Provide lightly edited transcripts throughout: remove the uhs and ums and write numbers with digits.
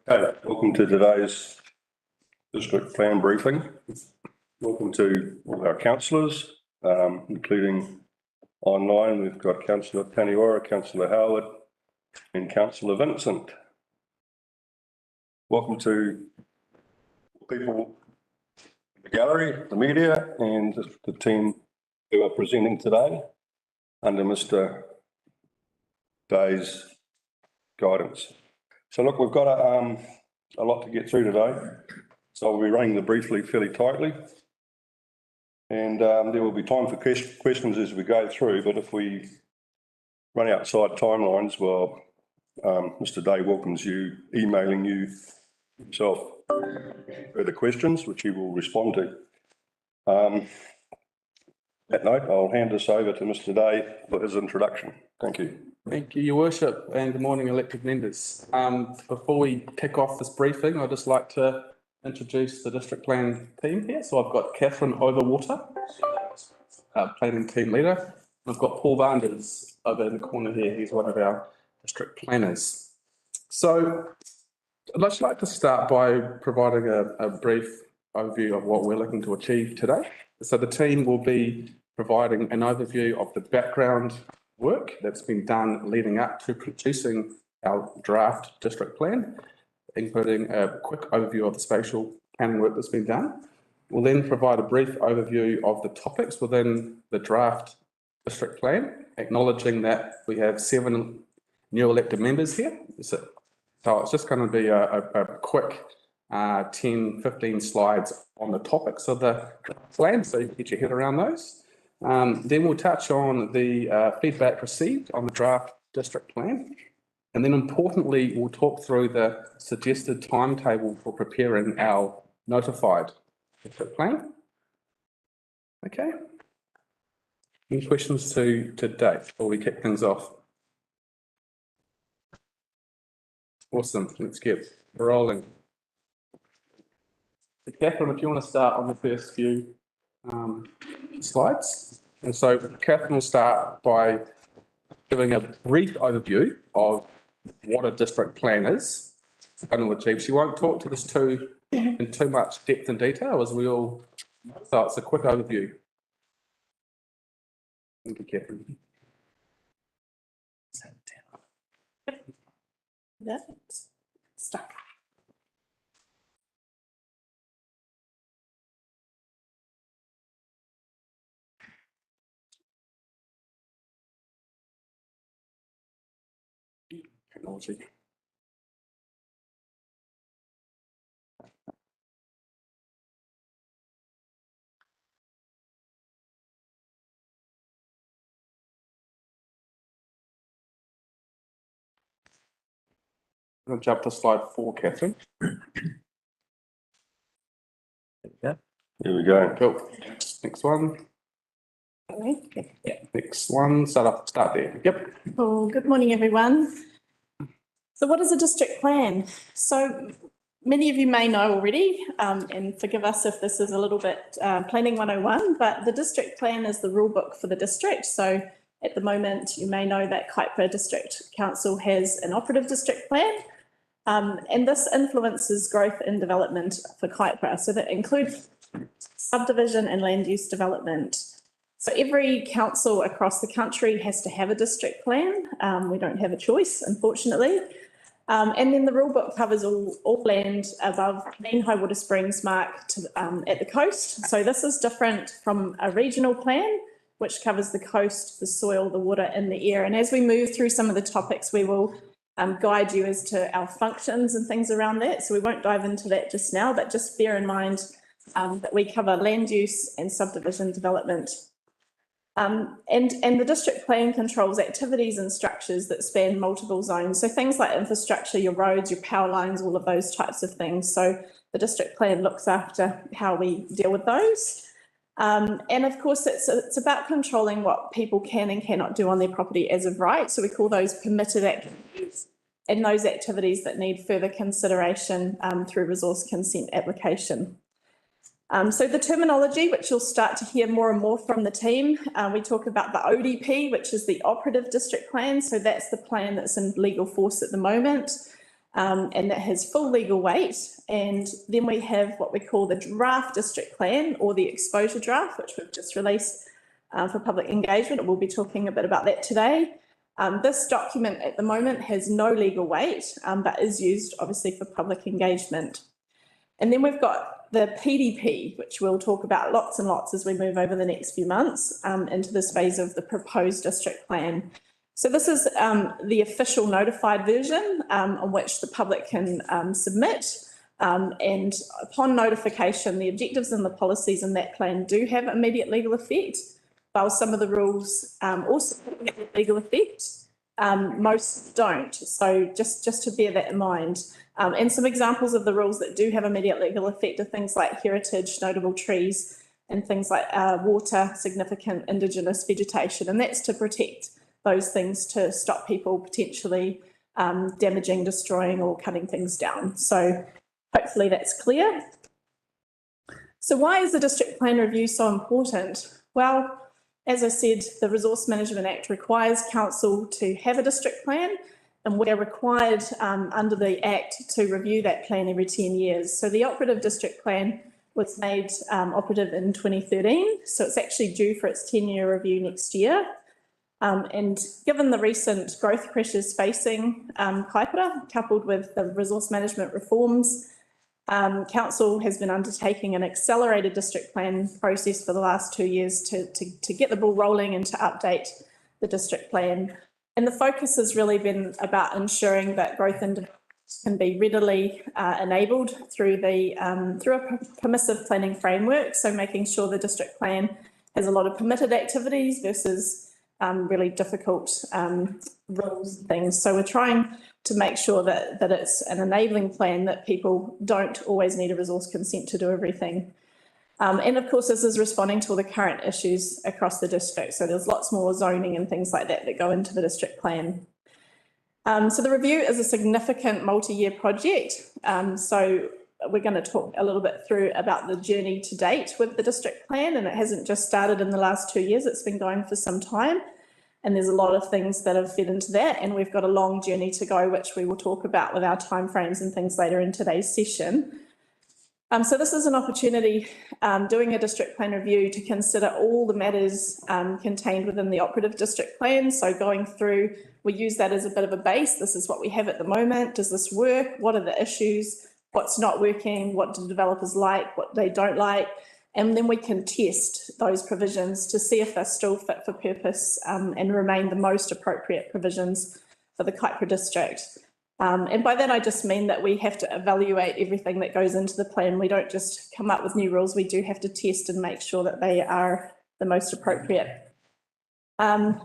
Okay, welcome to today's district plan briefing. Welcome to all our councillors, including online. We've got Councillor Taniora, Councillor Howard and Councillor Vincent. Welcome to people in the gallery, the media and the team who are presenting today under Mr. Day's guidance. So look, we've got a lot to get through today, so I'll be running the briefly fairly tightly, and there will be time for questions as we go through, but if we run outside timelines, well, Mr. Day welcomes you, emailing you himself further questions, which he will respond to. That note, I'll hand this over to Mr. Day for his introduction. Thank you. Thank you, Your Worship, and good morning, elected members. Before we kick off this briefing, I'd just like to introduce the district plan team here. So I've got Catherine Overwater, planning team leader. I've got Paul Vanders over in the corner here. He's one of our district planners. So I'd just like to start by providing a brief overview of what we're looking to achieve today. So the team will be providing an overview of the background work that's been done leading up to producing our draft district plan, including a quick overview of the spatial planning work that's been done. We'll then provide a brief overview of the topics within the draft district plan, acknowledging that we have 7 new elected members here. So it's just going to be a quick 10-15 slides on the topics of the plan, so you can get your head around those. Then we'll touch on the feedback received on the draft district plan. And then importantly, we'll talk through the suggested timetable for preparing our notified district plan. Okay. Any questions to date before we kick things off? Awesome. Let's get rolling. So Catherine, if you want to start on the first few slides. And so Catherine will start by giving a brief overview of what a district plan is and will achieve. She won't talk to this in too much depth and detail, as we all know, so it's a quick overview. Thank you, Catherine. That's stuck. Technology. I'm going to jump to slide 4, Catherine. Yeah. Here we go. Cool. Next one. Yeah, next one. Start there. Yep. Well, good morning, everyone. So what is a district plan? So many of you may know already, and forgive us if this is a little bit planning 101, but the district plan is the rule book for the district. So at the moment, you may know that Kaipara District Council has an operative district plan, and this influences growth and development for Kaipara. So that includes subdivision and land use development. So every council across the country has to have a district plan. We don't have a choice, unfortunately. And then the rule book covers all land above mean high water springs mark at the coast. So this is different from a regional plan, which covers the coast, the soil, the water and the air. And as we move through some of the topics, we will guide you as to our functions and things around that. So we won't dive into that just now, but just bear in mind that we cover land use and subdivision development. And the district plan controls activities and structures that span multiple zones. So things like infrastructure, your roads, your power lines, all of those types of things. So the district plan looks after how we deal with those. And of course, it's about controlling what people can and cannot do on their property as of right. So we call those permitted activities and those activities that need further consideration through resource consent application. So the terminology, which you'll start to hear more and more from the team, we talk about the ODP, which is the operative district plan. So that's the plan that's in legal force at the moment. and that has full legal weight. And then we have what we call the draft district plan or the exposure draft, which we've just released for public engagement. We'll be talking a bit about that today. This document at the moment has no legal weight, but is used obviously for public engagement. And then we've got the PDP, which we'll talk about lots and lots as we move over the next few months into this phase of the proposed district plan. So this is the official notified version on which the public can submit. And upon notification, the objectives and the policies in that plan do have immediate legal effect, while some of the rules also have legal effect. Most don't. So just to bear that in mind. And some examples of the rules that do have immediate legal effect are things like heritage, notable trees, and things like water, significant Indigenous vegetation. And that's to protect those things, to stop people potentially damaging, destroying, or cutting things down. So hopefully that's clear. So why is the district plan review so important? Well, as I said, the Resource Management Act requires council to have a district plan, and we're required under the Act to review that plan every 10 years. So the operative district plan was made operative in 2013, so it's actually due for its 10-year review next year. And given the recent growth pressures facing Kaipara, coupled with the resource management reforms, Council has been undertaking an accelerated district plan process for the last 2 years to get the ball rolling and to update the district plan. And the focus has really been about ensuring that growth and development can be readily enabled through through a permissive planning framework. So making sure the district plan has a lot of permitted activities versus really difficult rules and things. So we're trying to make sure that it's an enabling plan, that people don't always need a resource consent to do everything. And of course, this is responding to all the current issues across the district. So there's lots more zoning and things like that that go into the district plan. So the review is a significant multi-year project. So we're going to talk a little bit through about the journey to date with the district plan, and it hasn't just started in the last 2 years, it's been going for some time. And there's a lot of things that have fed into that, and we've got a long journey to go, which we will talk about with our timeframes and things later in today's session. So this is an opportunity, doing a district plan review, to consider all the matters contained within the operative district plan. So going through, we use that as a bit of a base. This is what we have at the moment. Does this work? What are the issues? What's not working? What do developers like? What they don't like? And then we can test those provisions to see if they're still fit for purpose and remain the most appropriate provisions for the Kaipara district. And by that, I just mean that we have to evaluate everything that goes into the plan. We don't just come up with new rules. We do have to test and make sure that they are the most appropriate.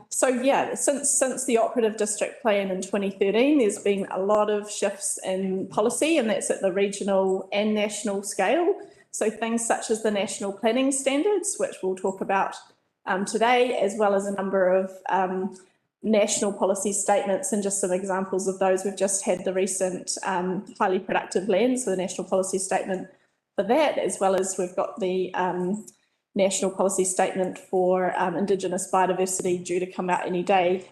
So yeah, since the operative district plan in 2013, there's been a lot of shifts in policy, and that's at the regional and national scale. So things such as the national planning standards, which we'll talk about today, as well as a number of national policy statements, and just some examples of those. We've just had the recent highly productive land, so the national policy statement for that, as well as we've got the national policy statement for Indigenous biodiversity due to come out any day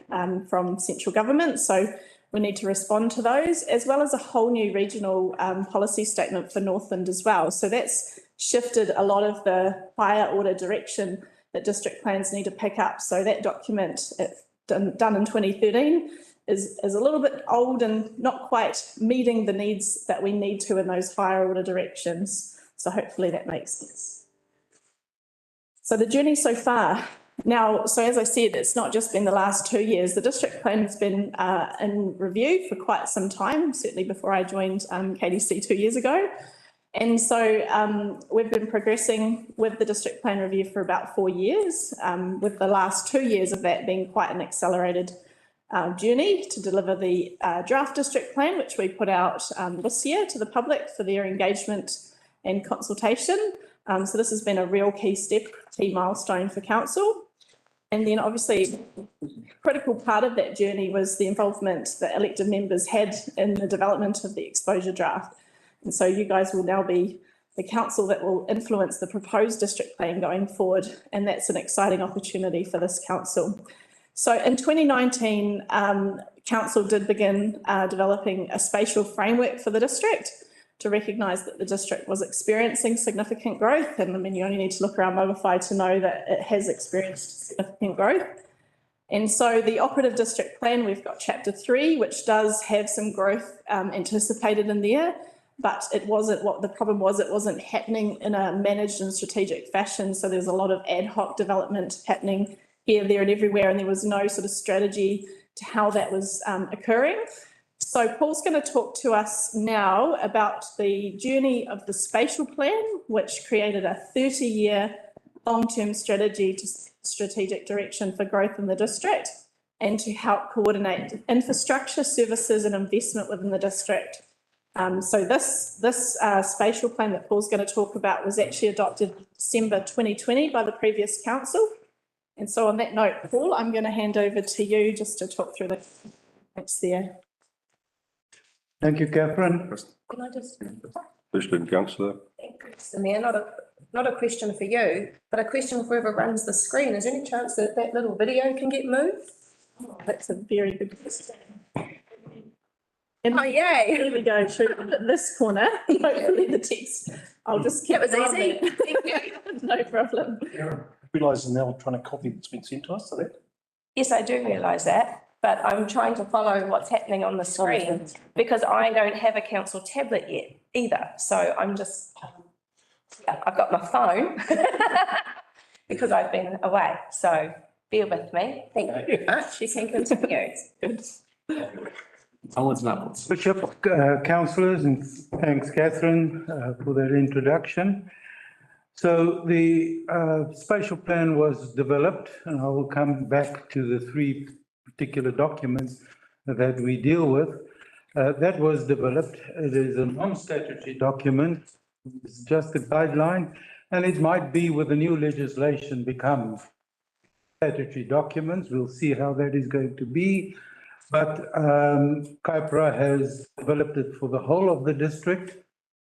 from central government. So we need to respond to those, as well as a whole new regional policy statement for Northland as well. So that's shifted a lot of the higher order direction that district plans need to pick up. So that document, done in 2013, is a little bit old and not quite meeting the needs that we need to in those higher order directions. So hopefully that makes sense. So the journey so far. Now, so as I said, it's not just been the last 2 years. The district plan has been in review for quite some time, certainly before I joined KDC 2 years ago. And so we've been progressing with the district plan review for about 4 years, with the last 2 years of that being quite an accelerated journey to deliver the draft district plan, which we put out this year to the public for their engagement and consultation. So this has been a real key step, key milestone for council. And then obviously a critical part of that journey was the involvement that elected members had in the development of the exposure draft. And so you guys will now be the council that will influence the proposed district plan going forward. And that's an exciting opportunity for this council. So in 2019, council did begin developing a spatial framework for the district to recognise that the district was experiencing significant growth. And I mean, you only need to look around Mobify to know that it has experienced significant growth. And so the operative district plan, we've got chapter 3, which does have some growth anticipated in there, but it wasn't, what the problem was, it wasn't happening in a managed and strategic fashion. So there's a lot of ad hoc development happening here, there and everywhere, and there was no sort of strategy to how that was occurring. So Paul's going to talk to us now about the journey of the spatial plan, which created a 30-year long-term strategy to strategic direction for growth in the district and to help coordinate infrastructure, services and investment within the district. So this spatial plan that Paul's going to talk about was actually adopted December 2020 by the previous council. And so on that note, Paul, I'm going to hand over to you just to talk through the points there. Thank you, Catherine. Can I just? President Councillor. Mayor, not a question for you, but a question for whoever runs the screen. Is there any chance that that little video can get moved? Oh, that's a very good question. Oh, yay. Here we go. Should we put it in this corner? Hopefully the text. I'll just keep That was easy. it. No problem. Realising the electronic copy that's been sent to us, so that. Yes, I do realise that, but I'm trying to follow what's happening on the screen because I don't have a council tablet yet either. So I'm just, yeah, I've got my phone because I've been away. So bear with me. Thank you very much. You can continue. Good. Onwards and upwards. Bishop, councillors, and thanks, Catherine, for that introduction. So the spatial plan was developed, and I will come back to the 3 particular documents that we deal with. That was developed. It is a non-statutory document. It's just a guideline, and it might be with the new legislation become statutory documents. We'll see how that is going to be. But Kaipara has developed it for the whole of the district,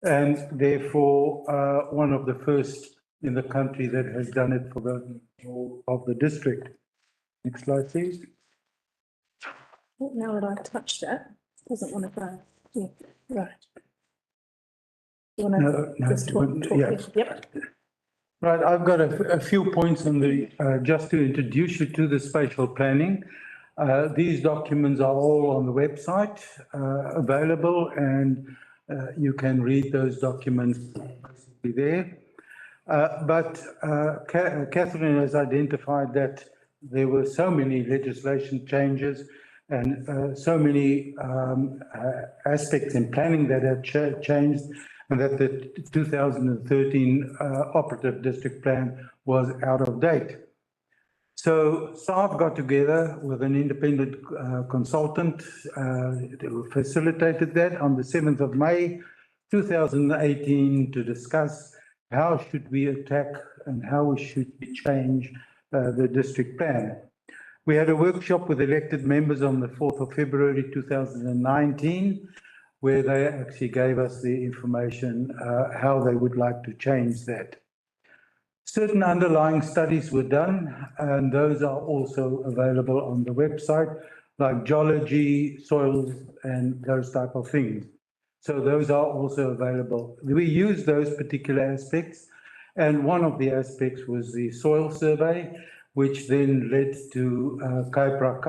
and therefore one of the first in the country that has done it for the whole of the district. Next slide, please. Now that I've touched it, doesn't want to go. Yeah, right. You want to No, just talk? yeah. Yep. Right, I've got a few points on the, just to introduce you to the spatial planning. These documents are all on the website available, and you can read those documents there. But Catherine has identified that there were so many legislation changes and so many aspects in planning that have changed, and that the 2013 operative district plan was out of date. So staff got together with an independent consultant who facilitated that on the 7th of May 2018 to discuss how should we attack and how we should change the district plan. We had a workshop with elected members on the 4th of February 2019, where they actually gave us the information how they would like to change that. Certain underlying studies were done, and those are also available on the website, like geology, soils, and those type of things. So those are also available. We use those particular aspects, and one of the aspects was the soil survey, which then led to Kaipara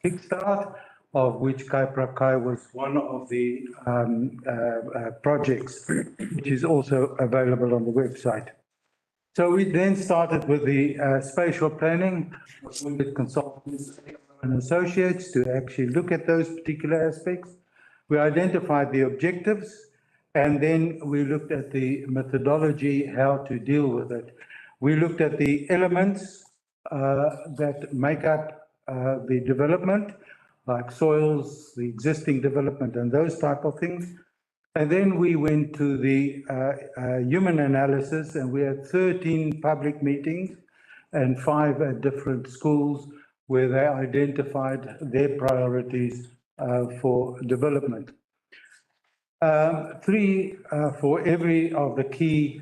Kickstart, of which Kaipara Kai was one of the projects, which is also available on the website. So we then started with the spatial planning with consultants and associates to actually look at those particular aspects. We identified the objectives, and then we looked at the methodology, how to deal with it. We looked at the elements that make up the development, like soils, the existing development, and those type of things. And then we went to the human analysis, and we had 13 public meetings and 5 at different schools where they identified their priorities for development. 3 for every of the key,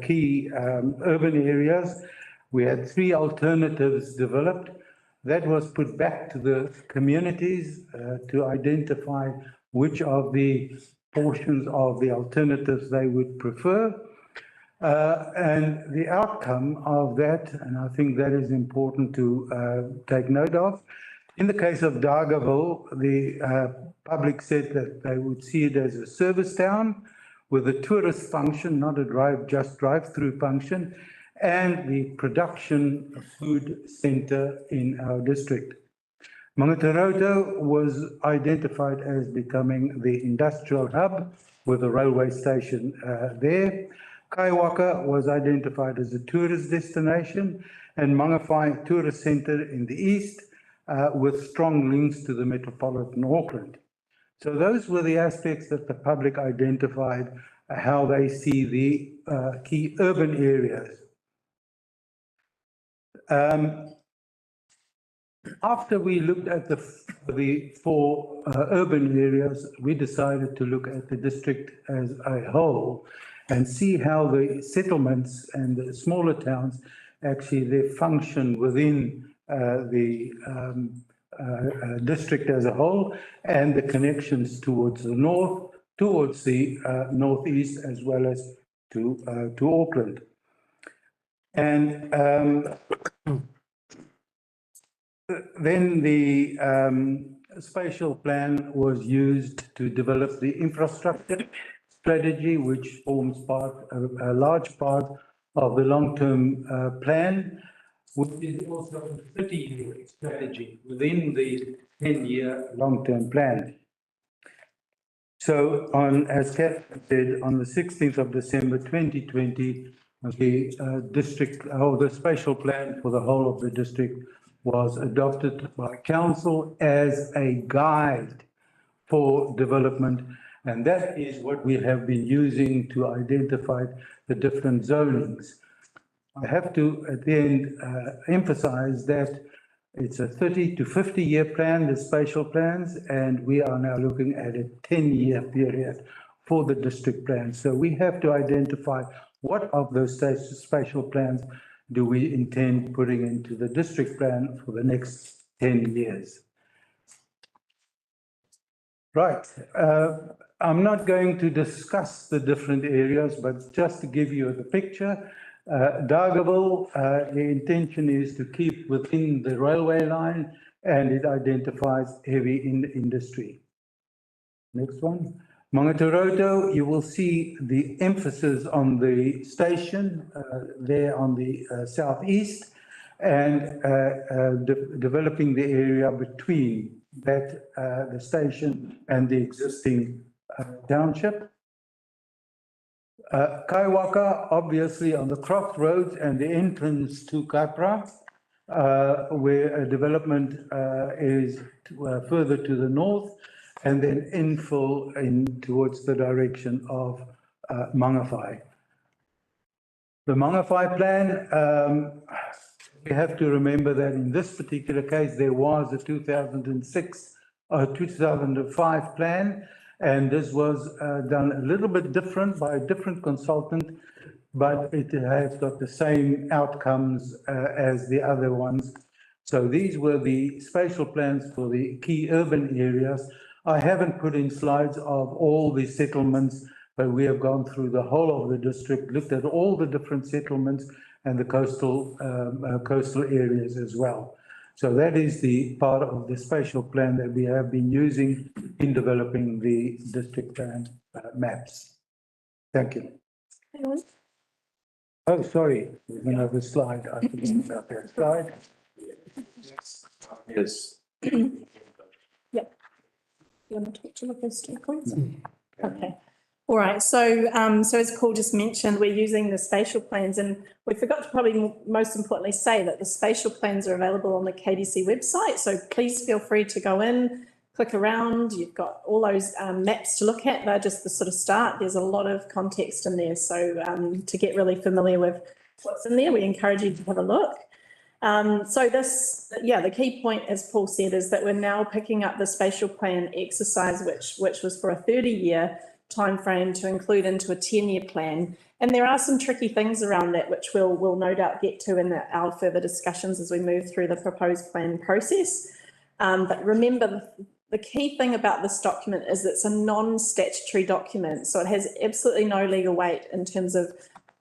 key urban areas. We had 3 alternatives developed That was put back to the communities to identify which of the portions of the alternatives they would prefer. And the outcome of that, and I think that is important to take note of, in the case of Dargaville, the public said that they would see it as a service town with a tourist function, not a drive-through function, and the production food centre in our district. Mangateroto was identified as becoming the industrial hub with a railway station there. Kaiwaka was identified as a tourist destination, and Mangawhai Tourist Centre in the east with strong links to the metropolitan Auckland. So those were the aspects that the public identified how they see the key urban areas. After we looked at the four urban areas, we decided to look at the district as a whole and see how the settlements and the smaller towns actually they function within the district as a whole, and the connections towards the north, towards the northeast, as well as to Auckland. And then the spatial plan was used to develop the infrastructure strategy, which forms a large part of the long-term plan, which is also a 30-year strategy within the 10-year long-term plan. So as Kat said, on the 16th of December 2020, the spatial plan for the whole of the district was adopted by council as a guide for development, and that is what we have been using to identify the different zonings. I have to, at the end, emphasize that it's a 30 to 50-year plan, the spatial plans, and we are now looking at a 10-year period for the district plan. So we have to identify what of those spatial plans do we intend putting into the district plan for the next 10 years. Right. I'm not going to discuss the different areas, but just to give you the picture, Dargaville, the intention is to keep within the railway line, and it identifies heavy industry. Next one. Mangateroto, you will see the emphasis on the station there on the southeast, and developing the area between that the station and the existing township. Kaiwaka, obviously on the crossroads and the entrance to Kaipara, where a development is further to the north, and then infill in towards the direction of Mangawhai. The Mangawhai plan, we have to remember that in this particular case, there was a 2005 plan, and this was done a little bit different by a different consultant, but it has got the same outcomes as the other ones. So these were the spatial plans for the key urban areas. I haven't put in slides of all the settlements, but we have gone through the whole of the district, looked at all the different settlements and the coastal areas as well. So that is the part of the spatial plan that we have been using in developing the district plan maps. Thank you. Oh, sorry, we have a slide. I forgot about that slide. Yes. Yep. You want to talk to the first two points? Okay. All right. So, so as Paul just mentioned, we're using the spatial plans, and we forgot to probably most importantly say that the spatial plans are available on the KDC website. So please feel free to go in, click around. You've got all those maps to look at. They're just the sort of start. There's a lot of context in there. So to get really familiar with what's in there, we encourage you to have a look. So this, the key point, as Paul said, is that we're now picking up the spatial plan exercise, which was for a 30-year timeframe to include into a 10-year plan. And there are some tricky things around that, which we'll no doubt get to in our further discussions as we move through the proposed plan process. But remember, the key thing about this document is it's a non-statutory document, so it has absolutely no legal weight in terms of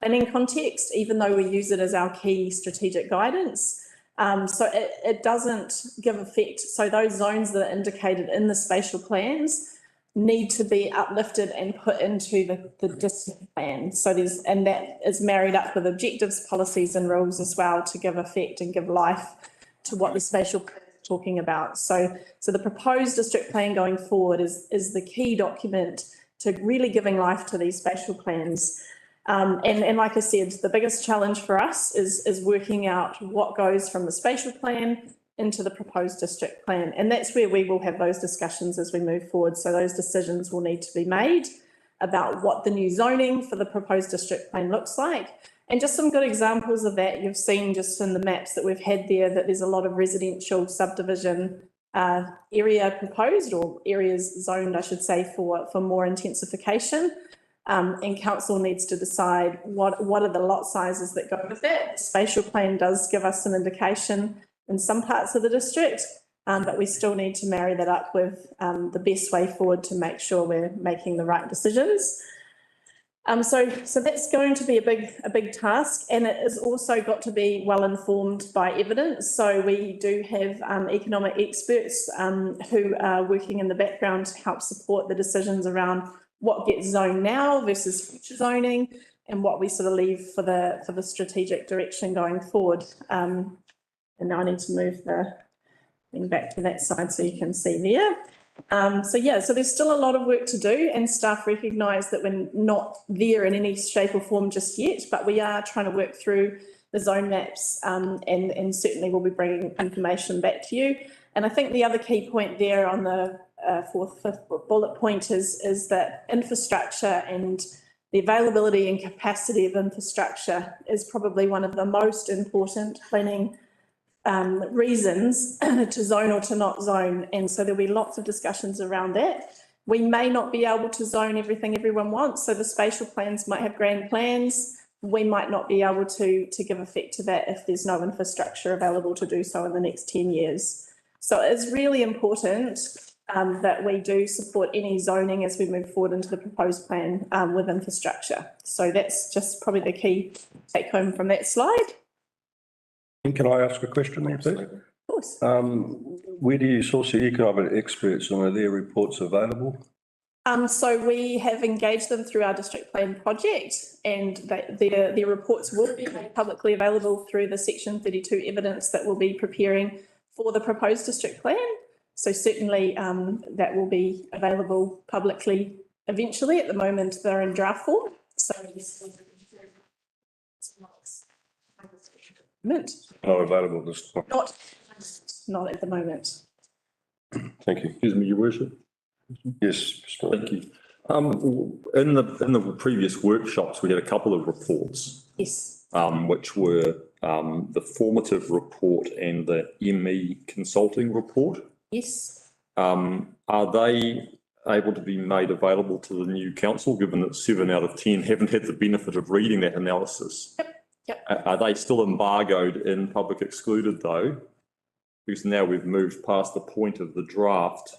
planning context, even though we use it as our key strategic guidance. So it doesn't give effect. So those zones that are indicated in the spatial plans need to be uplifted and put into the district plan. So and that is married up with objectives, policies and rules as well to give effect and give life to what the spatial plan is talking about. So the proposed district plan going forward is the key document to really giving life to these spatial plans. And like I said, the biggest challenge for us is working out what goes from the spatial plan into the proposed district plan. And that's where we will have those discussions as we move forward. So those decisions will need to be made about what the new zoning for the proposed district plan looks like. And just some good examples of that, you've seen just in the maps that we've had there, that there's a lot of residential subdivision area proposed, or areas zoned, I should say, for more intensification. And council needs to decide what are the lot sizes that go with that. The spatial plan does give us some indication in some parts of the district, but we still need to marry that up with the best way forward to make sure we're making the right decisions. So that's going to be a big task, and it has also got to be well informed by evidence. So we do have economic experts who are working in the background to help support the decisions around what gets zoned now versus future zoning, and what we sort of leave for the strategic direction going forward. And now I need to move the thing back to that side so you can see there. So there's still a lot of work to do, and staff recognise that we're not there in any shape or form just yet, but we are trying to work through the zone maps, and certainly we'll be bringing information back to you. And I think the other key point there on the fifth bullet point is that infrastructure and the availability and capacity of infrastructure is probably one of the most important planning reasons to zone or to not zone. And so there'll be lots of discussions around that. We may not be able to zone everything everyone wants. So the spatial plans might have grand plans. We might not be able to give effect to that if there's no infrastructure available to do so in the next 10 years. So it's really important that we do support any zoning as we move forward into the proposed plan with infrastructure. So that's just probably the key take home from that slide. And can I ask a question there, please? Of course. Where do you source your economic experts, and are their reports available? So we have engaged them through our district plan project, and their reports will be made publicly available through the Section 32 evidence that we'll be preparing for the proposed district plan. So certainly that will be available publicly eventually. At the moment, they're in draft form. So Oh, available this time. Not at the moment. Thank you. Excuse me, Your Worship. Yes. Thank you. In the previous workshops, we had a couple of reports. Yes. Which were the formative report and the ME consulting report. Yes. Are they able to be made available to the new council, given that 7 out of 10 haven't had the benefit of reading that analysis? Yep. Are they still embargoed in public excluded though? Because now we've moved past the point of the draft.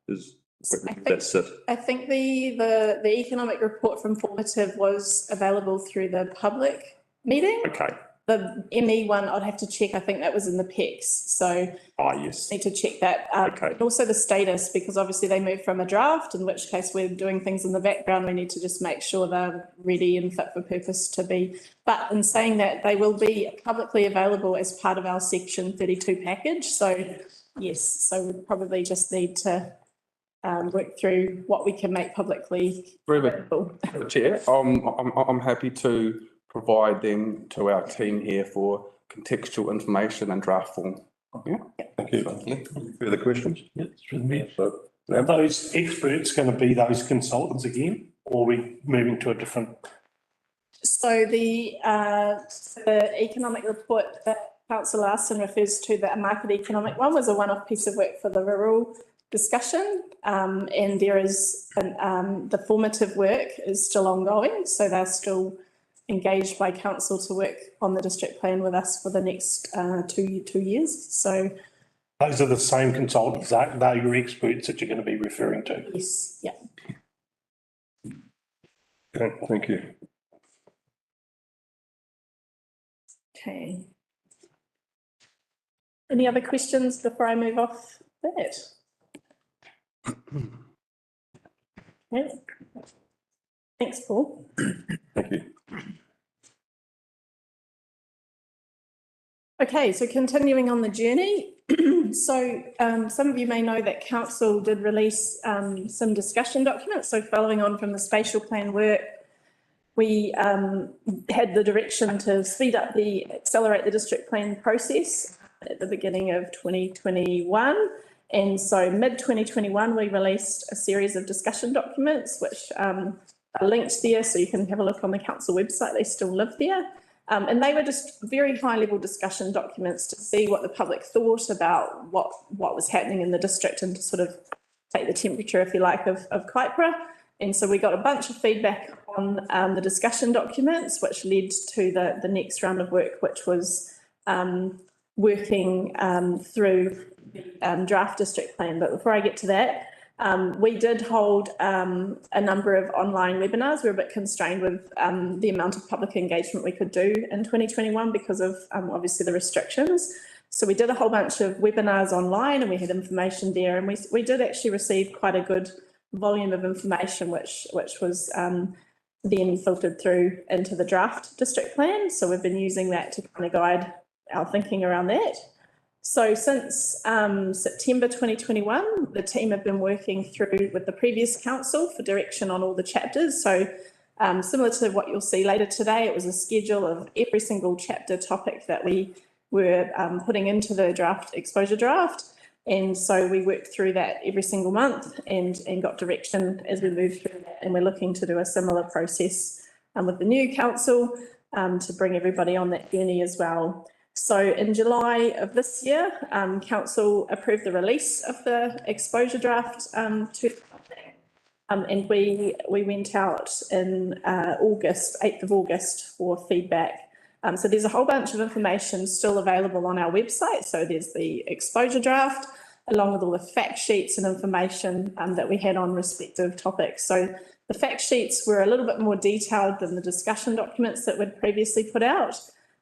That's it. I think the economic report from formative was available through the public meeting. Okay. The ME one, I'd have to check. I think that was in the PECs. So yes. need to check that. Okay. And also the status, because obviously they moved from a draft, in which case we're doing things in the background. We need to just make sure they're ready and fit for purpose to be. But in saying that, they will be publicly available as part of our Section 32 package. So yes, so we probably just need to work through what we can make publicly available. Chair, I'm happy to provide them to our team here for contextual information and draft form. Yeah. Thank you. Further questions? Yes, through the mayor. So, Are those experts going to be those consultants again, or are we moving to a different? So the economic report that Councillor Larson refers to, the market economic one, was a one-off piece of work for the rural discussion, and there is the formative work is still ongoing, so they're still engaged by council to work on the district plan with us for the next 2 years. So Those are the same consultants, they're your experts that you're going to be referring to. yes, yeah. Okay, thank you. Okay. Any other questions before I move off that? Okay. Thanks, Paul. Thank you. Okay, so continuing on the journey. So some of you may know that council did release some discussion documents. So following on from the spatial plan work, we had the direction to accelerate the district plan process at the beginning of 2021. And so mid-2021, we released a series of discussion documents, which are linked there, so you can have a look on the council website. They still live there. And they were just very high-level discussion documents to see what the public thought about what was happening in the district and to sort of take the temperature, if you like, of Kaipara. And so we got a bunch of feedback on the discussion documents, which led to the next round of work, which was working through the draft district plan. But before I get to that, we did hold a number of online webinars. We were a bit constrained with the amount of public engagement we could do in 2021 because of obviously the restrictions. So we did a whole bunch of webinars online and we had information there, and we did actually receive quite a good volume of information, which was then filtered through into the draft district plan. So we've been using that to kind of guide our thinking around that. So since September 2021, the team have been working through with the previous council for direction on all the chapters. So similar to what you'll see later today, it was a schedule of every single chapter topic that we were putting into the draft exposure draft. And so we worked through that every single month and got direction as we moved through that. And we're looking to do a similar process with the new council to bring everybody on that journey as well. So in July of this year, council approved the release of the exposure draft and we went out in August, 8th of August for feedback. So there's a whole bunch of information still available on our website. So there's the exposure draft, along with all the fact sheets and information that we had on respective topics. So the fact sheets were a little bit more detailed than the discussion documents that we'd previously put out.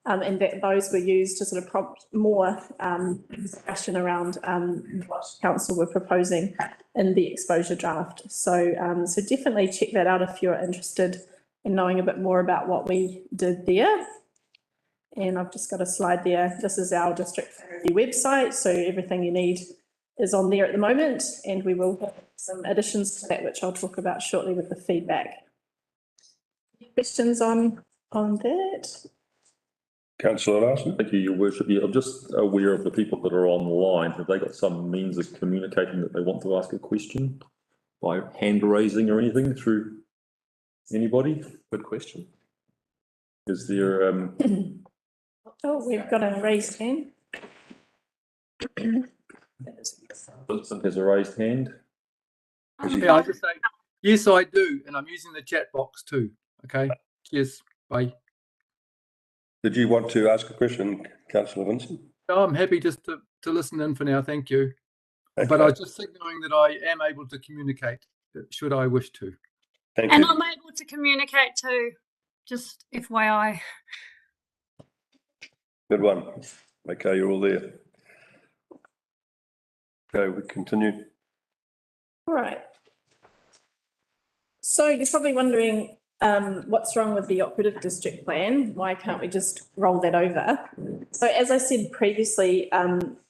And that those were used to sort of prompt more discussion around what council were proposing in the exposure draft. So, so definitely check that out if you're interested in knowing a bit more about what we did there. And I've just got a slide there. This is our district website, so everything you need is on there at the moment, and we will have some additions to that, which I'll talk about shortly with the feedback. Any questions on that? Councillor Larson. Thank you, Your Worship. Yeah, I'm just aware of the people that are online. Have they got some means of communicating that they want to ask a question by hand raising or anything through anybody? Good question. Is there Oh, we've got a raised hand. Vincent has a raised hand? Yeah, I just say, yes, I do, and I'm using the chat box too. Okay, cheers, bye. Did you want to ask a question, Councillor Vincent? No, I'm happy just to listen in for now, thank you. Okay. But I was just signaling that I am able to communicate, should I wish to. Thank And you. I'm able to communicate too, just FYI. Good one. Okay, you're all there. Okay, we continue. All right. So you're probably wondering what's wrong with the operative district plan? Why can't we just roll that over? So as I said previously,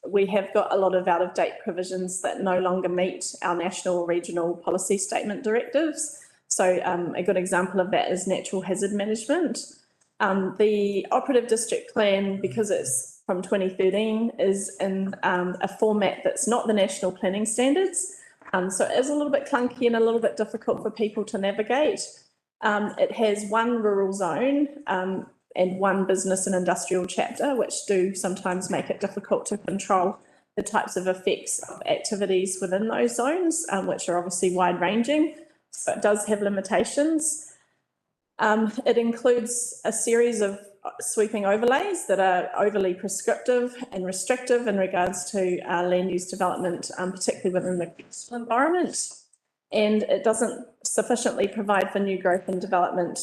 we have got a lot of out-of-date provisions that no longer meet our national or regional policy statement directives. So a good example of that is natural hazard management. The operative district plan, because it's from 2013, is in a format that's not the national planning standards. So it is a little bit clunky and a little bit difficult for people to navigate. It has one rural zone and one business and industrial chapter, which do sometimes make it difficult to control the types of effects of activities within those zones, which are obviously wide ranging, so it does have limitations. It includes a series of sweeping overlays that are overly prescriptive and restrictive in regards to land use development, particularly within the coastal environment. And it doesn't sufficiently provide for new growth and development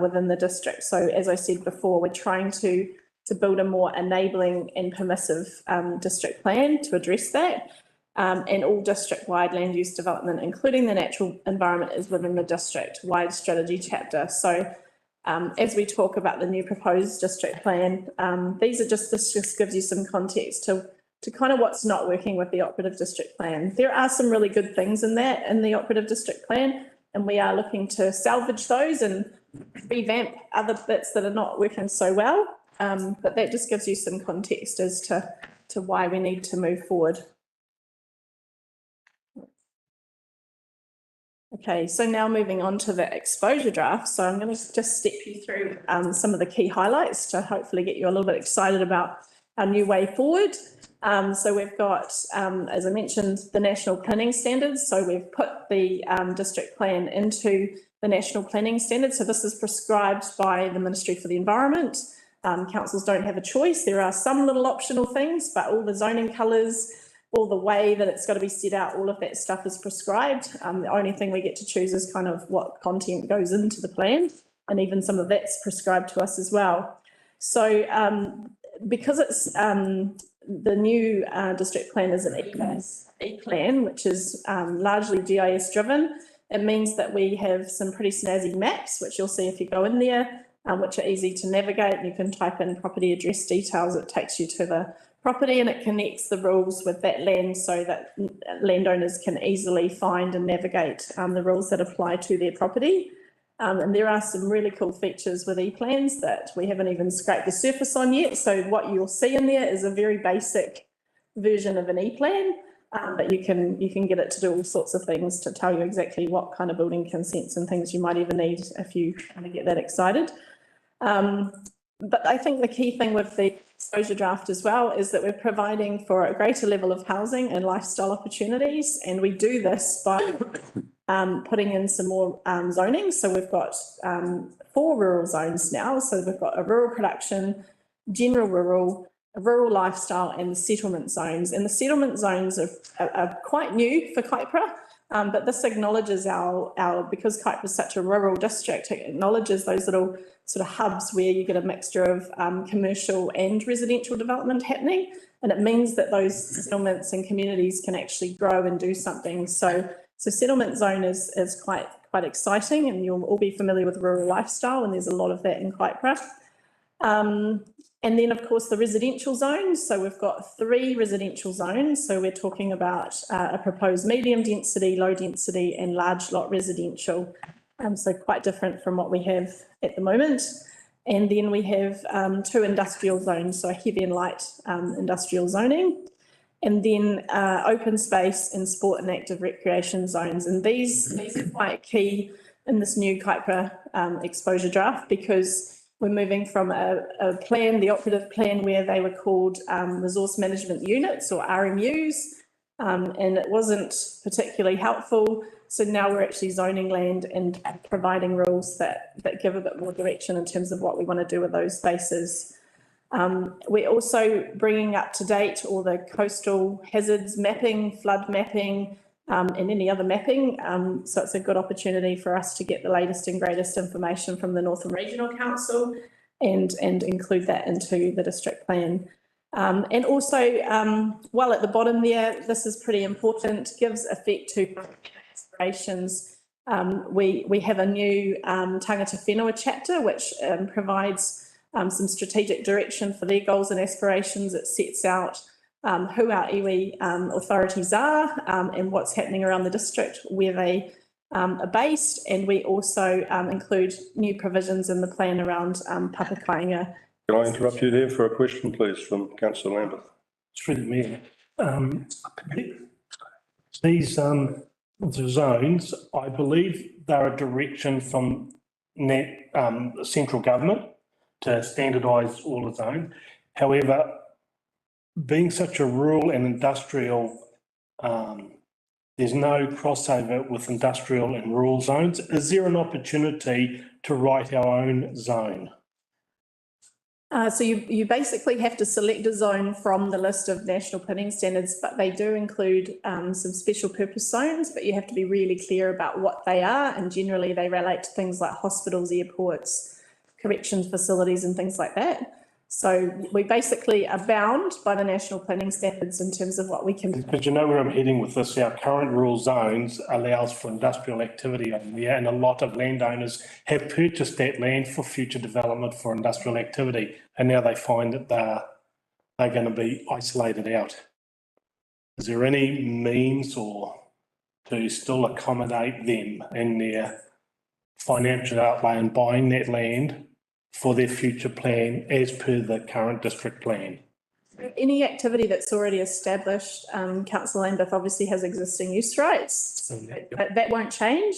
within the district. So as I said before, we're trying to build a more enabling and permissive district plan to address that. And all district-wide land use development, including the natural environment, is within the district-wide strategy chapter. So as we talk about the new proposed district plan, this just gives you some context to kind of what's not working with the operative district plan. There are some really good things in the operative district plan, and we are looking to salvage those and revamp other bits that are not working so well. But that just gives you some context as to why we need to move forward. Okay, so now moving on to the exposure draft. So I'm going to just step you through some of the key highlights to hopefully get you a little bit excited about our new way forward. So we've got, as I mentioned, the national planning standards. So we've put the district plan into the national planning standards. So this is prescribed by the Ministry for the Environment. Councils don't have a choice. There are some little optional things, but all the zoning colours, all the way that it's got to be set out, all of that stuff is prescribed. The only thing we get to choose is kind of what content goes into the plan, and even some of that's prescribed to us as well. So because it's the new district plan is an E-plan, which is largely GIS driven, it means that we have some pretty snazzy maps, which you'll see if you go in there, which are easy to navigate. You can type in property address details, it takes you to the property and it connects the rules with that land so that landowners can easily find and navigate the rules that apply to their property. And there are some really cool features with E-plans that we haven't even scraped the surface on yet. So what you'll see in there is a very basic version of an E-plan, but you can get it to do all sorts of things to tell you exactly what kind of building consents and things you might even need if you kind of get that excited. But I think the key thing with the exposure draft as well is that we're providing for a greater level of housing and lifestyle opportunities, and we do this by putting in some more zoning. So we've got 4 rural zones now. So we've got a rural production, general rural, a rural lifestyle, and the settlement zones. And the settlement zones are quite new for Kaipara, but this acknowledges because Kaipara is such a rural district, it acknowledges those little sort of hubs where you get a mixture of commercial and residential development happening. And it means that those settlements and communities can actually grow and do something. So settlement zone is quite exciting, and you'll all be familiar with rural lifestyle, and there's a lot of that in Kaipara. And then, of course, the residential zones. So we've got 3 residential zones. So we're talking about a proposed medium density, low density, and large lot residential. So quite different from what we have at the moment. And then we have 2 industrial zones, so heavy and light industrial zoning. And then open space and sport and active recreation zones. And these are quite key in this new Kaipara exposure draft, because we're moving from a plan, the operative plan, where they were called resource management units, or RMUs, and it wasn't particularly helpful. So now we're actually zoning land and providing rules that give a bit more direction in terms of what we want to do with those spaces. We're also bringing up to date all the coastal hazards mapping, flood mapping, and any other mapping. So it's a good opportunity for us to get the latest and greatest information from the Northern Regional Council and include that into the district plan. And also, while at the bottom there, this is pretty important, gives effect to aspirations. We have a new Tangata Whenua chapter, which provides some strategic direction for their goals and aspirations. It sets out who our iwi authorities are and what's happening around the district, where they are based, and we also include new provisions in the plan around papakainga. Can I interrupt you there for a question, please, from Councillor Lambeth? Through the mayor. These the zones, I believe they're a direction from central government to standardise all the zones. However, being such a rural and industrial, there's no crossover with industrial and rural zones. Is there an opportunity to write our own zone? So you basically have to select a zone from the list of national planning standards, but they do include some special purpose zones, but you have to be really clear about what they are. And generally they relate to things like hospitals, airports, corrections facilities and things like that. So we basically are bound by the national planning standards in terms of what we can. But you know where I'm heading with this, our current rural zones allows for industrial activity on there, and a lot of landowners have purchased that land for future development for industrial activity, and now they find that they're going to be isolated out. Is there any means or to still accommodate them in their financial outlay and buying that land for their future plan as per the current district plan? Any activity that's already established, Councillor Lambeth obviously has existing use rights, but that won't change.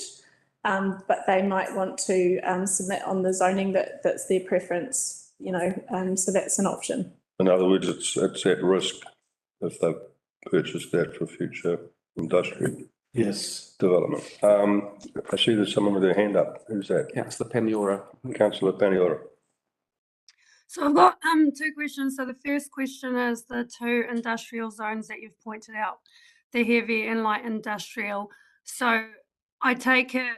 But they might want to submit on the zoning that's their preference, you know, so that's an option. In other words, it's at risk if they've purchased that for future industrial development. I see there's someone with their hand up. Who's that? Councillor Paniora. Councillor Paniora. So I've got two questions. So the first question is the two industrial zones that you've pointed out, the heavy and light industrial. So I take it,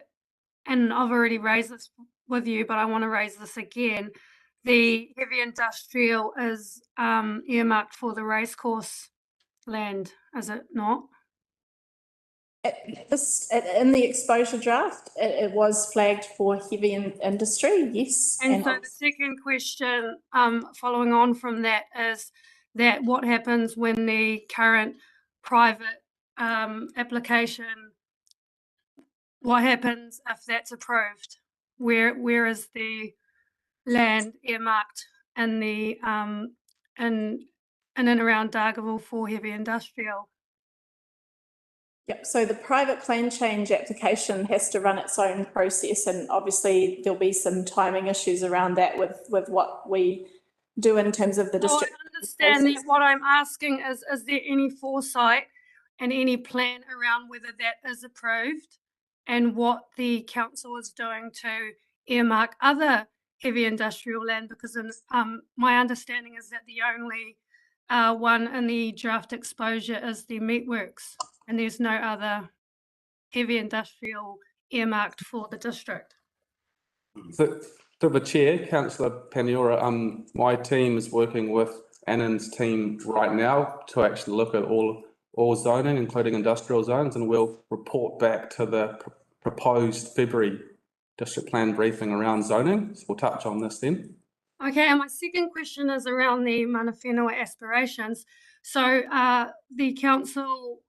and I've already raised this with you, but I want to raise this again. The heavy industrial is earmarked for the racecourse land, is it not? In the exposure draft, it was flagged for heavy industry, yes. And so the second question, following on from that, is that what happens when the current private application, what happens if that's approved? Where is the land earmarked in the in and around Dargaville for heavy industrial? Yep, so the private plan change application has to run its own process, and obviously there'll be some timing issues around that with what we do in terms of the district. I understand that. What I'm asking is there any foresight and any plan around whether that is approved and what the council is doing to earmark other heavy industrial land? Because my understanding is that the only one in the draft exposure is the meatworks, and there's no other heavy industrial earmarked for the district. So, to the chair, Councillor Paniora, my team is working with Annan's team right now to actually look at all zoning, including industrial zones, and we'll report back to the proposed February district plan briefing around zoning. So we'll touch on this then. Okay, and my second question is around the mana whenua aspirations. So the council,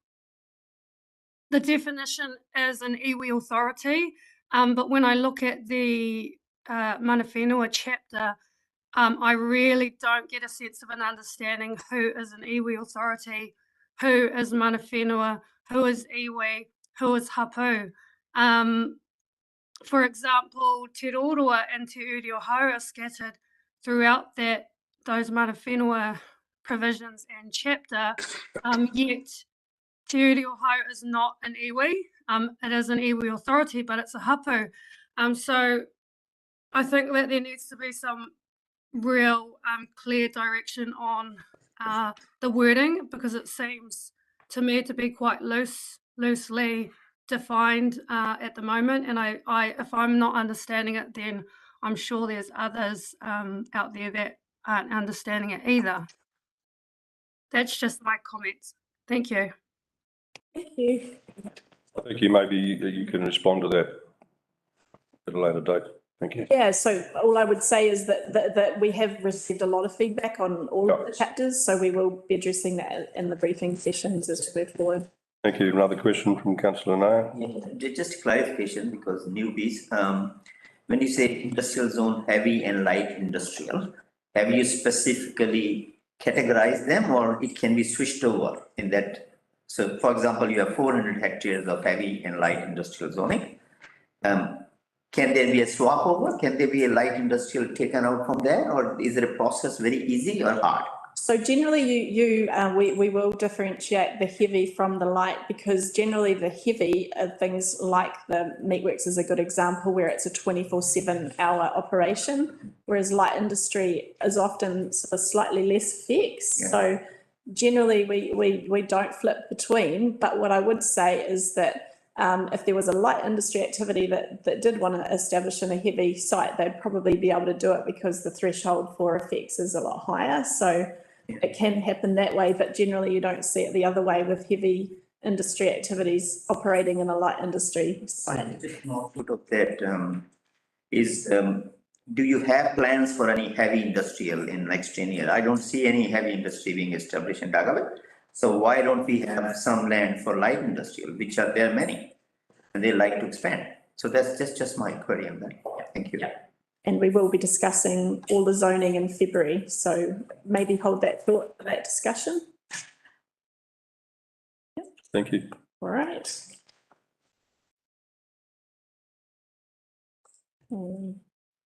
the definition is an iwi authority, but when I look at the mana whenua chapter, I really don't get a sense of an understanding who is an iwi authority, who is mana whenua, who is iwi, who is hapu. For example, Te Roroa and Te Uriohau are scattered throughout those mana whenua provisions and chapter, yet Te Uriohau is not an iwi. It is an iwi authority, but it's a hapu. So I think that there needs to be some real clear direction on the wording, because it seems to me to be quite loosely defined at the moment, and I if I'm not understanding it, then I'm sure there's others out there that aren't understanding it either. That's just my comments. Thank you. Thank you. I think you can respond to that at a later date. Thank you. Yeah, so all I would say is that we have received a lot of feedback on all of the chapters, so we will be addressing that in the briefing sessions as we move forward. Thank you. Another question from Councillor Naya. Yeah, just clarification, because newbies, when you say industrial zone, heavy and light industrial, have you specifically categorized them, or it can be switched over in that? So for example, you have 400 hectares of heavy and light industrial zoning. Can there be a swap over? Can there be a light industrial taken out from there, or is it a process very easy or hard? So generally we will differentiate the heavy from the light, because generally the heavy are things like the meatworks is a good example, where it's a 24/7 operation, whereas light industry is often sort of slightly less fixed. Yeah. So generally we don't flip between, but what I would say is that if there was a light industry activity that did want to establish in a heavy site, they'd probably be able to do it because the threshold for effects is a lot higher. So it can happen that way, but generally you don't see it the other way with heavy industry activities operating in a light industry site. Additional output of that is, do you have plans for any heavy industrial in next 10 years? I don't see any heavy industry being established in Dagaway. So why don't we have some land for light industrial, which are there many, and they like to expand? So that's just my query on that. Yeah, thank you. And we will be discussing all the zoning in February, so maybe hold that thought for that discussion. Thank you. All right. All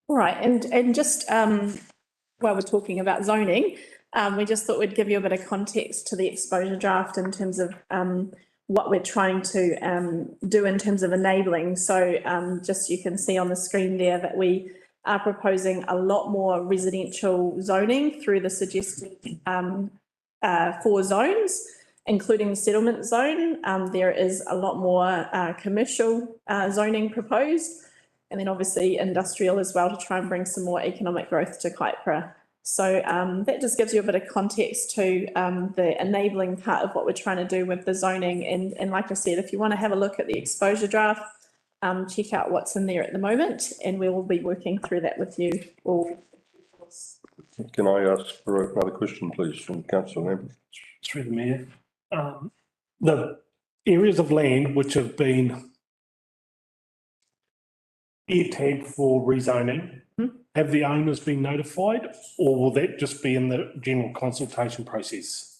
right, and just while we're talking about zoning, we just thought we'd give you a bit of context to the exposure draft in terms of what we're trying to do in terms of enabling. So just you can see on the screen there that we are proposing a lot more residential zoning through the suggested 4 zones, including the settlement zone. There is a lot more commercial zoning proposed, and then obviously industrial as well, to try and bring some more economic growth to Kaipara. So that just gives you a bit of context to the enabling part of what we're trying to do with the zoning. And like I said, if you want to have a look at the exposure draft, check out what's in there at the moment, and we will be working through that with you all. Can I ask for another question, please, from Councillor Lambert? Through the mayor. The areas of land which have been tagged for rezoning, have the owners been notified, or will that just be in the general consultation process?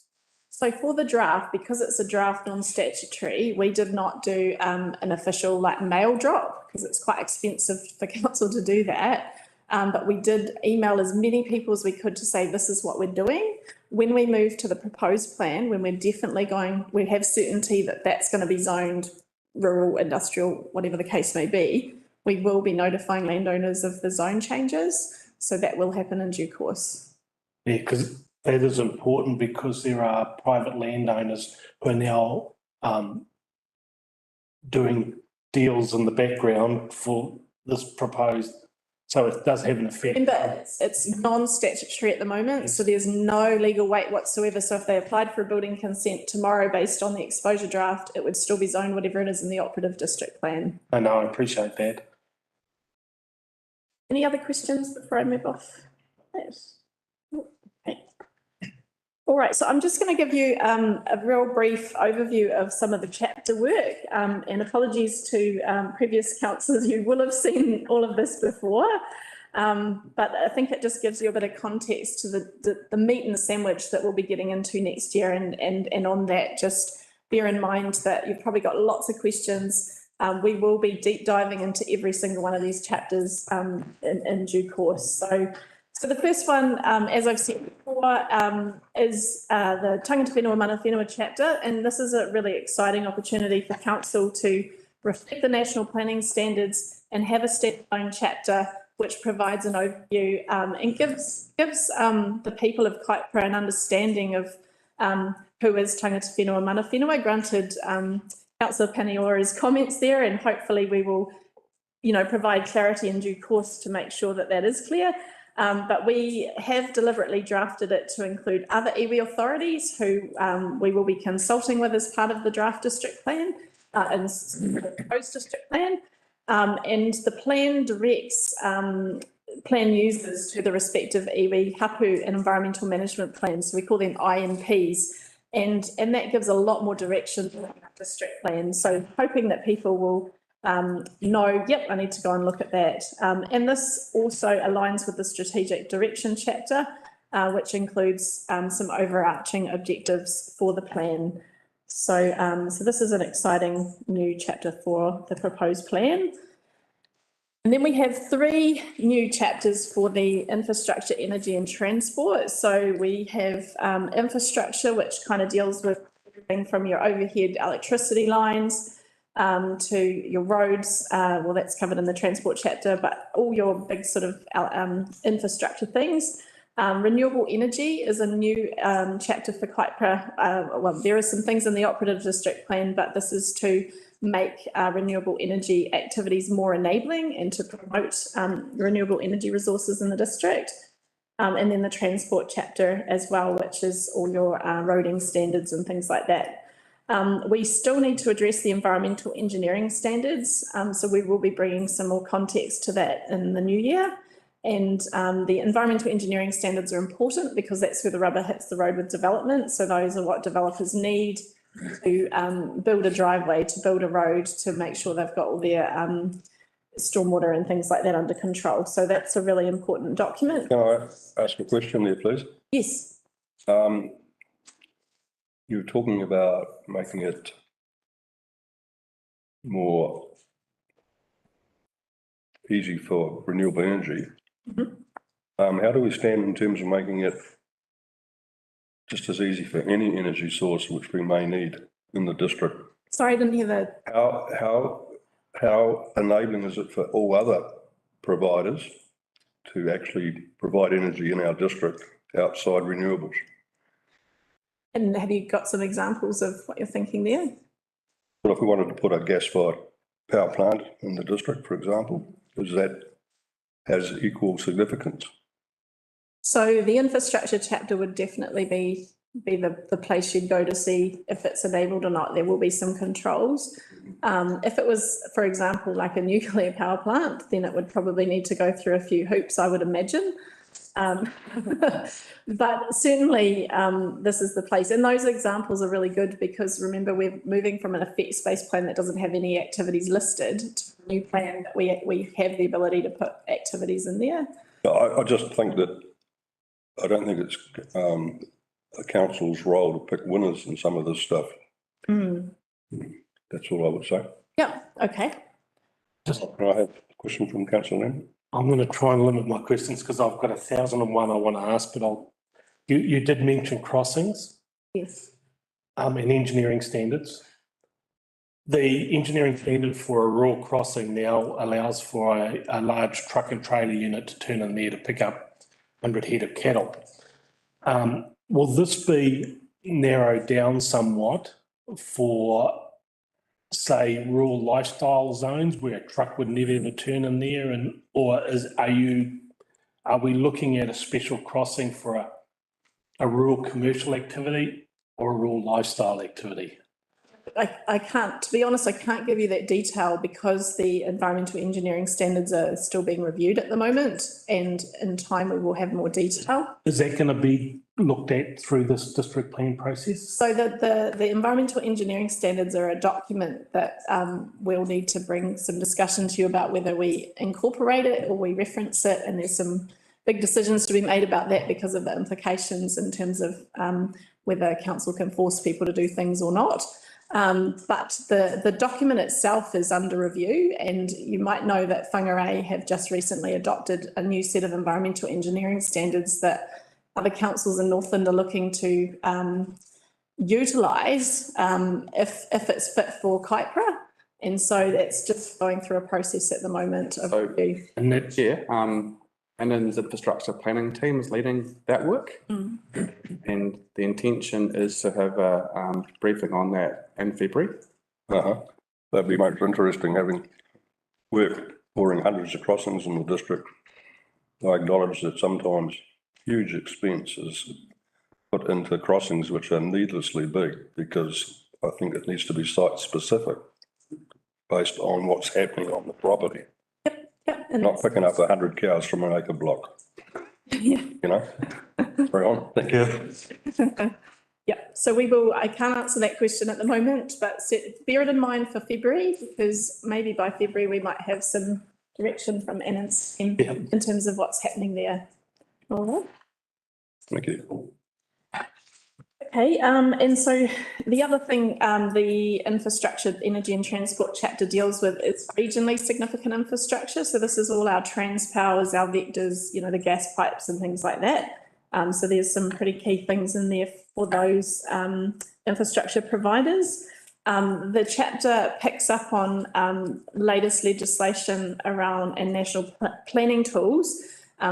So for the draft, because it's a draft non-statutory, we did not do an official mail drop, because it's quite expensive for council to do that. But we did email as many people as we could to say this is what we're doing. When we move to the proposed plan, when we're definitely we have certainty that that's going to be zoned rural, industrial, whatever the case may be, we will be notifying landowners of the zone changes. So that will happen in due course. Yeah, because that is important, because there are private landowners who are now doing deals in the background for this proposed. So it does have an effect. Remember, it's non-statutory at the moment, so there's no legal weight whatsoever. So if they applied for a building consent tomorrow based on the exposure draft, it would still be zoned whatever it is in the operative district plan. I know, I appreciate that. Any other questions before I move off? Yes. Okay. All right, so I'm just going to give you a real brief overview of some of the chapter work, and apologies to previous councillors, you will have seen all of this before, but I think it just gives you a bit of context to the meat and the sandwich that we'll be getting into next year, and on that, just bear in mind that you've probably got lots of questions. We will be deep diving into every single one of these chapters in due course. So the first one, as I've said before, is the Tangata Whenua Mana Whenua chapter, and this is a really exciting opportunity for council to reflect the national planning standards and have a standalone chapter which provides an overview and gives the people of Kaipara an understanding of who is Tangata Whenua Mana Whenua. Granted, Councillor Paniora's comments there, and hopefully we will, provide clarity in due course to make sure that that is clear. But we have deliberately drafted it to include other iwi authorities who we will be consulting with as part of the draft district plan and the proposed district plan. And the plan directs plan users to the respective iwi, hapu and environmental management plans. So we call them IMPs. And that gives a lot more direction to the district plan. So hoping that people will know, yep, I need to go and look at that. And this also aligns with the strategic direction chapter, which includes some overarching objectives for the plan. So this is an exciting new chapter for the proposed plan. And then we have 3 new chapters for the infrastructure, energy and transport. So we have infrastructure, which kind of deals with everything from your overhead electricity lines to your roads. Well, that's covered in the transport chapter, but all your big sort of infrastructure things. Renewable energy is a new chapter for Kaipara. Well, there are some things in the operative district plan, but this is to make renewable energy activities more enabling and to promote renewable energy resources in the district. And then the transport chapter as well, which is all your roading standards and things like that. We still need to address the environmental engineering standards. So we will be bringing some more context to that in the new year. And the environmental engineering standards are important because that's where the rubber hits the road with development. So those are what developers need to build a driveway, to build a road, to make sure they've got all their stormwater and things like that under control. So that's a really important document. Can I ask a question there, please? Yes. You're talking about making it more easy for renewable energy. How do we stand in terms of making it just as easy for any energy source which we may need in the district? Sorry, I didn't hear that. How enabling is it for all other providers to actually provide energy in our district outside renewables? And have you got some examples of what you're thinking there? Well, if we wanted to put a gas-fired power plant in the district, for example, is that has equal significance? So the infrastructure chapter would definitely be the place you'd go to see if it's enabled or not. There will be some controls. If it was, for example, like a nuclear power plant, then it would probably need to go through a few hoops, I would imagine. But certainly this is the place. And those examples are really good because remember, we're moving from an effects-based plan that doesn't have any activities listed to a new plan that we have the ability to put activities in there. I just think that I don't think it's a council's role to pick winners in some of this stuff. That's all I would say. Yeah, okay. Can I have a question from Councillor Lamb? I'm going to try and limit my questions because I've got 1,001 I want to ask, but you did mention crossings. Yes. And engineering standards. The engineering standard for a rural crossing now allows for a large truck and trailer unit to turn in there to pick up 100 head of cattle. Will this be narrowed down somewhat for, say, rural lifestyle zones where a truck would never ever turn in there, are we looking at a special crossing for a rural commercial activity or a rural lifestyle activity? I can't, to be honest, I can't give you that detail because the environmental engineering standards are still being reviewed at the moment, and in time we will have more detail. Is that going to be looked at through this district plan process? So the environmental engineering standards are a document that we'll need to bring some discussion to you about whether we incorporate it or we reference it, and there's some big decisions to be made about that because of the implications in terms of whether council can force people to do things or not. But the document itself is under review, and you might know that Whangarei have just recently adopted a new set of environmental engineering standards that other councils in Northland are looking to utilise if it's fit for Kaipara. And so that's just going through a process at the moment of review. And that, and then the infrastructure planning team is leading that work. And the intention is to have a briefing on that in February. That'd be most interesting, having worked pouring hundreds of crossings in the district. I acknowledge that sometimes huge expense is put into crossings which are needlessly big, because I think it needs to be site specific based on what's happening on the property. Not picking up 100 cows from an acre block. You know? Carry on. Thank you. Yeah, so I can't answer that question at the moment, but bear it in mind for February, because maybe by February we might have some direction from Anna's team in terms of what's happening there. All right. Thank you. Okay, and so the other thing, the infrastructure, energy and transport chapter deals with is regionally significant infrastructure. So this is all our transpowers, our vectors, you know, the gas pipes and things like that. So there's some pretty key things in there for those infrastructure providers. The chapter picks up on latest legislation around and national planning tools,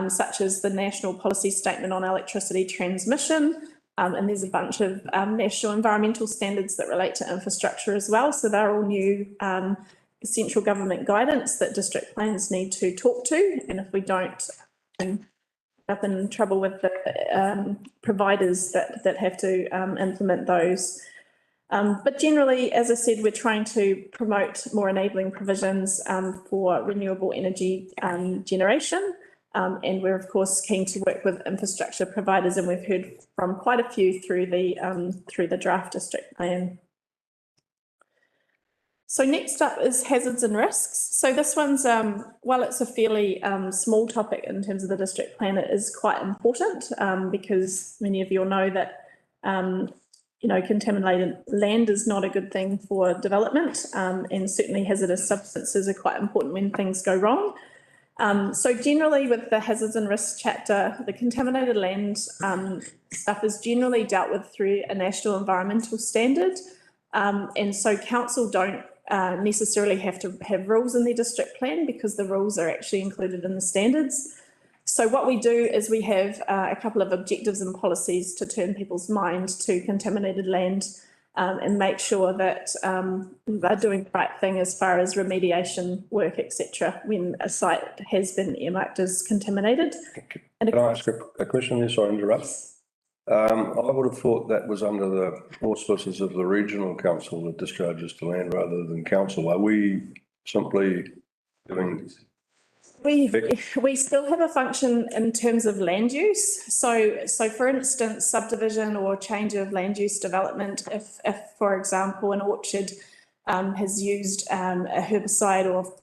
such as the National Policy Statement on Electricity Transmission. And there's a bunch of national environmental standards that relate to infrastructure as well. So they're all new central government guidance that district plans need to talk to. And if we don't, up in trouble with the providers that have to implement those. But generally, as I said, we're trying to promote more enabling provisions for renewable energy generation. And we're of course keen to work with infrastructure providers, and we've heard from quite a few through the draft district plan. So next up is hazards and risks. So this one's, while it's a fairly small topic in terms of the district plan, it is quite important because many of you will know that you know, contaminated land is not a good thing for development, and certainly hazardous substances are quite important when things go wrong. So generally with the hazards and risks chapter, the contaminated land stuff is generally dealt with through a national environmental standard. And so council don't necessarily have to have rules in their district plan because the rules are actually included in the standards. So what we do is we have a couple of objectives and policies to turn people's mind to contaminated land and make sure that they're doing the right thing as far as remediation work, etc., when a site has been earmarked as contaminated. And Can I ask a question there? Sorry to interrupt. I would have thought that was under the auspices of the regional council that discharges to land rather than council. Are we simply doing? We still have a function in terms of land use. So for instance, subdivision or change of land use development, if for example, an orchard has used a herbicide or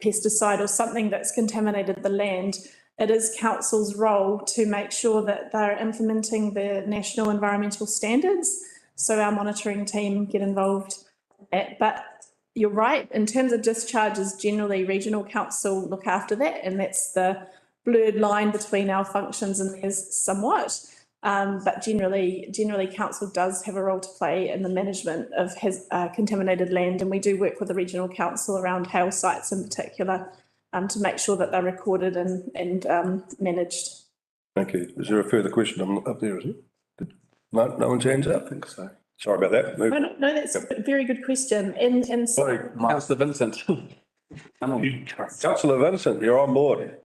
pesticide or something that's contaminated the land, it is council's role to make sure that they're implementing the national environmental standards. So our monitoring team get involved in that. But you're right, in terms of discharges, generally regional council look after that, and that's the blurred line between our functions and theirs somewhat. But generally council does have a role to play in the management of contaminated land, and we do work with the regional council around hail sites in particular to make sure that they're recorded and managed. Thank you. Is there a further question up there, is it? No one's hands up? I think so. Sorry about that. No, that's a very good question. And sorry, Councillor Vincent. Councillor Vincent, you're on board.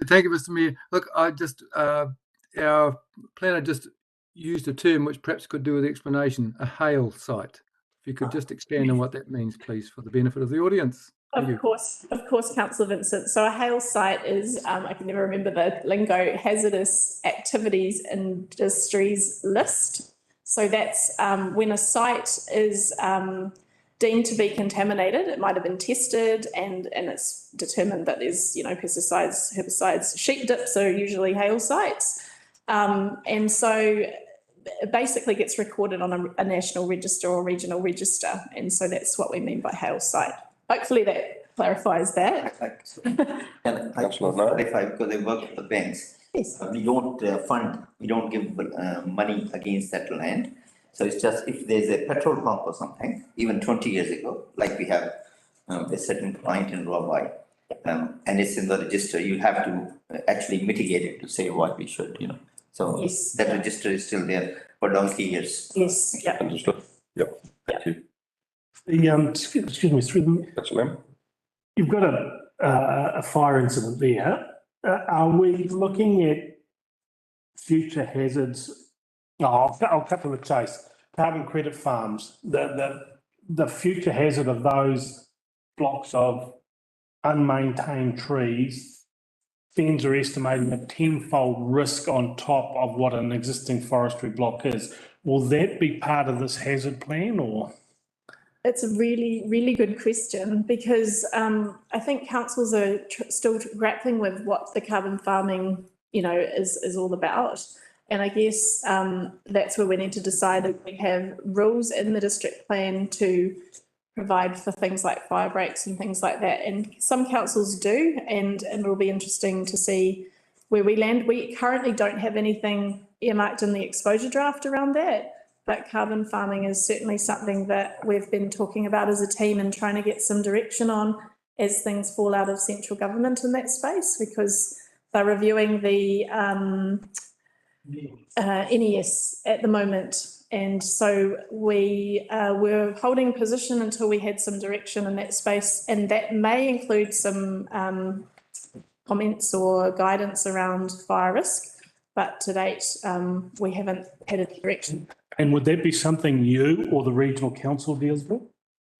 Thank you, Mr. Mayor. Look, I just, our planner just used a term which perhaps could do with explanation, a hail site. If you could just expand on what that means, please, for the benefit of the audience. Of course, Councillor Vincent. So a hail site is, I can never remember the lingo, hazardous activities industries list. So that's when a site is deemed to be contaminated. It might have been tested and it's determined that there's, you know, pesticides, herbicides. Sheep dips are usually hail sites. And so it basically gets recorded on a national register or regional register. And so that's what we mean by hail site. Hopefully that clarifies that. Can I clarify, because I work with the banks. Yes. We don't we don't give money against that land. So it's just if there's a petrol pump or something, even 20 years ago, like we have a certain client in Rabai, and it's in the register, you have to actually mitigate it to say what we should, you know. So yes, that register is still there for donkey years. Yes, yeah. Understood. Yep. Thank you. The, excuse me, through That's ma'am. you've got a fire incident there. Are we looking at future hazards? I'll cut to the chase. Carbon credit farms, the future hazard of those blocks of unmaintained trees, FENS are estimating a 10-fold risk on top of what an existing forestry block is. Will that be part of this hazard plan, or? It's a really, really good question because I think councils are still grappling with what the carbon farming, you know, is all about. And I guess that's where we need to decide if we have rules in the district plan to provide for things like fire breaks and things like that. And some councils do, and it'll be interesting to see where we land. We currently don't have anything earmarked in the exposure draft around that, but carbon farming is certainly something that we've been talking about as a team and trying to get some direction on as things fall out of central government in that space, because they're reviewing the NES at the moment. And so we were holding position until we had some direction in that space, and that may include some comments or guidance around fire risk. But to date, we haven't had a direction. And would that be something you or the regional council deals with?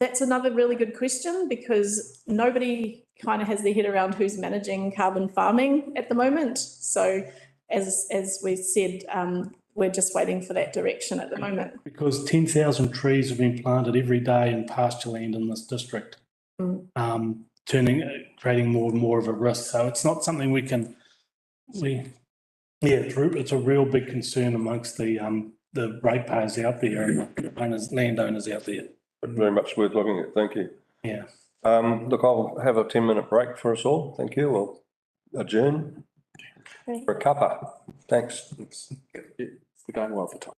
That's another really good question, because nobody kind of has their head around who's managing carbon farming at the moment. So as we said, we're just waiting for that direction at the moment. Because 10,000 trees have been planted every day in pasture land in this district, creating more and more of a risk. So it's not something it's a real big concern amongst the ratepayers out there and landowners out there. But very much worth looking at. Thank you. Yeah. Look, I'll have a 10-minute break for us all. Thank you. We'll adjourn for a cuppa. Thanks. We're going well for time.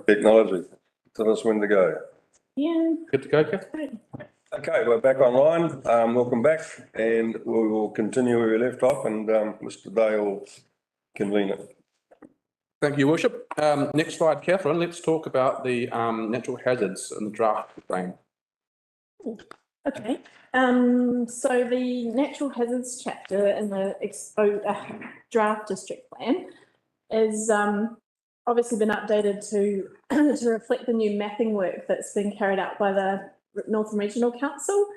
Technology. Tell us when to go. Yeah, Good to go, Kath? Okay, we're back online. Welcome back, and we will continue where we left off, and Mr. Day will convene it. Thank you, Worship. Next slide, Catherine. Let's talk about the natural hazards in the draft plan. okay. So the natural hazards chapter in the draft district plan is obviously been updated to to reflect the new mapping work that's been carried out by the Northern Regional Council.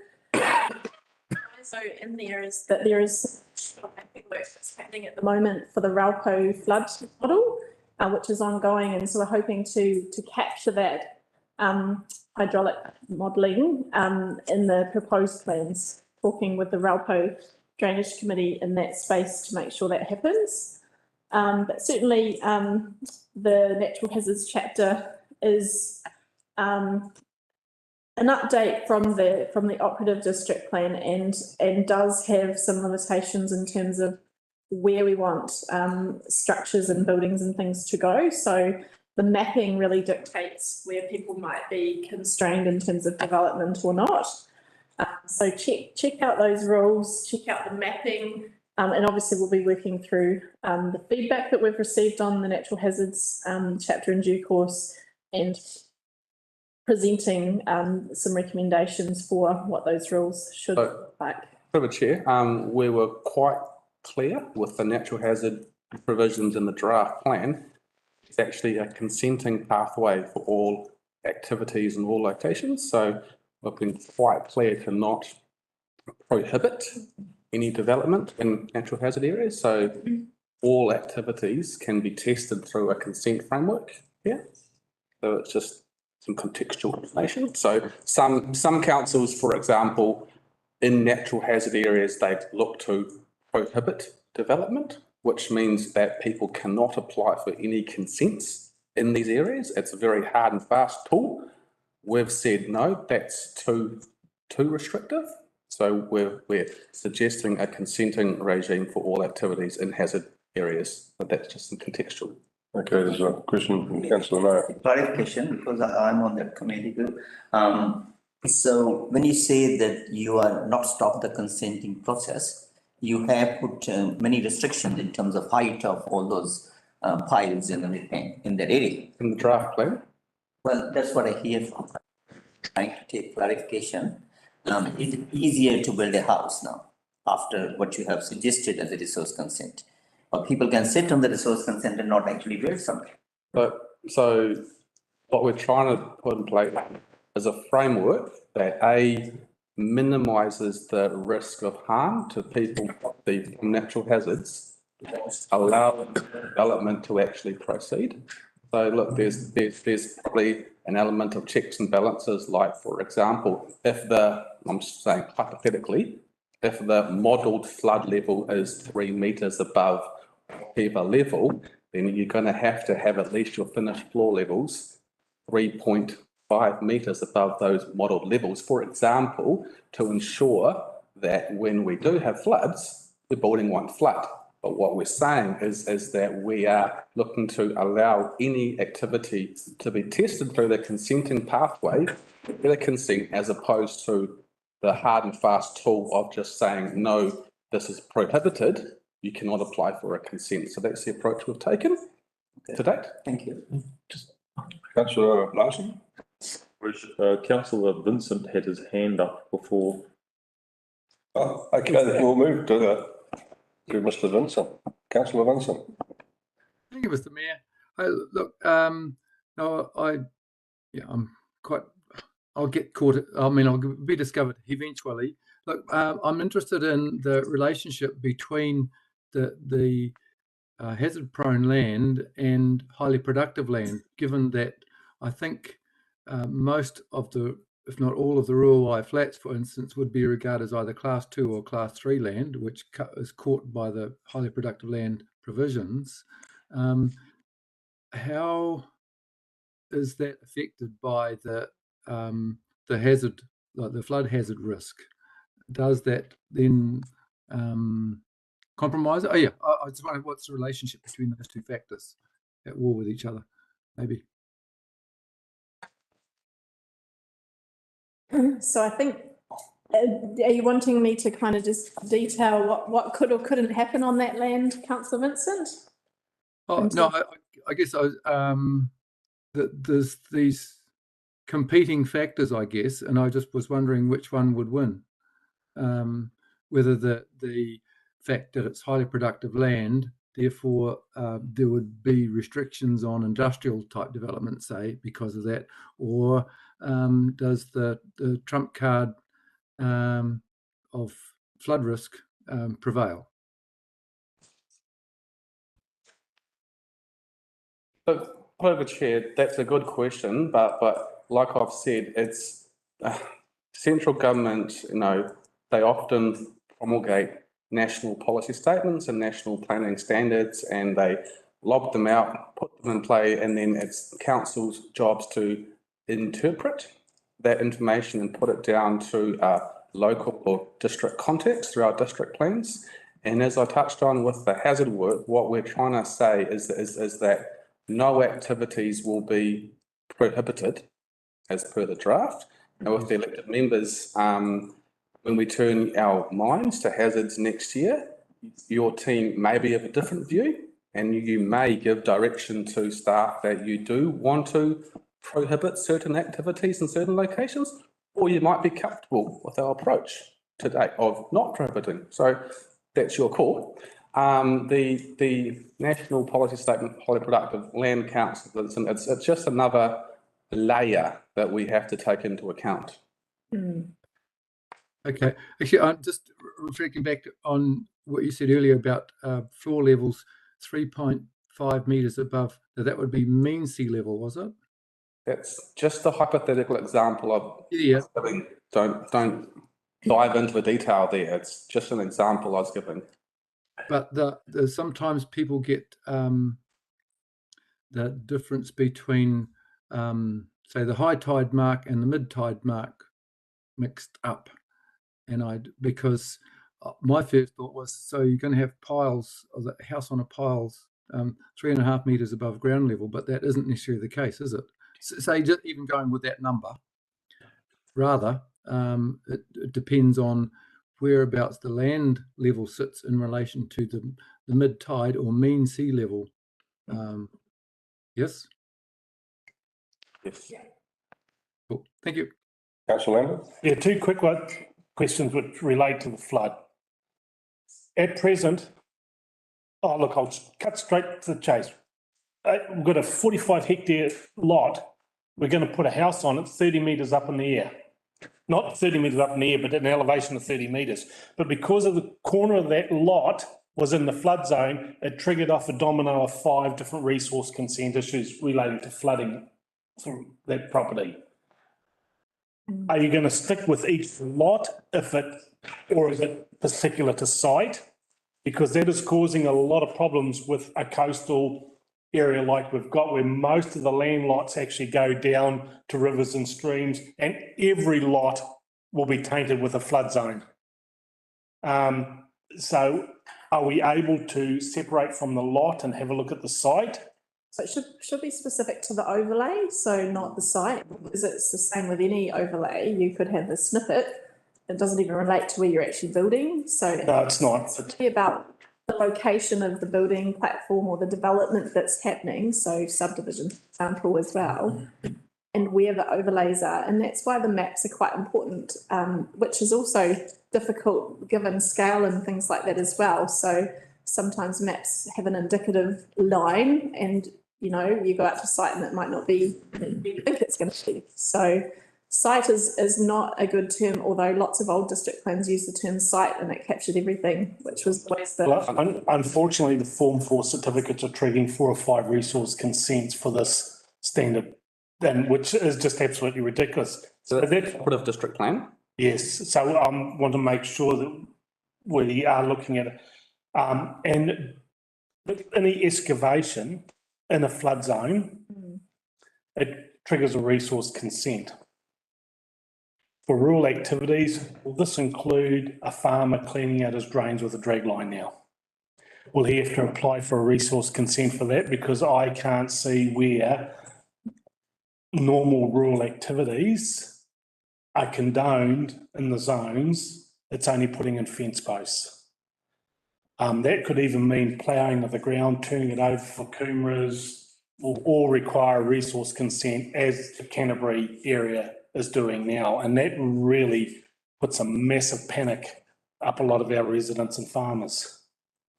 So in there is that there is mapping work that's happening at the moment for the Raupo flood model, which is ongoing, and so we're hoping to capture that hydraulic modelling in the proposed plans, talking with the Raupo Drainage Committee in that space to make sure that happens. But certainly the natural hazards chapter is an update from the operative district plan and does have some limitations in terms of where we want structures and buildings and things to go. So the mapping really dictates where people might be constrained in terms of development or not. So check out those rules, check out the mapping, and obviously we'll be working through the feedback that we've received on the natural hazards chapter in due course and presenting some recommendations for what those rules should look like. Through the chair, we were quite clear with the natural hazard provisions in the draft plan. It's actually a consenting pathway for all activities in all locations. So we've been quite clear to not prohibit any development in natural hazard areas. So all activities can be tested through a consent framework here. So it's just some contextual information. So some councils, for example, in natural hazard areas, they look to prohibit development, which means that people cannot apply for any consents in these areas. It's a very hard and fast tool. We've said, no, that's too restrictive. So we're suggesting a consenting regime for all activities in hazard areas, but that's just some contextual. Okay, there's a question from Councillor Mayor. Clarification, because I'm on that committee too. So when you say that you are not stop the consenting process, you have put many restrictions in terms of height of all those piles and everything in that area. In the draft plan? Well, that's what I hear from. Trying to take clarification. Is it easier to build a house now after what you have suggested as a resource consent? Or people can sit on the resource consent and not actually build something? So what we're trying to put in place is a framework that minimises the risk of harm to people from natural hazards, allow development to actually proceed. So look, there's probably an element of checks and balances, like, for example, I'm saying hypothetically, if the modelled flood level is 3 metres above whatever level, then you're going to have at least your finished floor levels 3.5 metres above those modelled levels, for example, to ensure that when we do have floods, the building won't flood. But what we're saying is that we are looking to allow any activity to be tested through the consenting pathway, the consent, as opposed to the hard and fast tool of just saying, no, this is prohibited, you cannot apply for a consent. So that's the approach we've taken to date. Thank you. Councillor Larson. Councillor Vincent had his hand up before. Oh, okay, we'll move to Mr. Vincent. Councillor Vincent. Thank you, Mr. Mayor. I'll get caught. I'll be discovered eventually. Look, I'm interested in the relationship between the hazard-prone land and highly productive land, given that I think most of if not all of the rural wide flats, for instance, would be regarded as either class 2 or class 3 land, which is caught by the highly productive land provisions. How is that affected by the hazard, like the flood hazard risk? Does that then compromise it? Oh yeah, I just wonder what's the relationship between those two factors at war with each other, maybe. So I think, are you wanting me to kind of just detail what could or couldn't happen on that land, Councillor Vincent? Oh no, I guess there's these competing factors, I guess, and I just was wondering which one would win. Whether the fact that it's highly productive land, therefore there would be restrictions on industrial type development, say, because of that, or does the trump card of flood risk prevail? Look, over Chair, that's a good question, but like I've said, it's central government, they often promulgate national policy statements and national planning standards, and they lob them out, put them in play, and then it's council's jobs to interpret that information and put it down to local or district context through our district plans. And as I touched on with the hazard work, what we're trying to say is that no activities will be prohibited as per the draft. And with the elected members, when we turn our minds to hazards next year, your team may be of a different view, and you may give direction to staff that you do want to prohibit certain activities in certain locations, or you might be comfortable with our approach today of not prohibiting. So that's your call. The National Policy Statement, Highly Productive Land Council, it's just another layer that we have to take into account. Okay, actually, I'm just reflecting back on what you said earlier about floor levels 3.5 meters above. That would be mean sea level, was it? That's just a hypothetical example of. Yeah. Don't dive into the detail there. It's just an example I was giving. But sometimes people get the difference between, say, the high tide mark and the mid tide mark mixed up. And because my first thought was, so you're going to have piles of the house on a piles 3.5 meters above ground level, but that isn't necessarily the case, is it? So just even going with that number, rather, it depends on whereabouts the land level sits in relation to the mid tide or mean sea level. Yes? Yes. Cool. Thank you. Councillor Lambert? Yeah, two quick questions which relate to the flood. At present, look, I'll cut straight to the chase. We've got a 45 hectare lot. We're going to put a house on it 30 metres up in the air. Not 30 metres up in the air, but at an elevation of 30 metres. But because of the corner of that lot was in the flood zone, it triggered off a domino of 5 different resource consent issues relating to flooding from that property. Are you going to stick with each lot or is it particular to site? Because that is causing a lot of problems with a coastal area like we've got, where most of the land lots actually go down to rivers and streams, and every lot will be tainted with a flood zone. So are we able to separate from the lot and have a look at the site? So it should be specific to the overlay, so not the site, because it's the same with any overlay. You could have the snippet. It doesn't even relate to where you're actually building. So No, it's not. It's really about the location of the building platform or the development that's happening. So subdivision, for example, as well, and where the overlays are. And that's why the maps are quite important, which is also difficult given scale and things like that as well. So sometimes maps have an indicative line and, you go out to site and it might not be what you think it's going to be. So site is not a good term, although lots of old district plans use the term site and it captured everything, which was always the... Well, unfortunately, the Form 4 certificates are triggering 4 or 5 resource consents for this standard, which is just absolutely ridiculous. So that's a of district plan? Yes, so I want to make sure that we are looking at it. And any excavation in a flood zone, it triggers a resource consent. For rural activities, will this include a farmer cleaning out his drains with a drag line now? will he have to apply for a resource consent for that? Because I can't see where normal rural activities are condoned in the zones. It's only putting in fence posts. That could even mean ploughing of the ground, turning it over for coomeras, will all require a resource consent, as the Canterbury area is doing now. And that really puts a massive panic up a lot of our residents and farmers.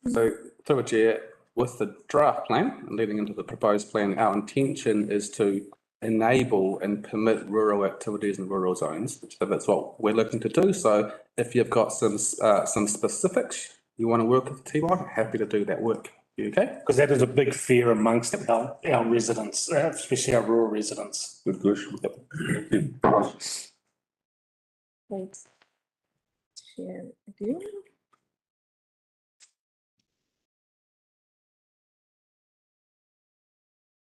So, through a chair, with the draft plan and leading into the proposed plan, our intention is to enable and permit rural activities in rural zones. So that's what we're looking to do. So if you've got some specifics you want to work with the team on, happy to do that work. You okay? Because that is a big fear amongst our residents, especially our rural residents. Good question. Thank you. Thanks. Share again.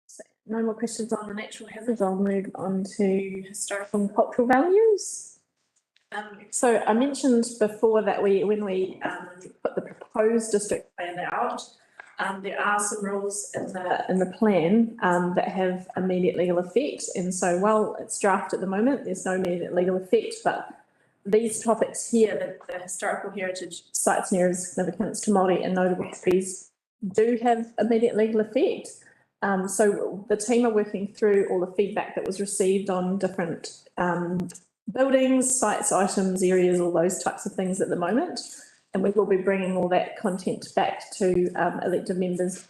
So no more questions on the natural hazards. I'll move on to historical and cultural values. So I mentioned before that when we put the proposed district plan out, there are some rules in the plan that have immediate legal effect. And so while it's draft at the moment, there's no immediate legal effect, but these topics here, the historical heritage sites and areas of significance to Māori and notable trees, do have immediate legal effect. So the team are working through all the feedback that was received on different buildings, sites, items, areas, all those types of things at the moment. And we will be bringing all that content back to elected members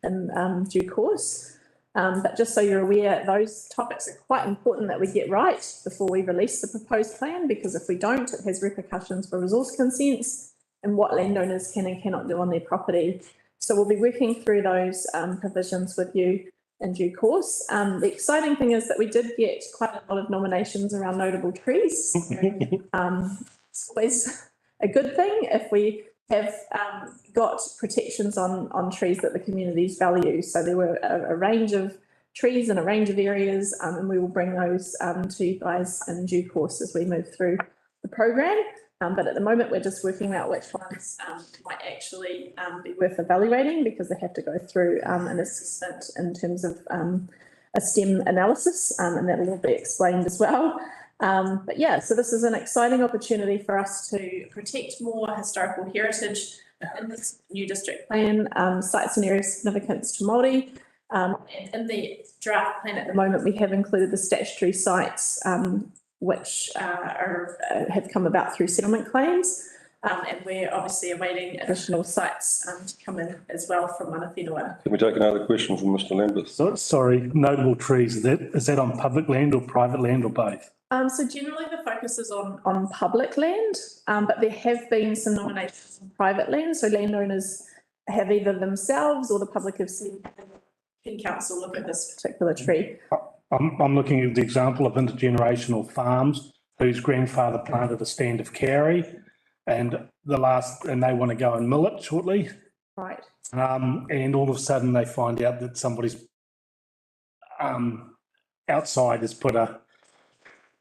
in due course. But just so you're aware, those topics are quite important that we get right before we release the proposed plan, because if we don't, it has repercussions for resource consents and what landowners can and cannot do on their property. So we'll be working through those provisions with you in due course. The exciting thing is that we did get quite a lot of nominations around notable trees. It's always a good thing if we have got protections on trees that the communities value. So there were a range of trees in a range of areas, and we will bring those to you guys in due course as we move through the program. But at the moment, we're just working out which ones might actually be worth evaluating, because they have to go through an assessment in terms of a STEM analysis, and that will all be explained as well. But yeah, so this is an exciting opportunity for us to protect more historical heritage in this new district plan, sites and areas of significance to Māori. And in the draft plan at the moment, we have included the statutory sites, which have come about through settlement claims. And we're obviously awaiting additional sites to come in as well from mana whenua. Can we take another question from Mr. Lambert? So, sorry, notable trees, is that on public land or private land or both? So generally the focus is on public land, but there have been some nominations on private land. So landowners have either themselves or the public have seen can council look at this particular tree. I'm looking at the example of intergenerational farms whose grandfather planted a stand of carry, and they want to go and mill it shortly. Right. And all of a sudden they find out that somebody's outside has put a.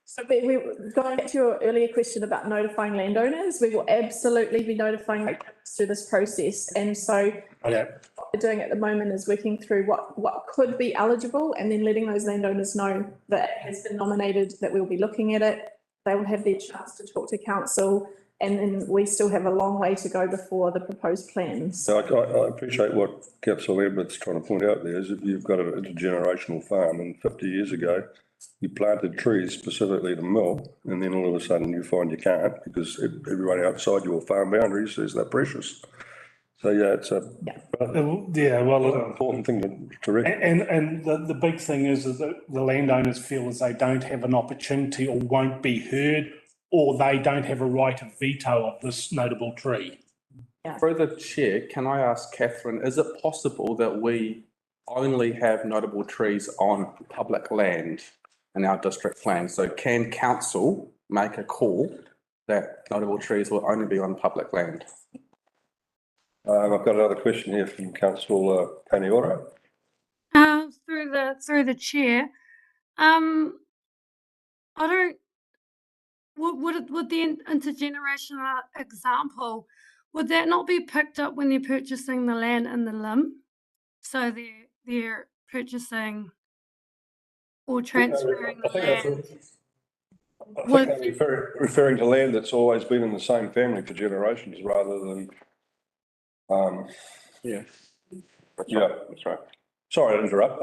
So we going back to your earlier question about notifying landowners, we will absolutely be notifying them through this process. And so what we're doing at the moment is working through what could be eligible, and then letting those landowners know that it has been nominated, that we'll be looking at it. They will have their chance to talk to council, and then we still have a long way to go before the proposed plans. So I appreciate what Councillor Lambert's trying to point out there, is if you've got an intergenerational farm and 50 years ago you planted trees specifically to mill, and then all of a sudden you find you can't because everyone outside your farm boundaries says they're precious. So yeah, it's an important thing to recognise. And the big thing is that the landowners feel as they don't have an opportunity or won't be heard, or they don't have a right of veto of this notable tree. Yeah. Through the chair, can I ask Catherine, is it possible that we only have notable trees on public land in our district plan? So can council make a call that notable trees will only be on public land? I've got another question here from Councillor Paniora. Through the chair, I don't. Would the intergenerational example, would that not be picked up when they're purchasing the land in the limb? So they're purchasing or transferring I the think that's, land. I Would- think they're referring to land that's always been in the same family for generations rather than, Yeah. yeah, that's right. Sorry to interrupt.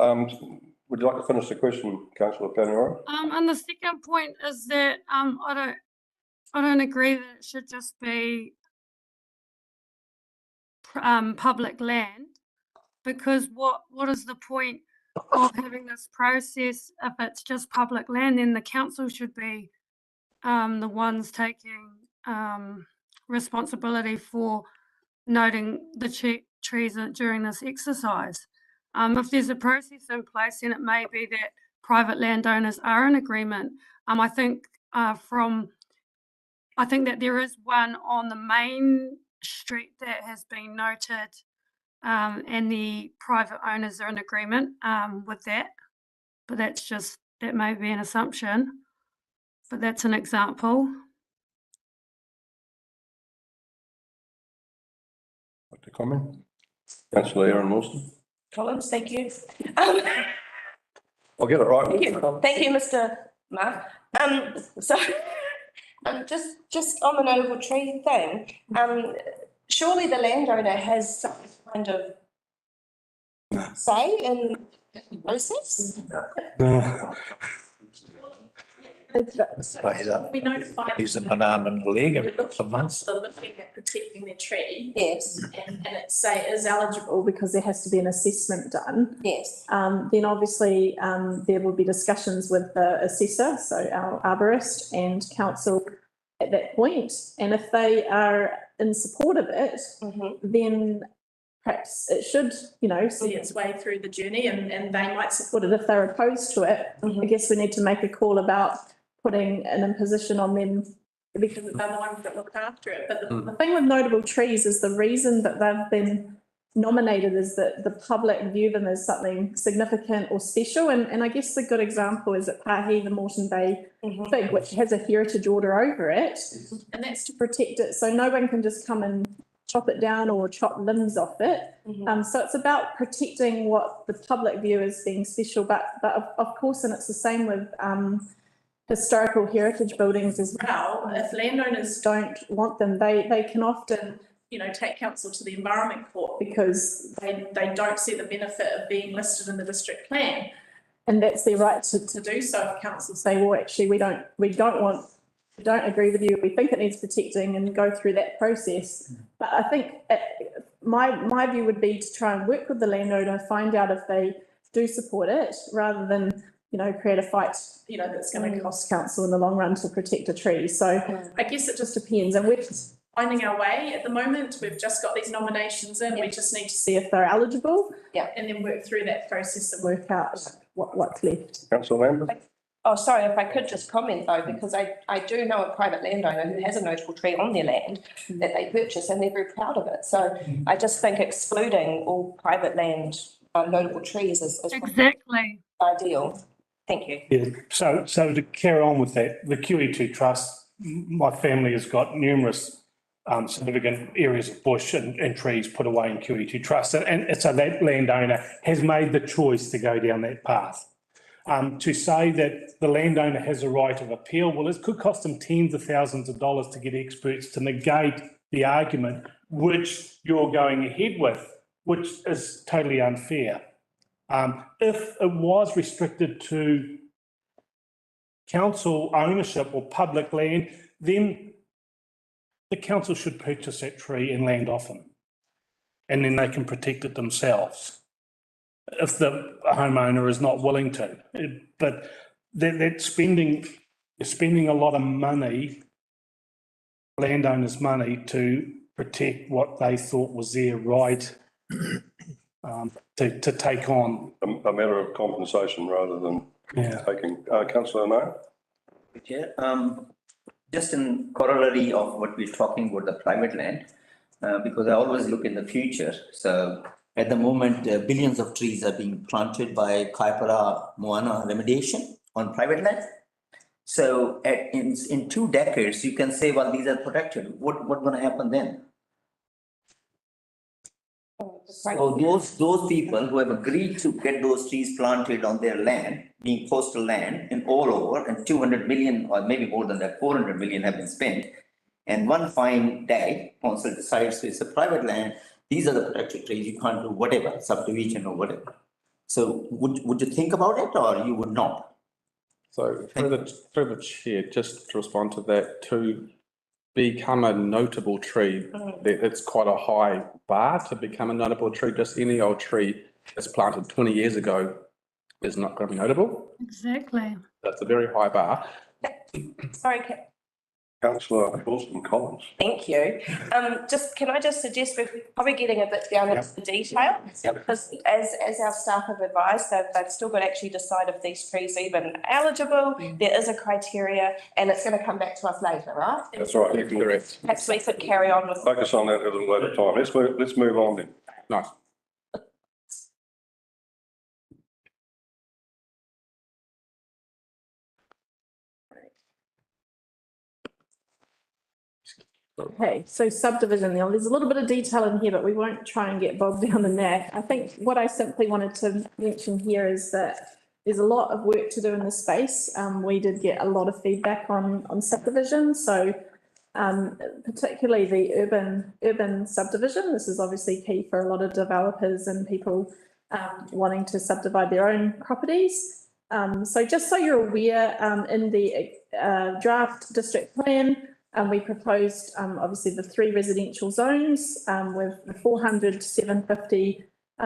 Would you like to finish the question, councillor Paniora? And the second point is that I don't agree that it should just be public land, because what is the point of having this process if it's just public land? Then the council should be the ones taking responsibility for noting the trees during this exercise. If there's a process in place, then it may be that private landowners are in agreement. I think I think that there is one on the main street that has been noted, and the private owners are in agreement with that. But that may be an assumption, but that's an example. Like to comment? Councillor Aaron Wilson? Collins, thank you. I'll get it right. Thank you, Mr. Mark. So, just on the notable tree thing, surely the landowner has some kind of say in the process? We notified. He's a banana and a leg every couple of months. They're looking at protecting their tree. Yes, And it is eligible because there has to be an assessment done. yes. Then obviously, there will be discussions with the assessor, so our arborist and council at that point. And if they are in support of it, then perhaps it should, see its way through the journey and they might support it. If they're opposed to it, I guess we need to make a call about putting an imposition on them because they're the ones that look after it. But the thing with notable trees is the reason that they've been nominated is that the public view them as something significant or special. And I guess a good example is at Pahi, the Moreton Bay fig, which has a heritage order over it. And that's to protect it. So no one can just come and chop it down or chop limbs off it. So it's about protecting what the public view as being special. But of course, and it's the same with historical heritage buildings as well. If landowners don't want them, they can often, take council to the Environment Court because they don't see the benefit of being listed in the district plan. And that's their right to do so. If council say, well, actually, we don't agree with you, we think it needs protecting, and go through that process. But I think my view would be to try and work with the landowner, find out if they do support it, rather than create a fight, that's going to cost council in the long run to protect a tree. So I guess it just depends. And we're just finding our way at the moment. We've just got these nominations in. We just need to see if they're eligible. And then work through that process and work out what's left. Councillor Lambert? Oh, sorry, if I could just comment though, because I do know a private landowner who has a notable tree on their land that they purchase and they're very proud of it. So I just think excluding all private land notable trees is Exactly ideal. Thank you. Yeah, so to carry on with that, the QE2 Trust, my family has got numerous significant areas of bush and trees put away in QE2 Trust. And so that landowner has made the choice to go down that path. To say that the landowner has a right of appeal, well, it could cost them tens of thousands of dollars to get experts to negate the argument which you're going ahead with, which is totally unfair. If it was restricted to council ownership or public land, then the council should purchase that tree and land off them. And then they can protect it themselves if the homeowner is not willing to. But they're spending a lot of money, landowners' money, to protect what they thought was their right to take on. A matter of compensation rather than taking. Councillor No? Chair, just in corollary of what we're talking about the private land, because I always look in the future. So at the moment, billions of trees are being planted by Kaipara Moana remediation on private land. So in 2 decades, you can say, well, these are protected. What's going to happen then? So those people who have agreed to get those trees planted on their land, being coastal land and all over, and 200 million or maybe more than that, 400 million have been spent. And one fine day, council decides it's a private land, these are the protected trees, you can't do whatever, subdivision or whatever. So would you think about it or you would not? So through the chair, just to respond to that, to become a notable tree, it's quite a high bar to become a notable tree. Just any old tree that's planted 20 years ago is not going to be notable. Exactly. That's a very high bar. Sorry, Councillor Wilson Collins. thank you. Can I just suggest we're probably getting a bit down into the detail? Because as our staff have advised, they've still got to actually decide if these trees are even eligible. There is a criteria and it's going to come back to us later, right? That's right, you're correct. Perhaps we could carry on with. Focus on that at a little later time. Let's move on then. Nice. Okay, so subdivision, now there's a little bit of detail in here, but we won't try and get bogged down in that. I think what I simply wanted to mention here is that there's a lot of work to do in this space. We did get a lot of feedback on subdivision, so particularly the urban subdivision. This is obviously key for a lot of developers and people wanting to subdivide their own properties. So just so you're aware, in the draft district plan, we proposed obviously the 3 residential zones with the 400 to 750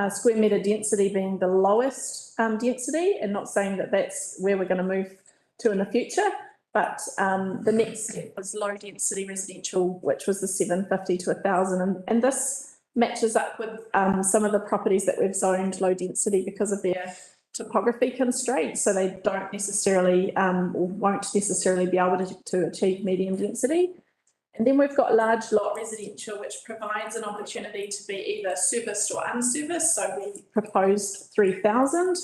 square metre density being the lowest density, and not saying that that's where we're going to move to in the future, but the next step was low density residential, which was the 750 to 1,000, and this matches up with some of the properties that we've zoned low density because of their topography constraints, so they don't necessarily or won't necessarily be able to achieve medium density. And then we've got large lot residential, which provides an opportunity to be either serviced or unserviced. So we proposed 3,000,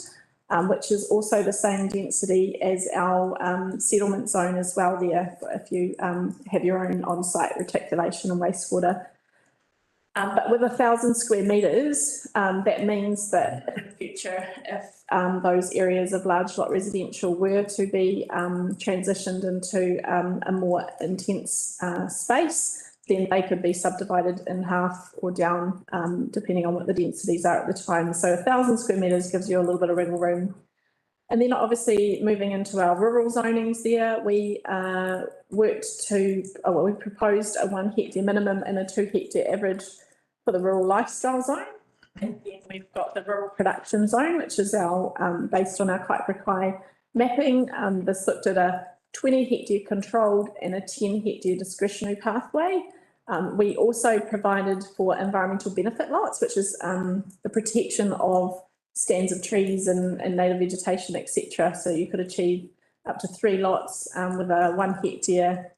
which is also the same density as our settlement zone as well there, if you have your own on-site reticulation and wastewater. But with 1,000 square metres, that means that in the future, if those areas of large lot residential were to be transitioned into a more intense space, then they could be subdivided in half or down, depending on what the densities are at the time. So 1,000 square metres gives you a little bit of wiggle room. And then obviously moving into our rural zonings there, we we proposed a 1 hectare minimum and a 2 hectare average for the rural lifestyle zone. And then we've got the rural production zone, which is our based on our Kaiparakai mapping. This looked at a 20 hectare controlled and a 10 hectare discretionary pathway. We also provided for environmental benefit lots, which is the protection of stands of trees and native vegetation, etc. So you could achieve up to 3 lots with a 1 hectare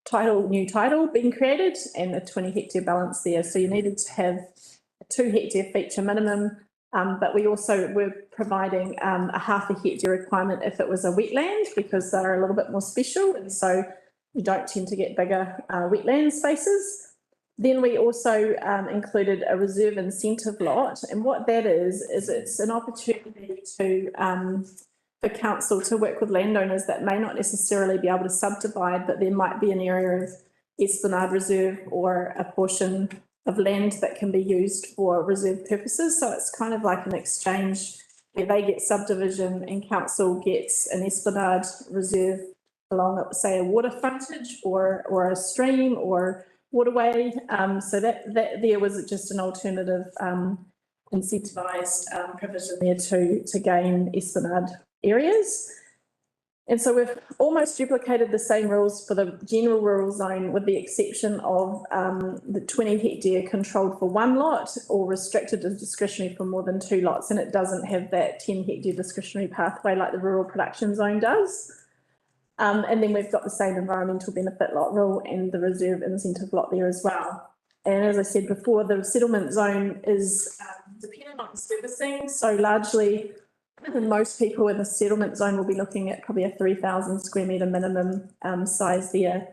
new title being created and a 20 hectare balance there. So you needed to have a 2 hectare feature minimum, but we also were providing a half a hectare requirement if it was a wetland, because they're a little bit more special, and so you don't tend to get bigger wetland spaces. Then we also included a reserve incentive lot, and what that is it's an opportunity to for council to work with landowners that may not necessarily be able to subdivide, but there might be an area of Esplanade Reserve or a portion of land that can be used for reserve purposes. So it's kind of like an exchange where they get subdivision and council gets an Esplanade Reserve along, say, a water frontage or a stream or waterway. So that there was just an alternative incentivised provision there to gain Esplanade areas. And so we've almost duplicated the same rules for the general rural zone, with the exception of the 20 hectare controlled for 1 lot or restricted to discretionary for more than 2 lots. And it doesn't have that 10 hectare discretionary pathway like the rural production zone does. And then we've got the same environmental benefit lot rule and the reserve incentive lot there as well. And as I said before, the settlement zone is dependent on servicing. So largely, most people in the settlement zone will be looking at probably a 3,000 square metre minimum size there.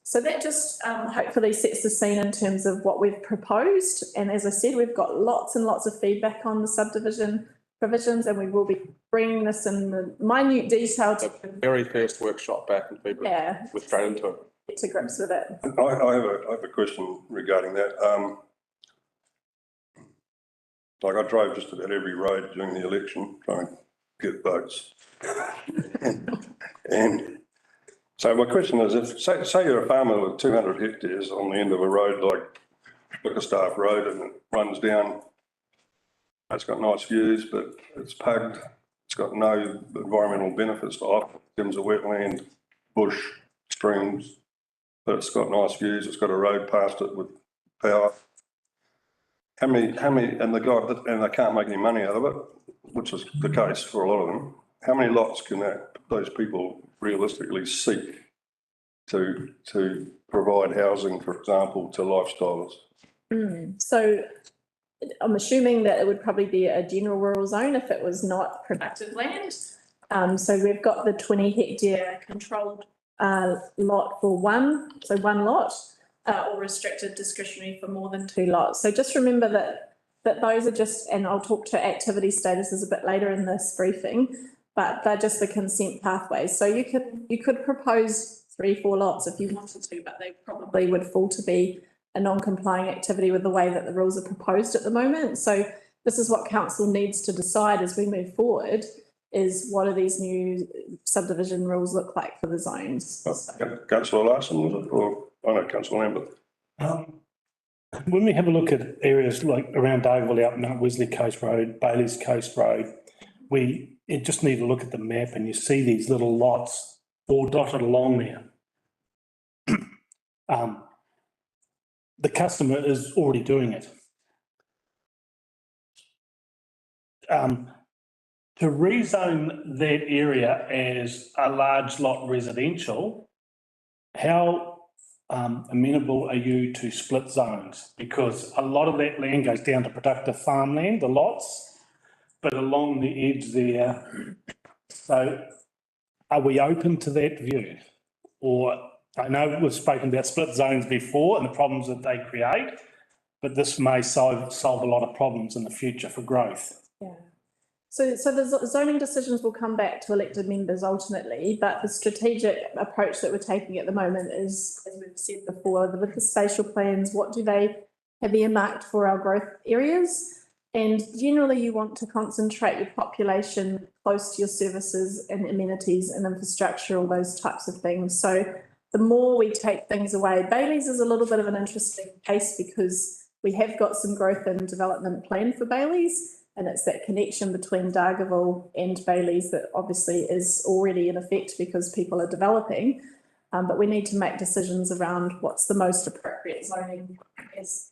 So that just hopefully sets the scene in terms of what we've proposed. And as I said, we've got lots and lots of feedback on the subdivision provisions, and we will be bringing this in the minute detail to Very first workshop back in February. yeah, We're straight into it. get to grips with it. I have a question regarding that. Like I drove just about every road during the election trying to get votes. And so my question is, if say you're a farmer with 200 hectares on the end of a road like Bickerstaff Road, and it runs down, it's got nice views, but it's pugged, it's got no environmental benefits to offer in terms of wetland, bush, streams, but it's got nice views, it's got a road past it with power. How many, and they can't make any money out of it, which is the case for a lot of them. How many lots can those people realistically seek to provide housing, for example, to lifestylers? So I'm assuming that it would probably be a general rural zone if it was not productive land. So we've got the 20 hectare controlled lot for one lot. Or restricted discretionary for more than 2 lots. So just remember that those are just, and I'll talk to activity statuses a bit later in this briefing, but they're just the consent pathways. So you could propose 3-4 lots if you wanted to, but they probably would fall to be a non-complying activity with the way that the rules are proposed at the moment. So this is what council needs to decide as we move forward, is what do these new subdivision rules look like for the zones? Councillor Larson, was it, or I know Councillor Lambert? When we have a look at areas like around Dargaville, out Mount Wesley Coast Road, Bailey's Coast Road, we just need to look at the map and you see these little lots all dotted along there. The customer is already doing it. To rezone that area as a large lot residential, how amenable are you to split zones? Because a lot of that land goes down to productive farmland, the lots, but along the edge there. So are we open to that view? Or I know we've spoken about split zones before and the problems that they create, but this may solve a lot of problems in the future for growth. Yeah. So the zoning decisions will come back to elected members ultimately, but the strategic approach that we're taking at the moment is, as we've said before, with the spatial plans, what do they have earmarked for our growth areas? And generally you want to concentrate your population close to your services and amenities and infrastructure, all those types of things. So the more we take things away, Bailey's is a little bit of an interesting case because we have got some growth and development planned for Bailey's. And it's that connection between Dargaville and Bailey's that obviously is already in effect because people are developing. But we need to make decisions around what's the most appropriate zoning as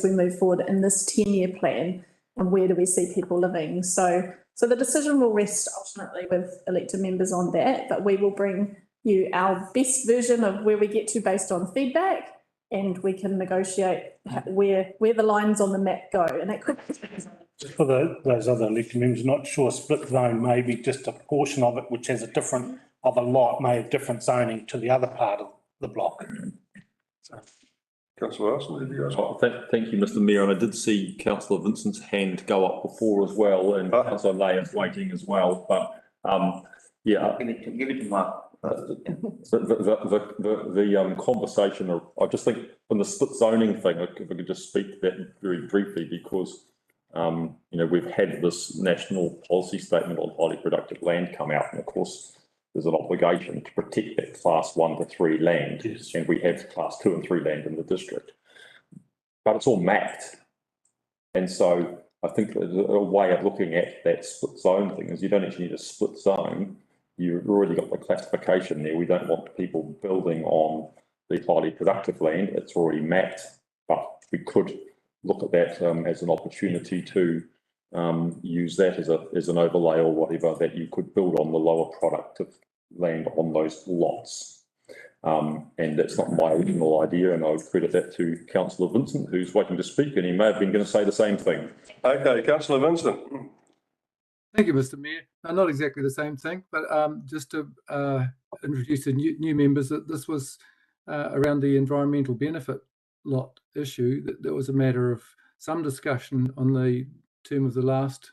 we move forward in this 10-year plan and where do we see people living. So the decision will rest ultimately with elected members on that, but we will bring you our best version of where we get to based on feedback, and we can negotiate where the lines on the map go. And that could be Just for those other elected members, not sure, split zone may be just a portion of it which has a different, of a lot may have different zoning to the other part of the block. Councillor Larson, did you guys? Oh, thank you, Mr Mayor, and I did see Councillor Vincent's hand go up before as well, and Councillor Lay is waiting as well, but yeah. Give it to Mark. The conversation, I just think on the split zoning thing, if I could just speak to that very briefly, because you know, we've had this national policy statement on highly productive land come out, and of course there's an obligation to protect that class 1 to 3 land, yes. And we have class 2 and 3 land in the district, but it's all mapped. And so I think a way of looking at that split zone thing is you don't actually need a split zone. You've already got the classification there. We don't want people building on the highly productive land. It's already mapped, but we could look at that as an opportunity to use that as an overlay or whatever, that you could build on the lower productive land on those lots. And that's not my original idea, and I would credit that to Councillor Vincent, who's waiting to speak, and he may have been going to say the same thing. Okay, Councillor Vincent. Thank you, Mr Mayor. Not exactly the same thing, but just to introduce the new members, that this was around the environmental benefit lot issue, that was a matter of some discussion on the term of the last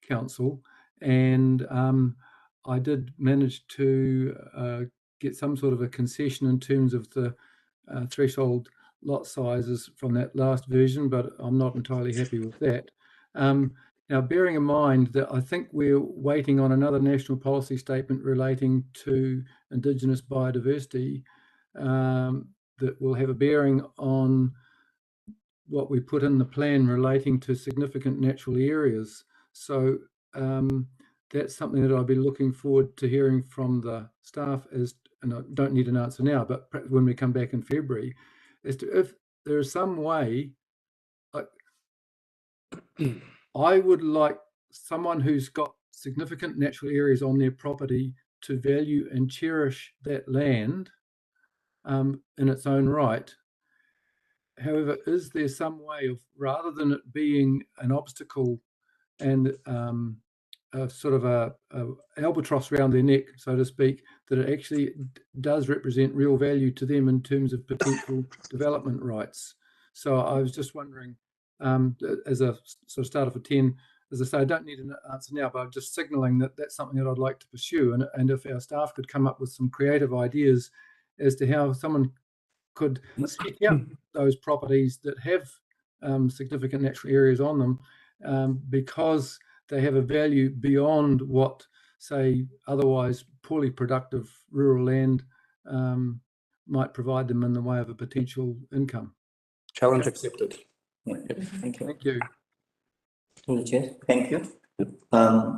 council, and I did manage to get some sort of a concession in terms of the threshold lot sizes from that last version, but I'm not entirely happy with that. Now, bearing in mind that I think we're waiting on another national policy statement relating to Indigenous biodiversity that will have a bearing on what we put in the plan relating to significant natural areas. So that's something that I'll be looking forward to hearing from the staff as, and I don't need an answer now, but when we come back in February, as to if there is some way, I would like someone who's got significant natural areas on their property to value and cherish that land in its own right. However, is there some way of, rather than it being an obstacle and sort of a albatross around their neck, so to speak, that it actually does represent real value to them in terms of potential development rights? So I was just wondering, as a sort of starter for 10, as I say, I don't need an answer now, but I'm just signalling that that's something that I'd like to pursue. And if our staff could come up with some creative ideas as to how someone could seek out those properties that have significant natural areas on them, because they have a value beyond what, say, otherwise poorly productive rural land might provide them in the way of a potential income. Challenge accepted. Yeah, thank you. Thank you. Through the chair. Thank you.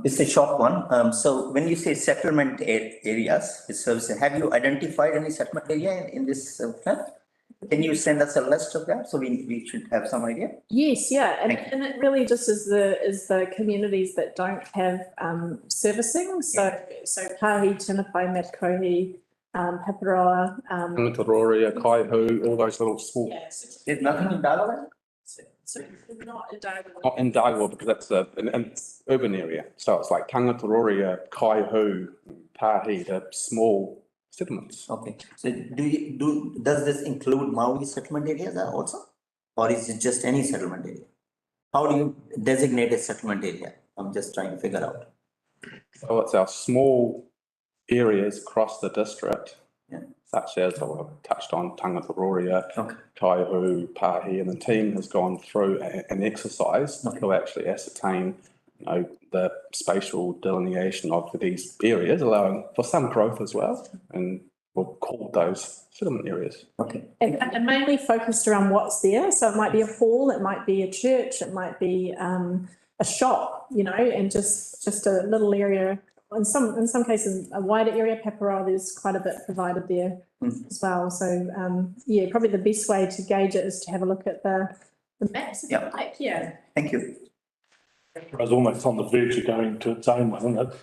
It's a short one. So when you say settlement areas, it serves, have you identified any settlement area in this plan? Can you send us a list of that so we should have some idea? Yes, yeah, and it really just is the communities that don't have servicing. So Pahi, Tinapai, Matkohi, Paparoa, Tangataroria, Kaihu, all those little small. yes. There's nothing in Dalawan? So not in Darwin. Not in Daiwa because that's an urban area. So it's like Tangataroria, Kaihu, Pahi, the small settlements. Okay, so does this include Maui settlement areas also? Or is it just any settlement area? How do you designate a settlement area? I'm just trying to figure out. So it's our small areas across the district, Yeah. such as I touched on Tangataroria, Okay. Kaihu, Pahi, and the team has gone through an exercise to actually ascertain, the spatial delineation of these areas, allowing for some growth as well, and we'll call those settlement areas. Okay. And mainly focused around what's there. So it might be a hall, it might be a church, it might be a shop, and just a little area. In some cases, a wider area. Paparoa, there's quite a bit provided there as well. So yeah, probably the best way to gauge it is to have a look at the maps. Yeah. Yeah. Thank you. Paparoa is almost on the verge of going to its own one, isn't it?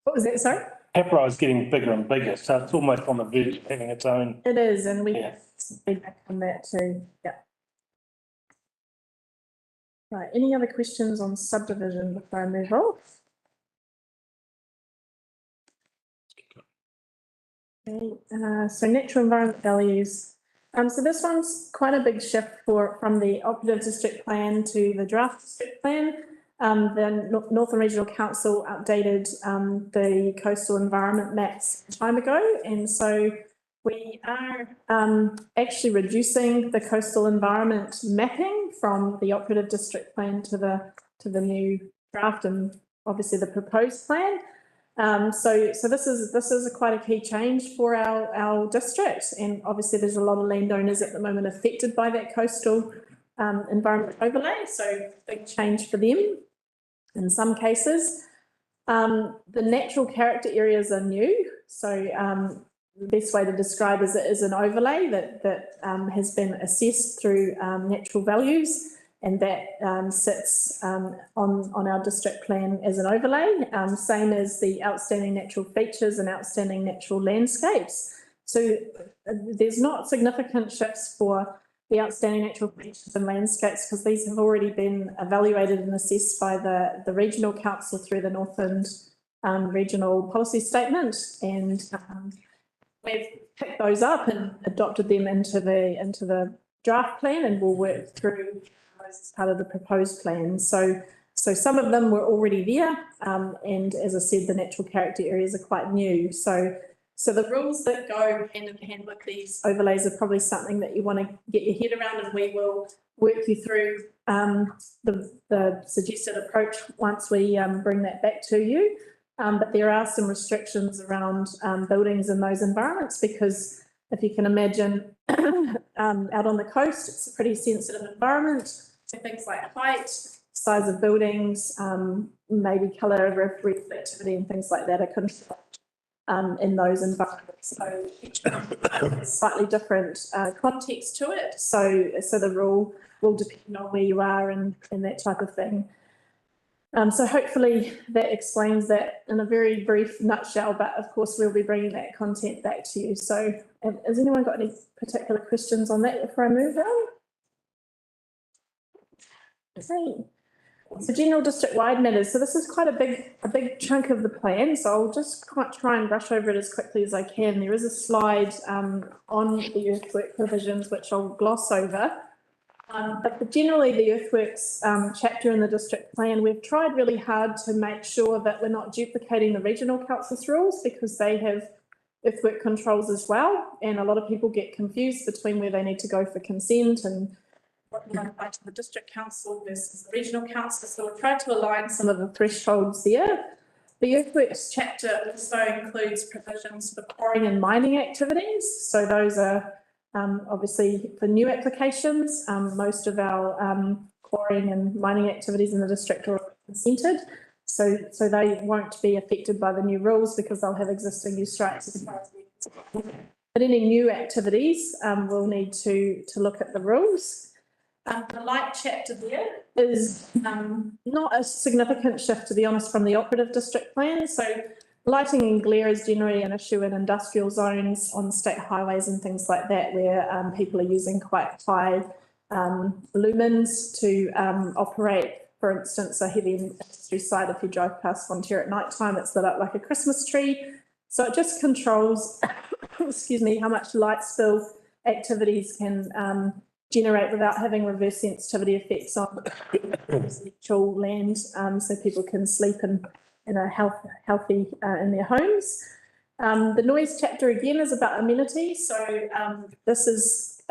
What was that, sorry? Paparoa is getting bigger and bigger, so it's almost on the verge of having its own. It is, and we Yeah. have some feedback on that too. Yeah. Right, any other questions on subdivision before I move on? Okay, so natural environment values. So this one's quite a big shift from the operative district plan to the draft district plan. The Northern Regional Council updated the coastal environment maps a time ago, and so we are actually reducing the coastal environment mapping from the operative district plan to the new draft and obviously the proposed plan. So this is quite a key change for our district, and obviously there's a lot of landowners at the moment affected by that coastal environment overlay. So big change for them in some cases. The natural character areas are new. So the best way to describe is it is an overlay that has been assessed through natural values, and that sits on our district plan as an overlay, same as the outstanding natural features and outstanding natural landscapes. So there's not significant shifts for the outstanding natural features and landscapes because these have already been evaluated and assessed by the Regional Council through the Northland Regional Policy Statement, and we've picked those up and adopted them into the draft plan, and we'll work through those as part of the proposed plan. So some of them were already there, and as I said, the natural character areas are quite new. So the rules that go hand in hand with these overlays are probably something that you want to get your head around, and we will work you through the suggested approach once we bring that back to you. But there are some restrictions around buildings in those environments, because if you can imagine out on the coast, it's a pretty sensitive environment. So things like height, size of buildings, maybe colour, reflectivity and things like that are controlled in those environments. So each one has slightly different context to it. So the rule will depend on where you are and that type of thing. So hopefully that explains that in a very brief nutshell, but of course we'll be bringing that content back to you. So has anyone got any particular questions on that before I move on? Okay. So general district-wide matters. So this is quite a big chunk of the plan. So I'll just try and brush over it as quickly as I can. There is a slide on the earthwork provisions, which I'll gloss over. But generally the earthworks chapter in the district plan, we've tried really hard to make sure that we're not duplicating the regional council's rules, because they have earthwork controls as well. And a lot of people get confused between where they need to go for consent and what they apply to the district council versus the regional council. So we've tried to align some of the thresholds there. The earthworks chapter also includes provisions for quarrying and mining activities. So those are obviously for new applications. Most of our quarrying and mining activities in the district are consented. So they won't be affected by the new rules, because they'll have existing use rights as far as but any new activities will need to look at the rules. The light chapter there is not a significant shift, to be honest, from the operative district plan. So lighting and glare is generally an issue in industrial zones on state highways and things like that, where people are using quite high lumens to operate. For instance, a heavy industry site, if you drive past Fonterra at night time, it's lit up like a Christmas tree. So it just controls, excuse me, how much light spill activities can generate without having reverse sensitivity effects on residential land, so people can sleep in a healthy in their homes. The noise chapter again is about amenities. So this is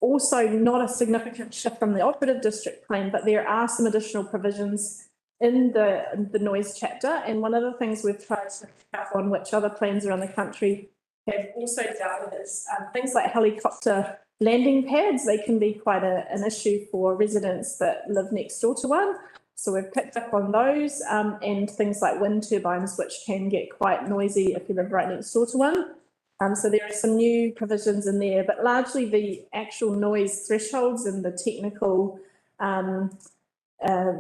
also not a significant shift from the operative district plan, but there are some additional provisions in the noise chapter. And one of the things we've tried to pick up on, which other plans around the country have also dealt with, is things like helicopter landing pads. They can be quite an issue for residents that live next door to one. So we've picked up on those, and things like wind turbines, which can get quite noisy if you live right next door to one. So there are some new provisions in there, but largely the actual noise thresholds and the technical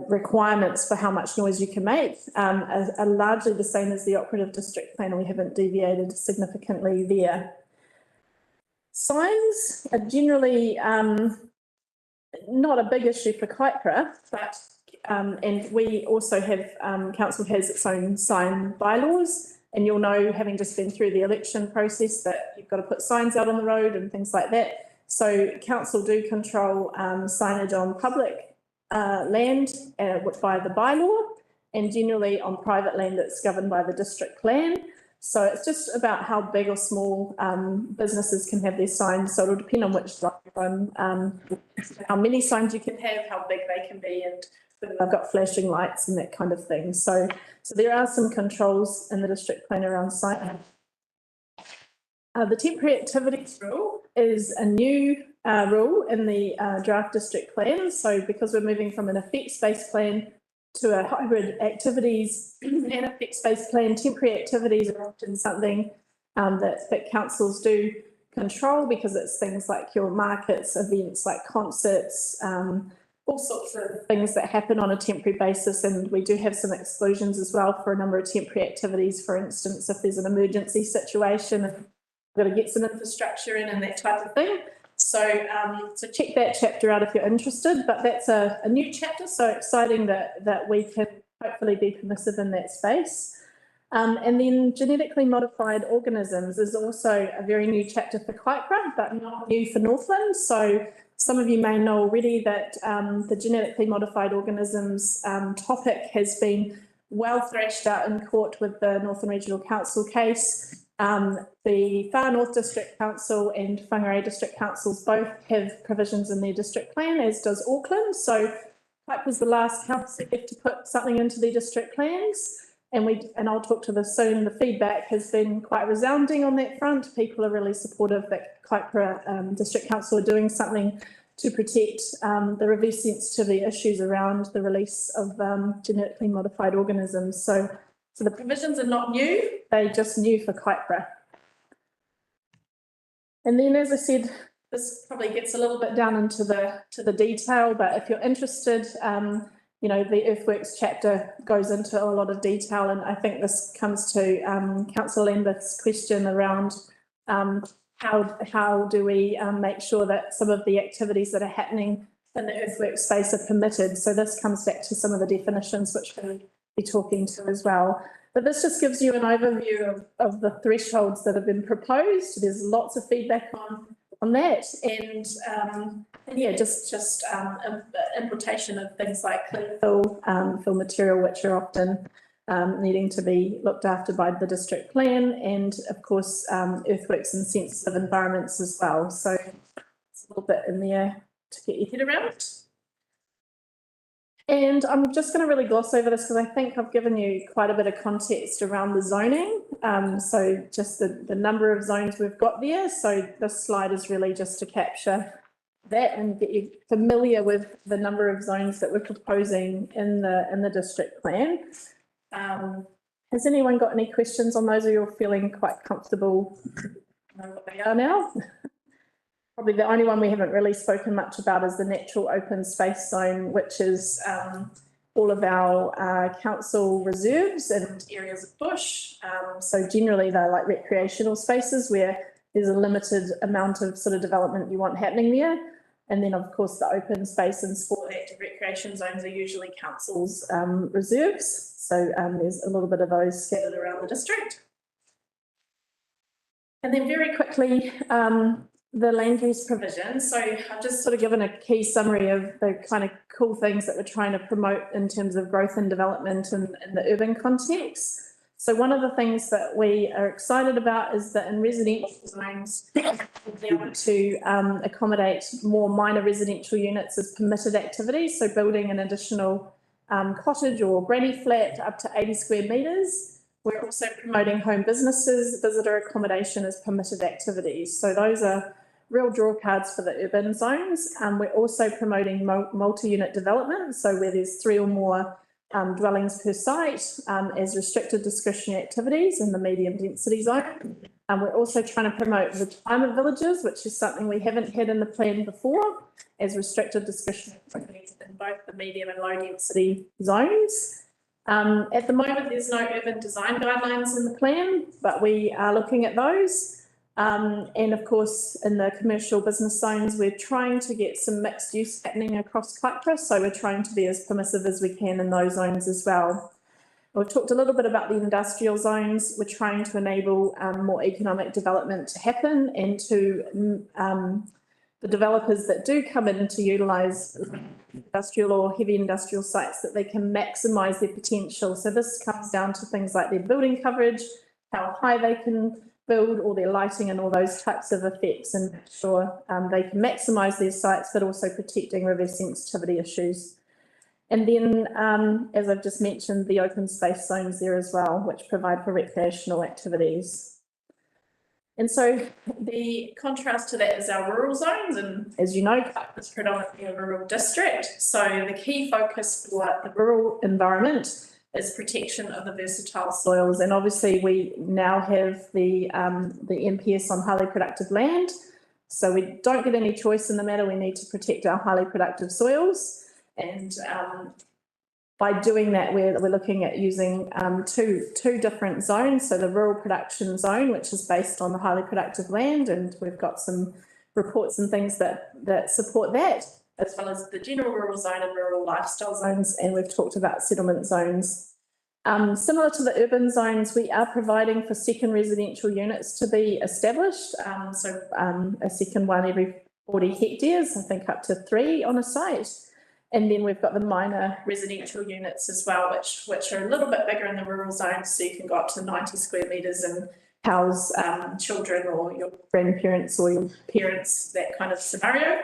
requirements for how much noise you can make are largely the same as the operative district plan. We haven't deviated significantly there. Signs are generally not a big issue for Kaipara, but and we also have, council has its own sign bylaws, and you'll know, having just been through the election process, that you've got to put signs out on the road and things like that. So council do control signage on public land by the bylaw, and generally on private land that's governed by the district plan. So it's just about how big or small businesses can have their signs. So it'll depend on which one, how many signs you can have, how big they can be, and whether they've got flashing lights and that kind of thing. So there are some controls in the district plan around signage. The temporary activities rule is a new rule in the draft district plan. So because we're moving from an effects-based plan to a hybrid activities and effects-based plan, temporary activities are often something that councils do control, because it's things like your markets, events like concerts, all sorts of things that happen on a temporary basis. And we do have some exclusions as well for a number of temporary activities. For instance, if there's an emergency situation and we've got to get some infrastructure in and that type of thing. So check that chapter out if you're interested, but that's a new chapter, so exciting that we can hopefully be permissive in that space. And then genetically modified organisms is also a very new chapter for Kaipara, but not new for Northland. So some of you may know already that the genetically modified organisms topic has been well thrashed out in court with the Northland Regional Council case. The Far North District Council and Whangarei District Councils both have provisions in their district plan, as does Auckland. So Kaipara was the last council to put something into their district plans. And I'll talk to this soon. The feedback has been quite resounding on that front. People are really supportive that Kaipara District Council are doing something to protect the reverse sensitivity issues around the release of genetically modified organisms. So the provisions are not new, they're just new for Kaipara. And then, as I said, this probably gets a little bit down into the detail, but if you're interested, you know, the earthworks chapter goes into a lot of detail, and I think this comes to Councillor Lambeth's question around how do we make sure that some of the activities that are happening in the earthworks space are permitted. So this comes back to some of the definitions which we'll be talking to as well. But this just gives you an overview of the thresholds that have been proposed. There's lots of feedback on that, and yeah, just implementation of things like clear fill material, which are often needing to be looked after by the district plan, and of course earthworks and sensitive environments as well. So it's a little bit in there to get your head around. And I'm just going to really gloss over this because I think I've given you quite a bit of context around the zoning. So just the number of zones we've got there. So this slide is really just to capture that and get you familiar with the number of zones that we're proposing in the district plan. Has anyone got any questions on those, or you're feeling quite comfortable know what they are now? Probably the only one we haven't really spoken much about is the natural open space zone, which is all of our council reserves and areas of bush. So generally they're like recreational spaces where there's a limited amount of sort of development you want happening there. And then of course the open space and sport active recreation zones are usually council's reserves. So there's a little bit of those scattered around the district. And then very quickly, the land use provision. So I've just sort of given a key summary of the kind of cool things that we're trying to promote in terms of growth and development in the urban context. So one of the things that we are excited about is that in residential zones, we'll be able to accommodate more minor residential units as permitted activities. So building an additional cottage or granny flat up to 80 square metres. We're also promoting home businesses, visitor accommodation as permitted activities. So those are real draw cards for the urban zones. We're also promoting multi-unit development, so where there's 3 or more dwellings per site as restricted discretionary activities in the medium density zone. We're also trying to promote retirement villages, which is something we haven't had in the plan before, as restricted discretionary activities in both the medium and low density zones. At the moment, there's no urban design guidelines in the plan, but we are looking at those. And of course, in the commercial business zones, we're trying to get some mixed use happening across Kaipara, so we're trying to be as permissive as we can in those zones as well. We've talked a little bit about the industrial zones. We're trying to enable more economic development to happen, and to the developers that do come in to utilise industrial or heavy industrial sites, that they can maximise their potential. So this comes down to things like their building coverage, how high they can build, all their lighting and all those types of effects, and make sure they can maximise their sites, but also protecting reverse sensitivity issues. And then, as I've just mentioned, the open space zones there as well, which provide for recreational activities. And so the contrast to that is our rural zones, and as you know, Kaipara is predominantly a rural district. So the key focus for the rural environment is protection of the versatile soils, and obviously we now have the NPS on highly productive land, so we don't get any choice in the matter. We need to protect our highly productive soils, and by doing that, we're looking at using two different zones. So the rural production zone, which is based on the highly productive land, and we've got some reports and things that support that, as well as the general rural zone and rural lifestyle zones. And we've talked about settlement zones Similar to the urban zones, we are providing for second residential units to be established. A second one every 40 hectares, I think up to 3 on a site. And then we've got the minor residential units as well, which are a little bit bigger in the rural zones, so you can go up to 90 square metres and house children or your grandparents or your parents, that kind of scenario.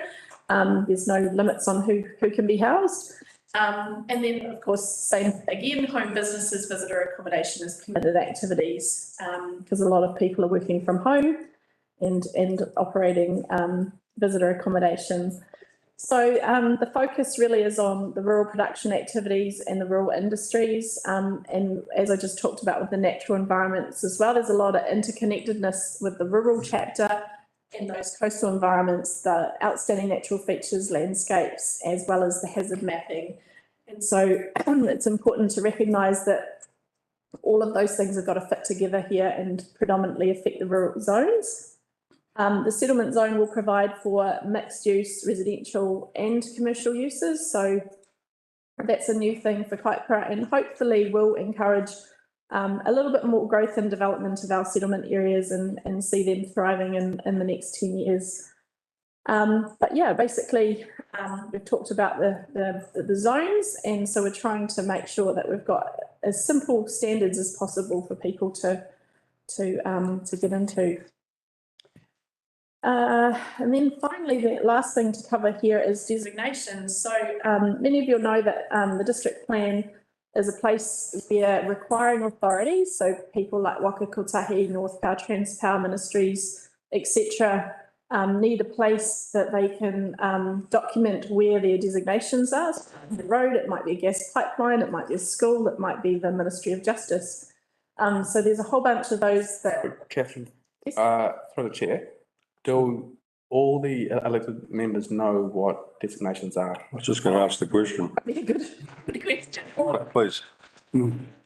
There's no limits on who can be housed. And then, of course, same again, home businesses, visitor accommodation is permitted activities, because a lot of people are working from home and operating visitor accommodation. So the focus really is on the rural production activities and the rural industries. And as I just talked about with the natural environments as well, there's a lot of interconnectedness with the rural chapter and those coastal environments, the outstanding natural features, landscapes, as well as the hazard mapping. And so it's important to recognise that all of those things have got to fit together here and predominantly affect the rural zones. The settlement zone will provide for mixed use residential and commercial uses. So that's a new thing for Kaipara, and hopefully will encourage a little bit more growth and development of our settlement areas and see them thriving in the next 10 years. But yeah, basically we've talked about the zones, and so we're trying to make sure that we've got as simple standards as possible for people to get into. And then finally, the last thing to cover here is designations. So many of you know that the district plan is a place where requiring authorities, so people like Waka Kotahi, North Power, Transpower Ministries, etc., need a place that they can document where their designations are. So the road, it might be a gas pipeline, it might be a school, it might be the Ministry of Justice. So there's a whole bunch of those that... Catherine, through the chair, do all the elected members know what designations are? I was just going to ask the question. Good question. Please.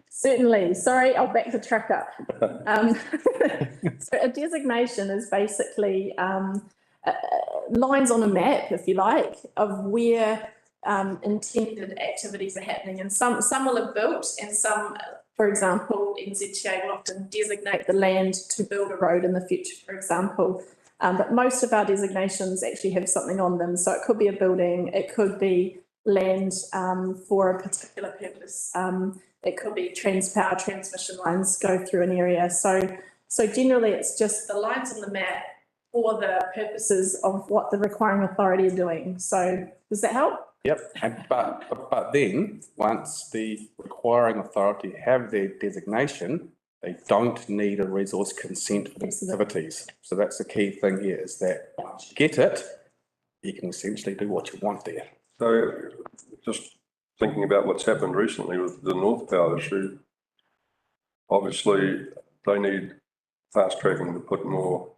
Certainly. Sorry, I'll back the truck up. So a designation is basically lines on a map, if you like, of where intended activities are happening. And some will have built, and some, for example, NZTA will often designate the land to build a road in the future, for example. But most of our designations actually have something on them. So it could be a building, it could be land for a particular purpose. It could be Transpower transmission lines go through an area. So generally it's just the lines on the map for the purposes of what the requiring authority are doing. So does that help? Yep, but then once the requiring authority have their designation, they don't need a resource consent for the activities. So that's the key thing here, is that once you get it, you can essentially do what you want there. So just thinking about what's happened recently with the North Power issue, obviously they need fast tracking to put more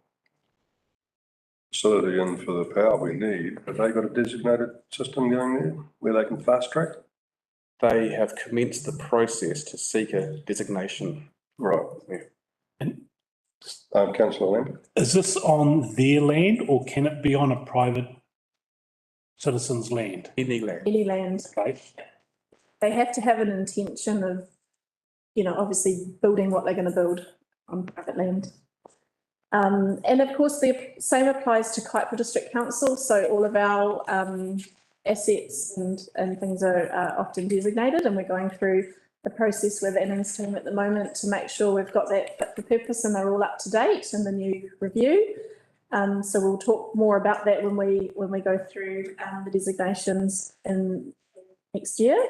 facility in for the power we need. Have they got a designated system going there where they can fast track? They have commenced the process to seek a designation. Right. Yeah. And Councillor Lambert. is this on their land, or can it be on a private citizen's land? Any land. Any land. Okay. They have to have an intention of, obviously building what they're going to build on private land. And of course, the same applies to Kaipara District Council. So all of our assets and things are often designated, and we're going through the process with Annan's team at the moment to make sure we've got that fit for purpose and they're all up to date in the new review. So we'll talk more about that when we go through the designations in next year.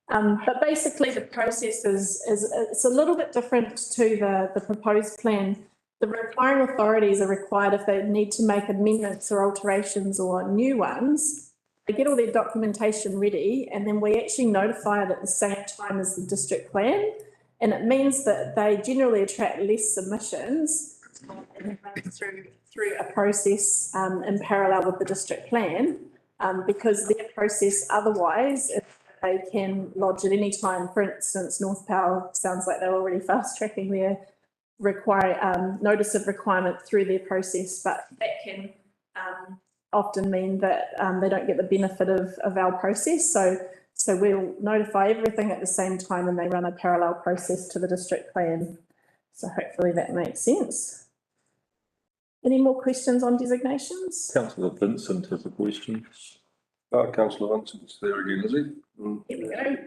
But basically the process is it's a little bit different to the proposed plan. The requiring authorities are required, if they need to make amendments or alterations or new ones, they get all their documentation ready, and then we actually notify it at the same time as the district plan. And it means that they generally attract less submissions and run through a process in parallel with the district plan, because their process otherwise, if they can lodge at any time, for instance, North Power sounds like they're already fast tracking their notice of requirement through their process, but that can often mean that they don't get the benefit of our process. So So we'll notify everything at the same time and they run a parallel process to the district plan. So hopefully that makes sense. Any more questions on designations? Councillor Vincent has a question. Councillor Vincent's there again, is he? Here we go.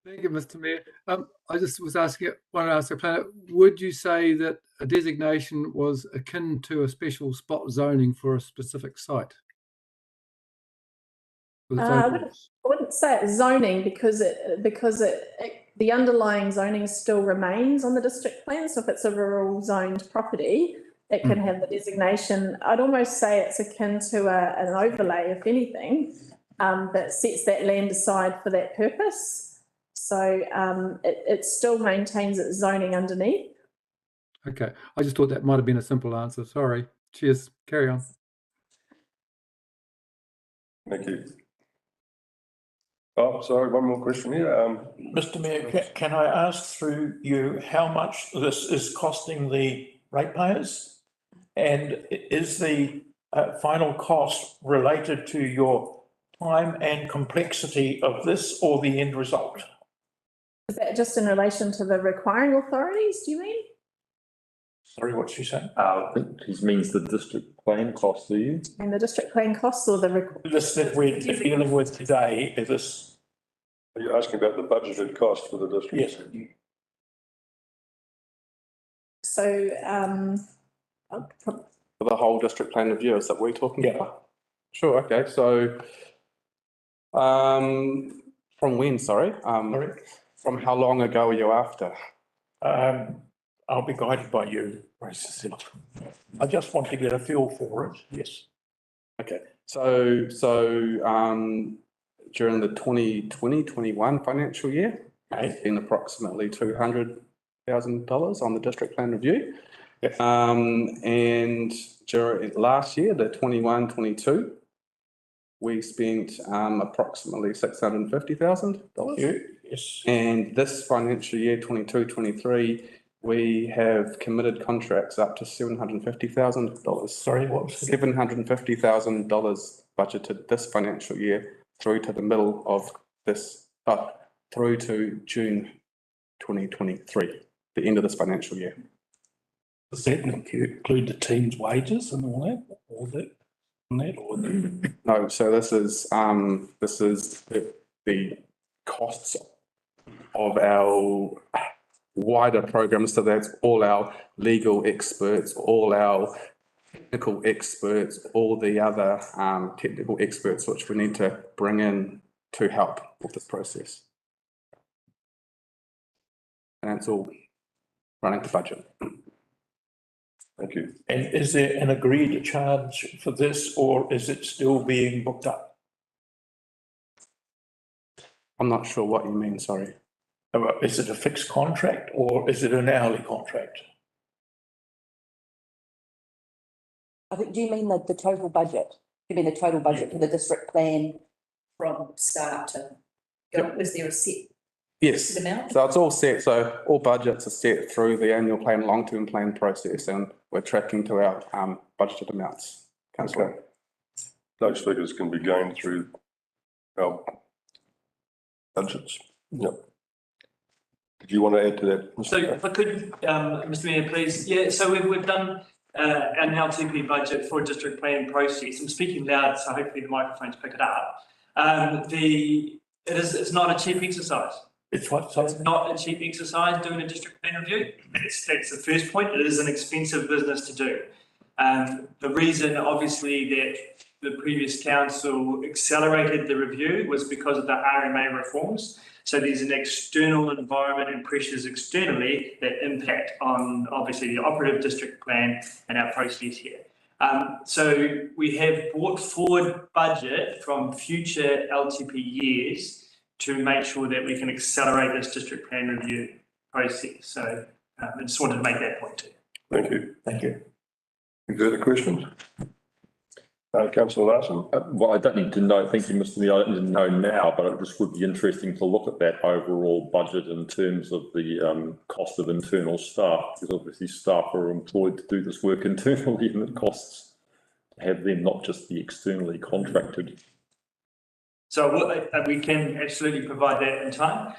Thank you, Mr. Mayor. I just was asking, want to ask the planner, would you say that a designation was akin to a special spot zoning for a specific site? With its own rules? I wouldn't say it's zoning because the underlying zoning still remains on the district plan. So if it's a rural zoned property, it can have the designation. I'd almost say it's akin to an overlay, if anything, that sets that land aside for that purpose. So it still maintains its zoning underneath. Okay, I just thought that might have been a simple answer. Sorry. Cheers. Carry on. Thank you. Oh, sorry, one more question here. Mr. Mayor, can I ask through you how much this is costing the ratepayers? And is the final cost related to your time and complexity of this or the end result? Is that just in relation to the requiring authorities, do you mean? Sorry, what's she saying? I think he means the district plan cost, do you? And the district plan costs or the This that we're dealing with today, is this? Are you asking about the budgeted cost for the district? Yes. so For the whole district plan review, is that what we're talking about? Sure, okay, so from when, sorry? Sorry? From how long ago are you after? I'll be guided by you. I just want to get a feel for it, yes. Okay, so during the 2020-21 financial year, it's been approximately $200,000 on the district plan review. Yes. And during last year, the 21-22, we spent approximately $650,000. Yes. And this financial year, 22-23, we have committed contracts up to $750,000. Sorry, what was it? $750,000 budgeted this financial year through to the middle of this, through to June 2023, the end of this financial year. Does that include the team's wages and all that, No, so this is the costs of our wider program. So that's all our legal experts, all our technical experts, all the other technical experts which we need to bring in to help with this process. And it's all running to budget. Thank you. And is there an agreed charge for this or is it still being booked up? I'm not sure what you mean, sorry. Is it a fixed contract or is it an hourly contract? I think, do you mean the total budget? You mean the total budget for the district plan from start to, was there a set Yes, amount? so it's all set. So all budgets are set through the annual plan, long-term plan process, and we're tracking to our budgeted amounts. Councillor. Okay. Those figures can be gained through our budgets. Yep. Did you want to add to that? So if I could, Mr. Mayor, please. Yeah, so we've done an LTP budget for a district planning process. I'm speaking loud, so hopefully the microphones pick it up. It's not a cheap exercise. It's what, sorry? It's not a cheap exercise doing a district plan review. That's the first point. It is an expensive business to do. The reason, obviously, that the previous council accelerated the review was because of the RMA reforms. So there's an external environment and pressures externally that impact on, obviously, the operative district plan and our process here. So we have brought forward budget from future LTP years to make sure that we can accelerate this district plan review process. So I just wanted to make that point too. Thank you. Thank you. Any further questions? Councillor Larson? Well, I don't need to know, thank you, Mr. Mayor, I don't need to know now, but it just would be interesting to look at that overall budget in terms of the cost of internal staff, because obviously staff are employed to do this work internally and it costs to have them not just be externally contracted. So we can absolutely provide that in time.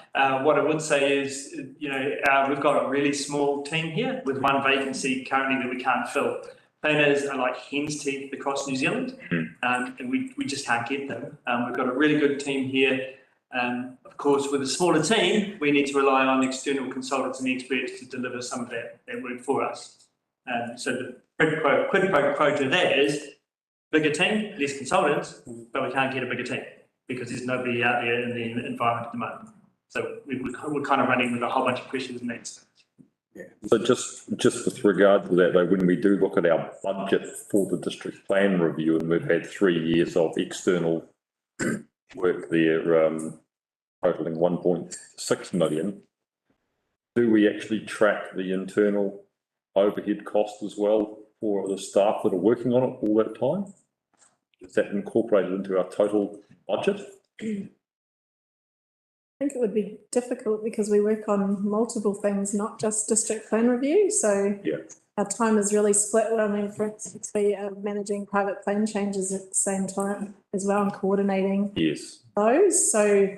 What I would say is, we've got a really small team here with one vacancy currently that we can't fill. Planners are like hen's teeth across New Zealand, and we just can't get them. We've got a really good team here. Of course, with a smaller team, we need to rely on external consultants and experts to deliver some of that work for us. So the quid pro quo to that is bigger team, less consultants, but we can't get a bigger team because there's nobody out there in the environment at the moment. So we're kind of running with a whole bunch of questions in that space. Yeah. So just with regard to that though, when we do look at our budget for the district plan review, and we've had 3 years of external work there, totaling 1.6 million, do we actually track the internal overhead cost as well for the staff that are working on it all that time? Is that incorporated into our total budget? I think it would be difficult because we work on multiple things, not just district plan review. So yeah, our time is really split. Well, I mean, for instance, we are managing private plan changes at the same time as well and coordinating those. So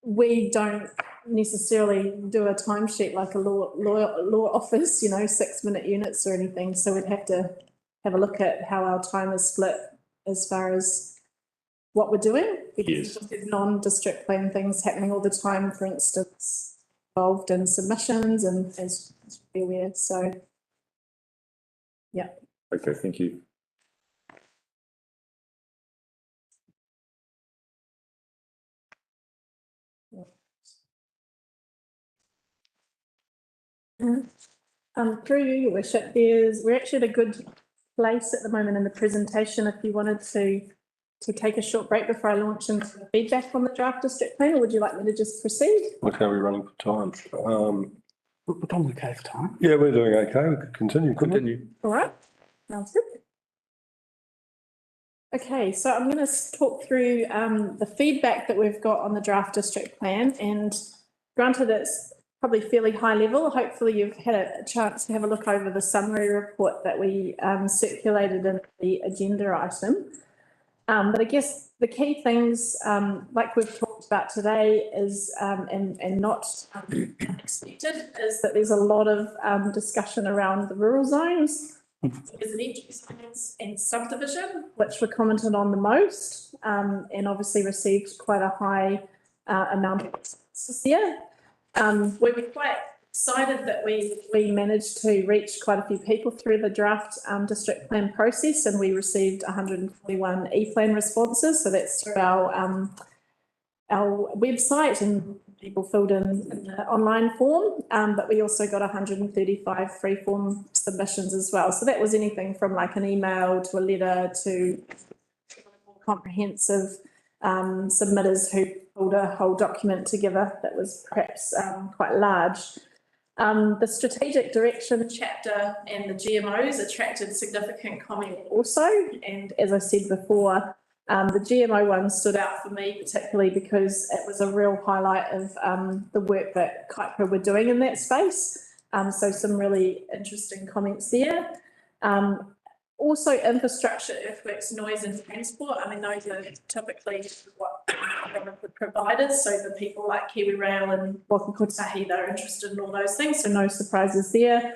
we don't necessarily do a timesheet like a law office, 6-minute units or anything. So we'd have to have a look at how our time is split as far as what we're doing, because there's non-district plan things happening all the time, for instance, involved in submissions and as you're aware. So, yeah. Okay, thank you. Through you, Your Worship, we're actually at a good place at the moment in the presentation. If you wanted to take a short break before I launch into the feedback on the draft district plan, or would you like me to just proceed? Look how we're running for time. We're doing okay for time. Yeah, we're doing okay. We could continue, couldn't we? All right, sounds good. Okay, so I'm going to talk through the feedback that we've got on the draft district plan, and granted it's probably fairly high level. Hopefully you've had a chance to have a look over the summary report that we circulated in the agenda item. But I guess the key things, like we've talked about today, is and not unexpected, is that there's a lot of discussion around the rural zones, residential zones and subdivision, which were commented on the most, and obviously received quite a high amount of responses there. We were quite excited that we managed to reach quite a few people through the draft district plan process, and we received 141 e-plan responses. So that's through our website, and people filled in the online form, but we also got 135 free form submissions as well. So that was anything from like an email to a letter to more comprehensive submitters who pulled a whole document together that was perhaps quite large. The strategic direction chapter and the GMOs attracted significant comment also, and as I said before, the GMO one stood out for me particularly because it was a real highlight of the work that KIPRA were doing in that space. So some really interesting comments there. Also infrastructure, earthworks, noise and transport. I mean, those are typically what government would provide us. So the people like Kiwi Rail and Waka Kotahi, they're interested in all those things. So no surprises there.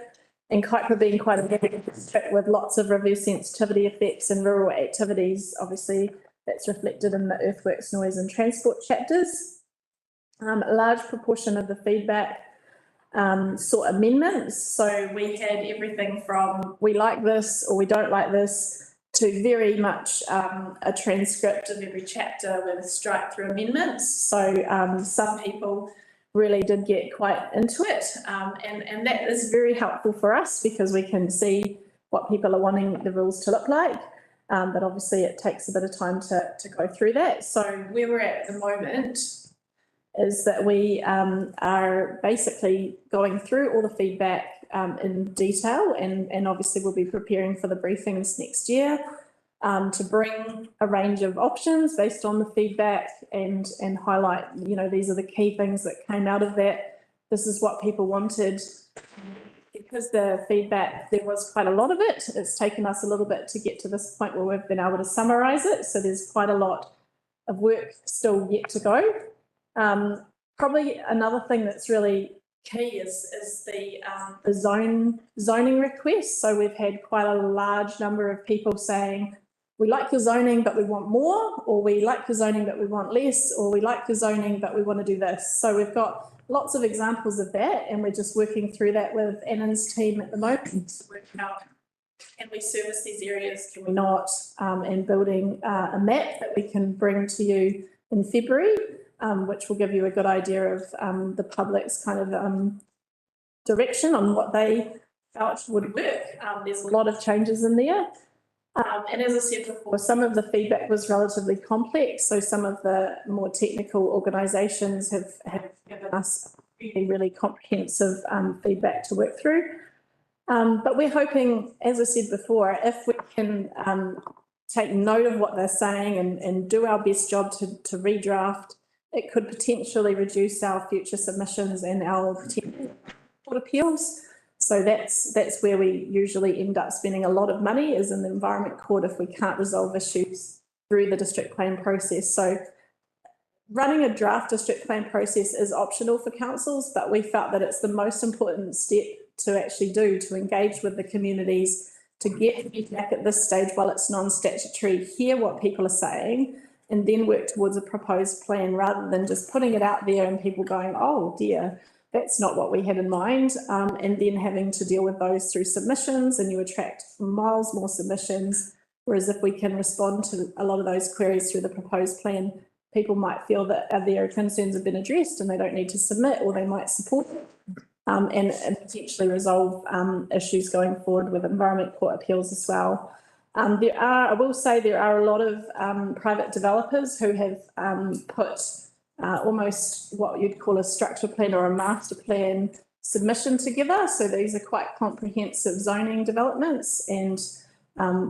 And KIPRA being quite a big district with lots of reverse sensitivity effects and rural activities, obviously that's reflected in the earthworks, noise and transport chapters. A large proportion of the feedback sought amendments. So we had everything from we like this or we don't like this to very much a transcript of every chapter with strike through amendments. So some people really did get quite into it, and that is very helpful for us because we can see what people are wanting the rules to look like, but obviously it takes a bit of time to go through that. So where we're at the moment is that we are basically going through all the feedback in detail, and obviously we'll be preparing for the briefings next year to bring a range of options based on the feedback and highlight, these are the key things that came out of that. This is what people wanted. Because the feedback, there was quite a lot of it. It's taken us a little bit to get to this point where we've been able to summarise it. So there's quite a lot of work still yet to go. Probably another thing that's really key is the zoning requests. So we've had quite a large number of people saying, we like your zoning, but we want more, or we like your zoning, but we want less, or we like your zoning, but we want to do this. So we've got lots of examples of that, and we're just working through that with Annan's team at the moment to work out, can we service these areas, can we not, and building a map that we can bring to you in February, which will give you a good idea of the public's kind of direction on what they felt would work. There's a lot of changes in there. And as I said before, some of the feedback was relatively complex. So some of the more technical organisations have given us really comprehensive feedback to work through. But we're hoping, as I said before, if we can take note of what they're saying and do our best job to redraft, it could potentially reduce our future submissions and our potential court appeals. So that's where we usually end up spending a lot of money, is in the Environment Court, if we can't resolve issues through the district plan process. So running a draft district plan process is optional for councils, but we felt that it's the most important step to actually do, to engage with the communities, to get feedback at this stage while it's non-statutory, hear what people are saying, and then work towards a proposed plan, rather than just putting it out there and people going, oh dear, that's not what we had in mind, and then having to deal with those through submissions, and you attract miles more submissions. Whereas if we can respond to a lot of those queries through the proposed plan, people might feel that their concerns have been addressed and they don't need to submit, or they might support it, and potentially resolve issues going forward with Environment Court appeals as well. I will say there are a lot of private developers who have put almost what you'd call a structure plan or a master plan submission together. So these are quite comprehensive zoning developments, and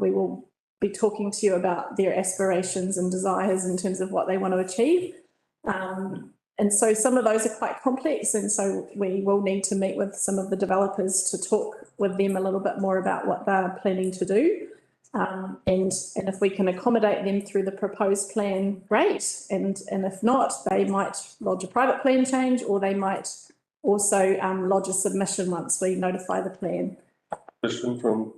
we will be talking to you about their aspirations and desires in terms of what they want to achieve. And so some of those are quite complex, and so we will need to meet with some of the developers to talk with them a little bit more about what they're planning to do. And if we can accommodate them through the proposed plan, great. And if not, they might lodge a private plan change, or they might also lodge a submission once we notify the plan. Question from.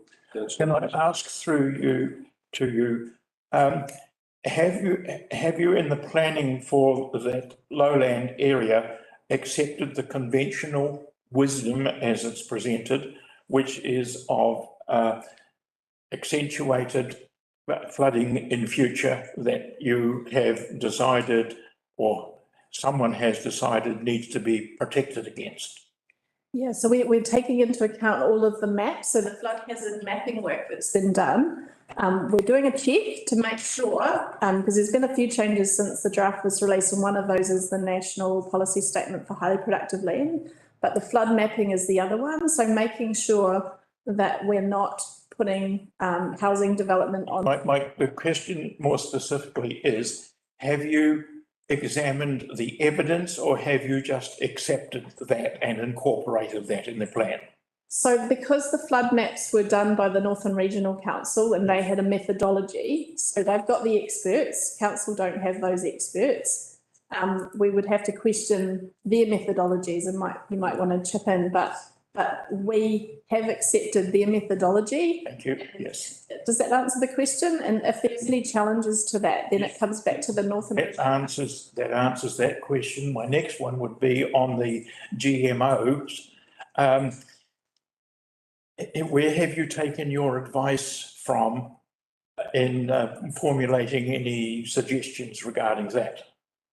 Can I ask through you, have you in the planning for that lowland area accepted the conventional wisdom as it's presented, which is of accentuated flooding in future, that you have decided, or someone has decided, needs to be protected against? Yeah, so we're taking into account all of the maps, so the flood hazard mapping work that's been done. We're doing a check to make sure, because there's been a few changes since the draft was released, and one of those is the National Policy Statement for Highly Productive Land, but the flood mapping is the other one. So making sure that we're not putting housing development on. The question more specifically is, have you examined the evidence, or have you just accepted that and incorporated that in the plan? So because the flood maps were done by the Northern Regional Council and they had a methodology, so they've got the experts, council don't have those experts, we would have to question their methodologies, and you might want to chip in, but we have accepted their methodology. Thank you. Yes. Does that answer the question? And if there's any challenges to that, then it comes back to the Northern. That answers that question. My next one would be on the GMOs. Where have you taken your advice from in formulating any suggestions regarding that?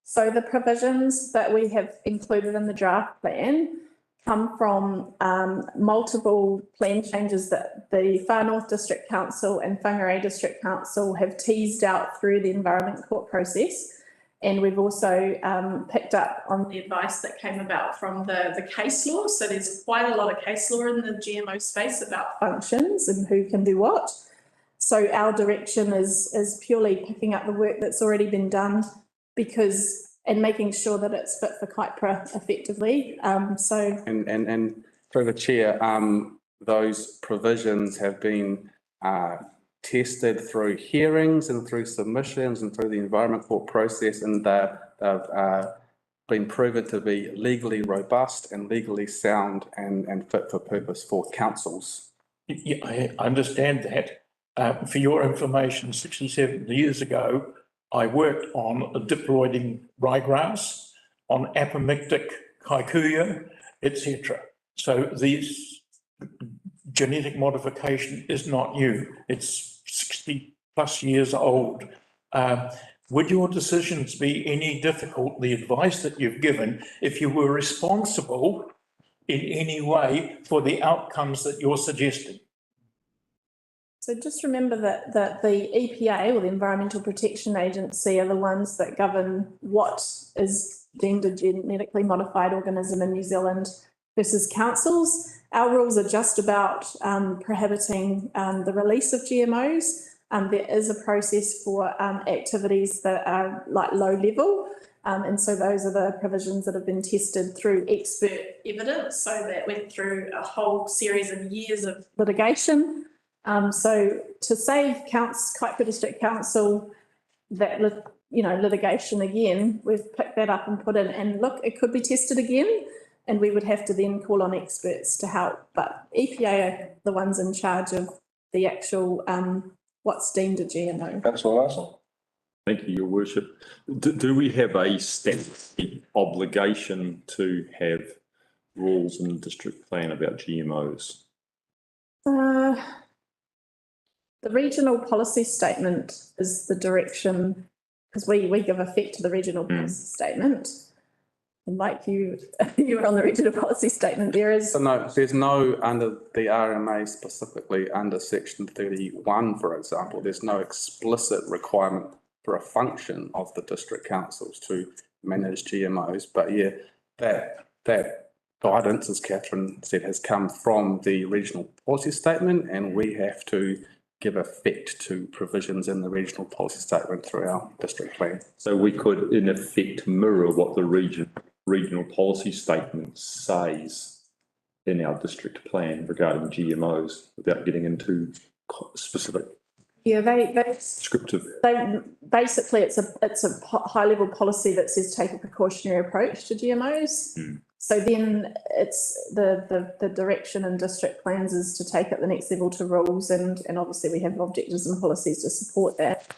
So the provisions that we have included in the draft plan come from multiple plan changes that the Far North District Council and Whangarei District Council have teased out through the Environment Court process. And we've also picked up on the advice that came about from the case law. So there's quite a lot of case law in the GMO space about functions and who can do what. So our direction is purely picking up the work that's already been done, and making sure that it's fit for CIPRA effectively. And through the chair, those provisions have been tested through hearings and through submissions and through the Environment Court process, and they've been proven to be legally robust and legally sound and fit for purpose for councils. Yeah, I understand that. For your information, 67 years ago, I worked on diploiding ryegrass, on apomictic kikuyu, etc. So these genetic modification is not new. It's 60 plus years old. Would your decisions be any difficult, the advice that you've given, if you were responsible in any way for the outcomes that you're suggesting? So just remember that the EPA, or the Environmental Protection Agency, are the ones that govern what is deemed a genetically modified organism in New Zealand versus councils. Our rules are just about prohibiting the release of GMOs. There is a process for activities that are like low level. And so those are the provisions that have been tested through expert evidence. So that went through a whole series of years of litigation. So to save Kaikoura District Council that litigation again, we've picked that up and put in, and look, it could be tested again, and we would have to then call on experts to help. But EPA are the ones in charge of the actual what's deemed a GMO. Councillor Larson. Thank you, Your Worship. Do we have a statutory obligation to have rules in the district plan about GMOs? The regional policy statement is the direction, because we give effect to the regional policy statement. And like you were on the regional policy statement, there's no under the RMA, specifically under section 31, for example, there's no explicit requirement for a function of the district councils to manage GMOs. But yeah, that guidance, as Catherine said, has come from the regional policy statement, and we have to give effect to provisions in the regional policy statement through our district plan. So we could, in effect, mirror what the regional policy statement says in our district plan regarding GMOs without getting into specific. Yeah, they descriptive. Basically it's a high level policy that says take a precautionary approach to GMOs. So then it's the direction in district plans is to take it the next level to rules, and obviously we have objectives and policies to support that.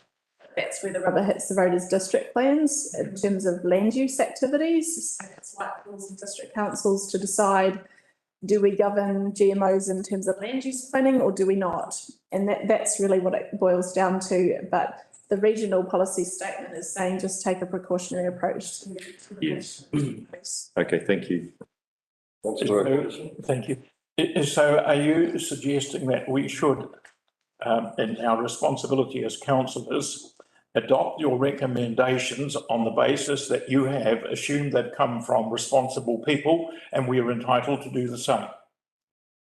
That's where the rubber hits the road, is district plans in terms of land use activities. So it's like rules and district councils to decide, do we govern GMOs in terms of land use planning or do we not? And that's really what it boils down to. But the regional policy statement is saying just take a precautionary approach. Yes. Okay, thank you. Thank you. So are you suggesting that we should, in our responsibility as councillors, adopt your recommendations on the basis that you have assumed they've come from responsible people, and we are entitled to do the same?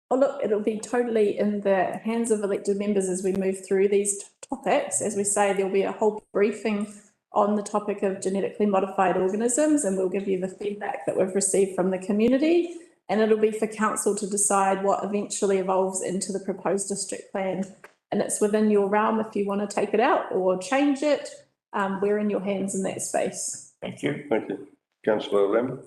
Oh, look, it'll be totally in the hands of elected members as we move through these topics. As we say, there'll be a whole briefing on the topic of genetically modified organisms, and we'll give you the feedback that we've received from the community. And it'll be for council to decide what eventually evolves into the proposed district plan. And it's within your realm if you want to take it out or change it. We're in your hands in that space. Thank you. Thank you. Councillor Lambert.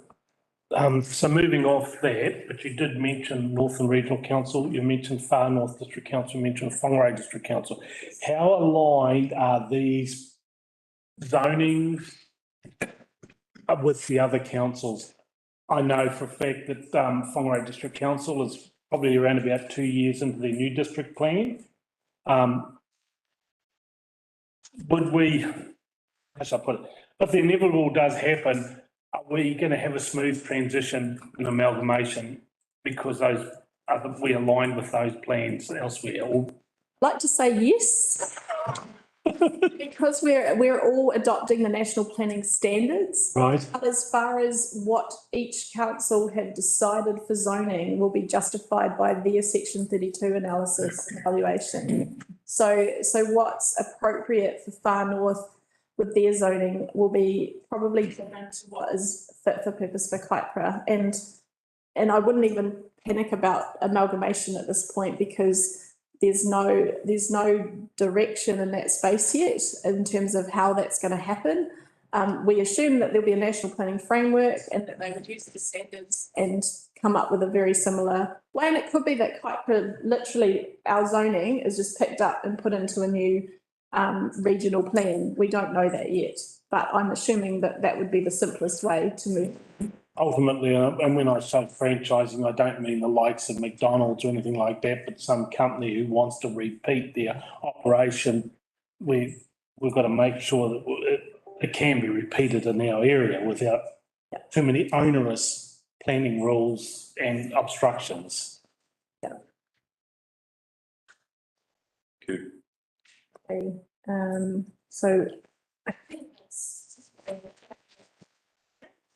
So moving off that, but you did mention Northern Regional Council, you mentioned Far North District Council, you mentioned Whangarei District Council. How aligned are these zonings with the other councils? I know for a fact that Whangarei District Council is probably around about 2 years into their new district plan. Would we, how should I put it, if the inevitable does happen, are we going to have a smooth transition and amalgamation because those we align with those plans elsewhere? I'd like to say yes, because we're all adopting the national planning standards. Right. But as far as what each council have decided for zoning will be justified by their section 32 analysis and evaluation. So what's appropriate for Far North with their zoning will be probably different to what is fit for purpose for Kaikoura. And I wouldn't even panic about amalgamation at this point, because there's no direction in that space yet in terms of how that's going to happen. We assume that there'll be a national planning framework and that they would use the standards and come up with a very similar way. And it could be that quite literally our zoning is just picked up and put into a new regional plan. We don't know that yet, but I'm assuming that that would be the simplest way to move. Ultimately, and when I say franchising, I don't mean the likes of McDonald's or anything like that, but some company who wants to repeat their operation. We've got to make sure that it can be repeated in our area without too many onerous planning rules and obstructions. Thank you. Okay, so I think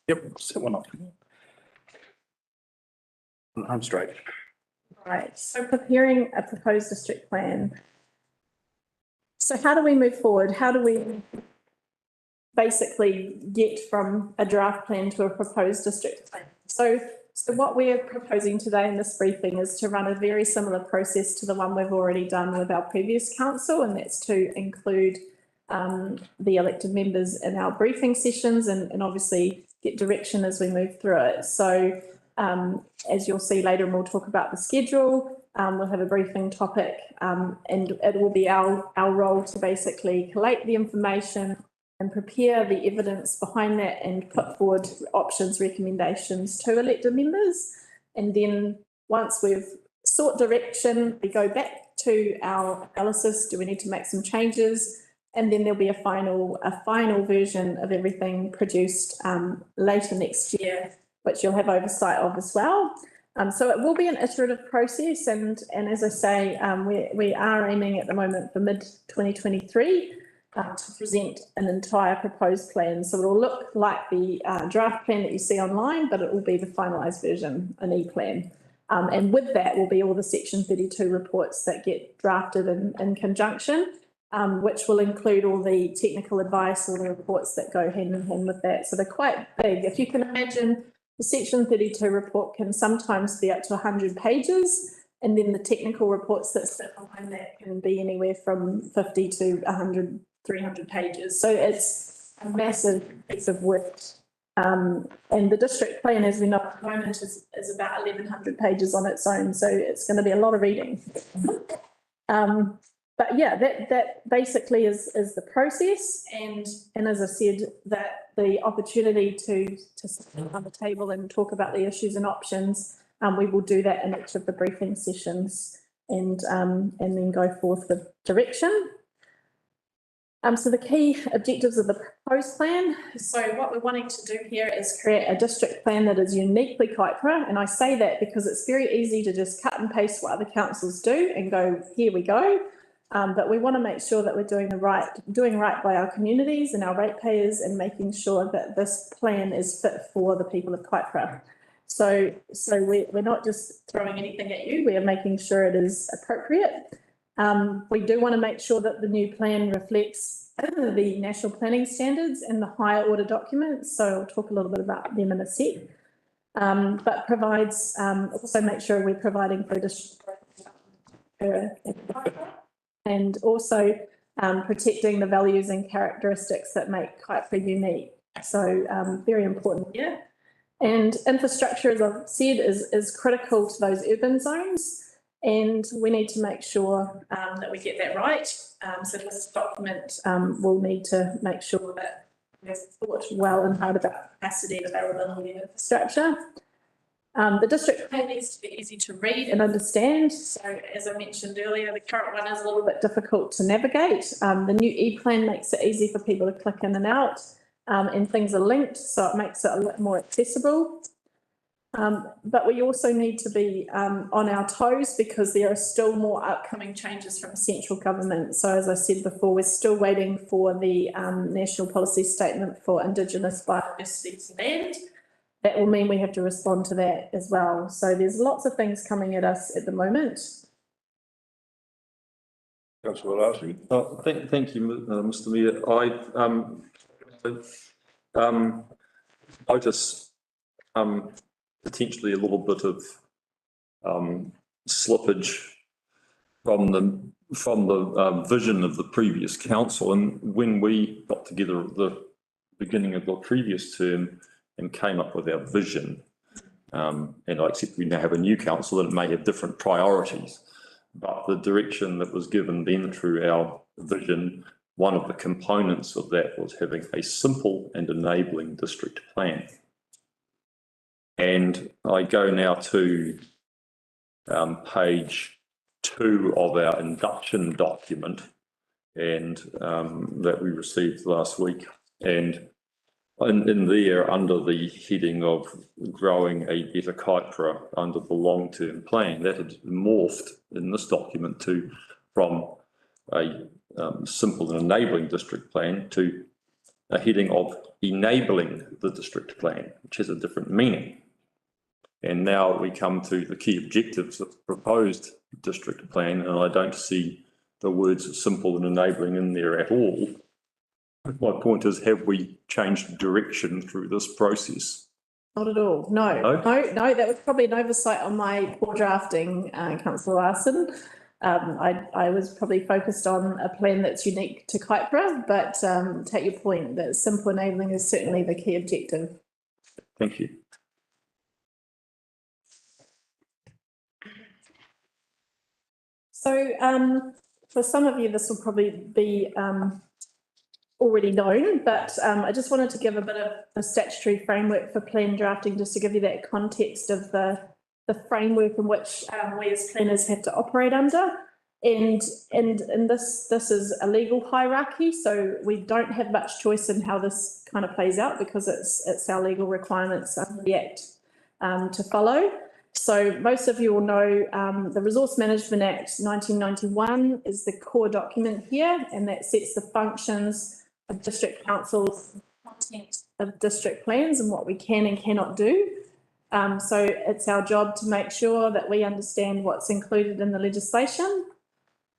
Yep, set one up. I'm straight. right, so preparing a proposed district plan. So how do we move forward? How do we basically get from a draft plan to a proposed district plan? So what we're proposing today in this briefing is to run a very similar process to the one we've already done with our previous council, and that's to include the elected members in our briefing sessions and obviously get direction as we move through it. So as you'll see later, and we'll talk about the schedule, we'll have a briefing topic and it will be our role to basically collate the information and prepare the evidence behind that and put forward options, recommendations to elected members. And then once we've sought direction, we go back to our analysis. Do we need to make some changes? And then there'll be a final version of everything produced later next year, which you'll have oversight of as well. So it will be an iterative process, and as I say, we are aiming at the moment for mid-2023 to present an entire proposed plan. So it will look like the draft plan that you see online, but it will be the finalised version, an E-plan. And with that will be all the Section 32 reports that get drafted in conjunction. Which will include all the technical advice, all the reports that go hand in hand with that. So they're quite big. If you can imagine, the Section 32 report can sometimes be up to 100 pages, and then the technical reports that sit behind that can be anywhere from 50 to 100, 300 pages. So it's a massive piece of work. And the district plan, as we know at the moment, is about 1,100 pages on its own. So it's going to be a lot of reading. But yeah, that basically is the process, and as I said, that the opportunity to sit on the table and talk about the issues and options, we will do that in each of the briefing sessions, and then go forth with direction. So the key objectives of the proposed plan. So what we're wanting to do here is create a district plan that is uniquely Kaipara, and I say that because it's very easy to just cut and paste what other councils do and go, here we go. But we want to make sure that we're doing right by our communities and our ratepayers, and making sure that this plan is fit for the people of Kaipara. So we're not just throwing anything at you, we are making sure it is appropriate. We do want to make sure that the new plan reflects the national planning standards and the higher order documents. So I'll talk a little bit about them in a sec. But provides, also make sure we're providing for and also protecting the values and characteristics that make Kaipara unique. So very important here. And infrastructure, as I've said, is critical to those urban zones. And we need to make sure that we get that right. So this document will need to make sure that we've thought well and hard about capacity and availability of infrastructure. The district plan needs to be easy to read and understand. So as I mentioned earlier, the current one is a little bit difficult to navigate. The new E-plan makes it easy for people to click in and out, and things are linked, so it makes it a lot more accessible. But we also need to be on our toes, because there are still more upcoming changes from central government. So as I said before, we're still waiting for the National Policy Statement for Indigenous Biodiversity to land. That will mean we have to respond to that as well. So there's lots of things coming at us at the moment. Councillor Larson. Thank you, Mr. Mayor. I notice potentially a little bit of slippage from the vision of the previous council. And when we got together at the beginning of the previous term and came up with our vision, and I accept we now have a new council and it may have different priorities, but the direction that was given then through our vision, one of the components of that was having a simple and enabling district plan. And I go now to page 2 of our induction document, and that we received last week. And in there, under the heading of growing a better kaipara under the long-term plan, that had morphed in this document from a simple and enabling district plan to a heading of enabling the district plan, which has a different meaning. And now we come to the key objectives of the proposed district plan, and I don't see the words simple and enabling in there at all. My point is, have we changed direction through this process? Not at all. No, that was probably an oversight on my poor drafting, Councillor Larson. I was probably focused on a plan that's unique to Kaipara, but take your point that simple enabling is certainly the key objective. Thank you. So for some of you, this will probably be already known, but I just wanted to give a bit of a statutory framework for plan drafting, just to give you that context of the framework in which we as planners have to operate under. And this is a legal hierarchy, so we don't have much choice in how this kind of plays out, because it's our legal requirements under the Act to follow. So most of you will know the Resource Management Act 1991 is the core document here, and that sets the functions of district councils, content of district plans and what we can and cannot do. So it's our job to make sure that we understand what's included in the legislation.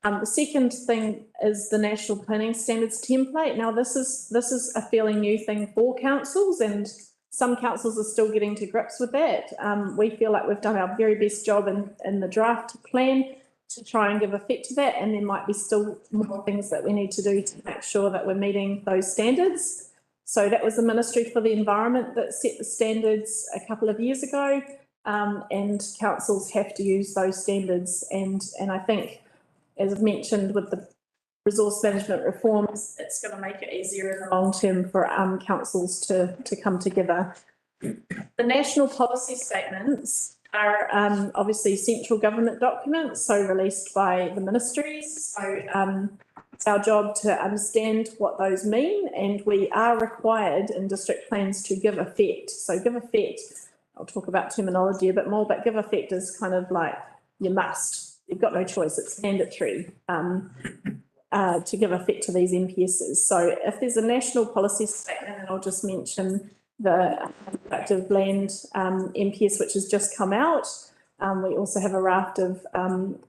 The second thing is the National Planning Standards template. Now this is a fairly new thing for councils, and some councils are still getting to grips with that. We feel like we've done our very best job in the draft plan to try and give effect to that, and there might be still more things that we need to do to make sure that we're meeting those standards. So that was the Ministry for the Environment that set the standards a couple of years ago, and councils have to use those standards. And I think, as I've mentioned, with the resource management reforms, it's going to make it easier in the long term for councils to come together. The national policy statements are obviously central government documents, so released by the ministries. So it's our job to understand what those mean, and we are required in district plans to give effect. So give effect, I'll talk about terminology a bit more, but give effect is kind of like you must. You've got no choice, it's mandatory to give effect to these NPSs. So if there's a national policy statement, and I'll just mention the productive land NPS, which has just come out. We also have a raft of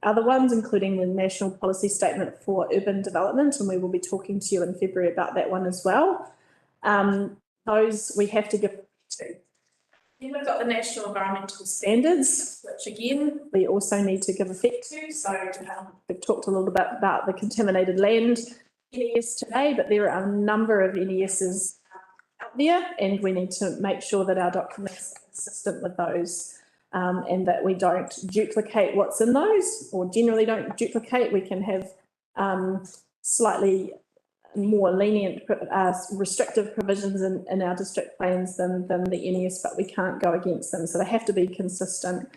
other ones, including the national policy statement for urban development, and we will be talking to you in February about that one as well. Those we have to give to. Then we've got the national environmental standards, which again, we also need to give effect to. So we've talked a little bit about the contaminated land NES today, but there are a number of NESs out there, and we need to make sure that our documents are consistent with those, and that we don't duplicate what's in those, or generally don't duplicate. We can have slightly more lenient restrictive provisions in our district plans than the NES, but we can't go against them, so they have to be consistent.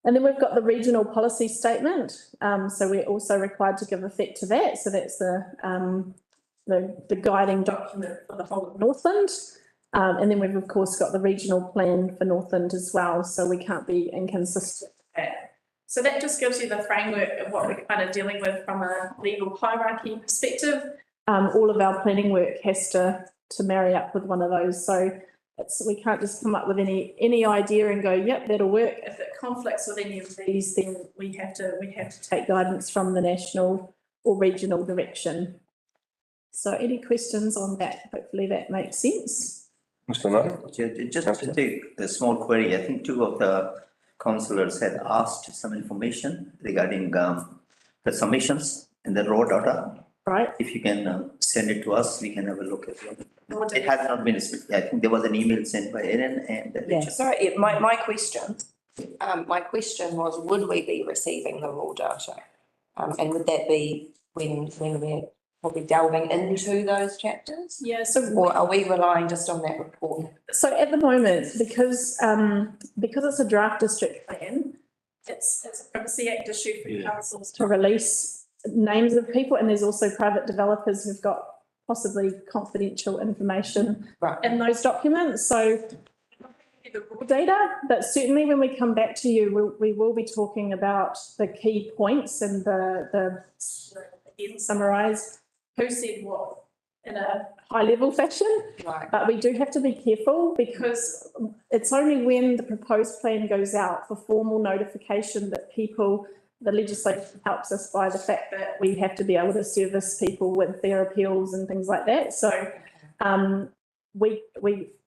And then we've got the regional policy statement, so we're also required to give effect to that. So that's the guiding document for the whole of Northland. And then we've of course got the regional plan for Northland as well, so we can't be inconsistent with that. So that just gives you the framework of what we're kind of dealing with from a legal hierarchy perspective. All of our planning work has to marry up with one of those. So we can't just come up with any idea and go, yep, that'll work. If it conflicts with any of these, then we have to take guidance from the national or regional direction. So any questions on that? Hopefully that makes sense. Mr. No? Just to take a small query, I think two of the councillors had asked some information regarding the submissions and the raw data. Right. If you can send it to us, we can have a look at it. It has not been, I think there was an email sent by Erin and Richard. Sorry, my question was, would we be receiving the raw data? And would that be when we're probably delving into those chapters? Yeah, so. Or are we relying just on that report? So at the moment, because it's a draft district plan, it's a Privacy Act issue for councils to release names of people, and there's also private developers who've got possibly confidential information in those documents. So the raw data, but certainly when we come back to you, we will be talking about the key points and the again, summarise who said what in a high level fashion. Right. But we do have to be careful because it's only when the proposed plan goes out for formal notification that the legislation helps us by the fact that we have to be able to service people with their appeals and things like that. So we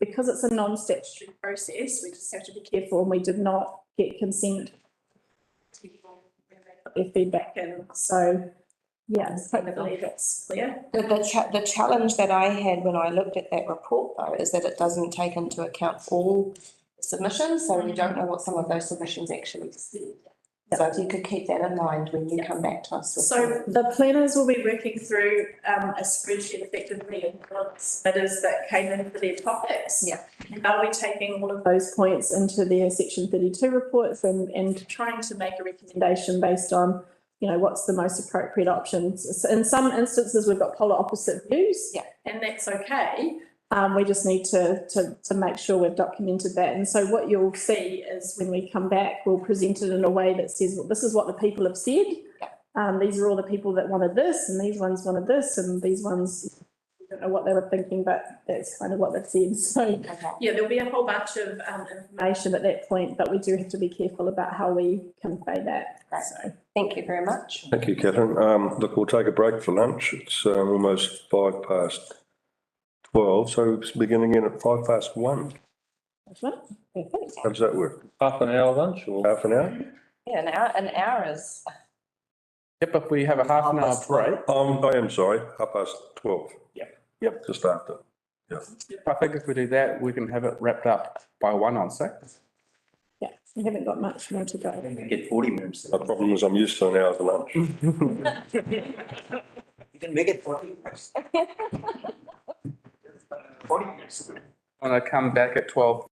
because it's a non-statutory process, we just have to be careful, and we did not get consent to put their feedback in. So yeah, hopefully that's clear. The challenge that I had when I looked at that report though, is that it doesn't take into account all submissions, so we don't know what some of those submissions actually said. So if you could keep that in mind when you come back to us. So the planners will be working through a spreadsheet effectively of submitters that came in for their topics. Yeah. They'll be taking all of those points into their section 32 reports and trying to make a recommendation based on, what's the most appropriate options. So in some instances, we've got polar opposite views. Yeah. And that's okay. We just need to make sure we've documented that. And so what you'll see is when we come back, we'll present it in a way that says, well, this is what the people have said. Yeah. These are all the people that wanted this, and these ones wanted this, and these ones, we don't know what they were thinking, but that's kind of what they've said. So yeah, there'll be a whole bunch of information at that point, but we do have to be careful about how we convey that. Right. So thank you very much. Thank you, Catherine. Look, we'll take a break for lunch. It's almost 12, so it's beginning in at 1:05. that's right. Perfect. How does that work? Half an hour lunch or? Half an hour? Yeah, an hour is. Yep, if we have a half an hour break, I am sorry, 12:30. Yep. Just after. I think if we do that, we can have it wrapped up by 1:06. Yeah, we haven't got much more to go. We get 40 minutes. The problem is I'm used to an hour for lunch. You can make it 40 minutes. 40 minutes. When I come back at 12.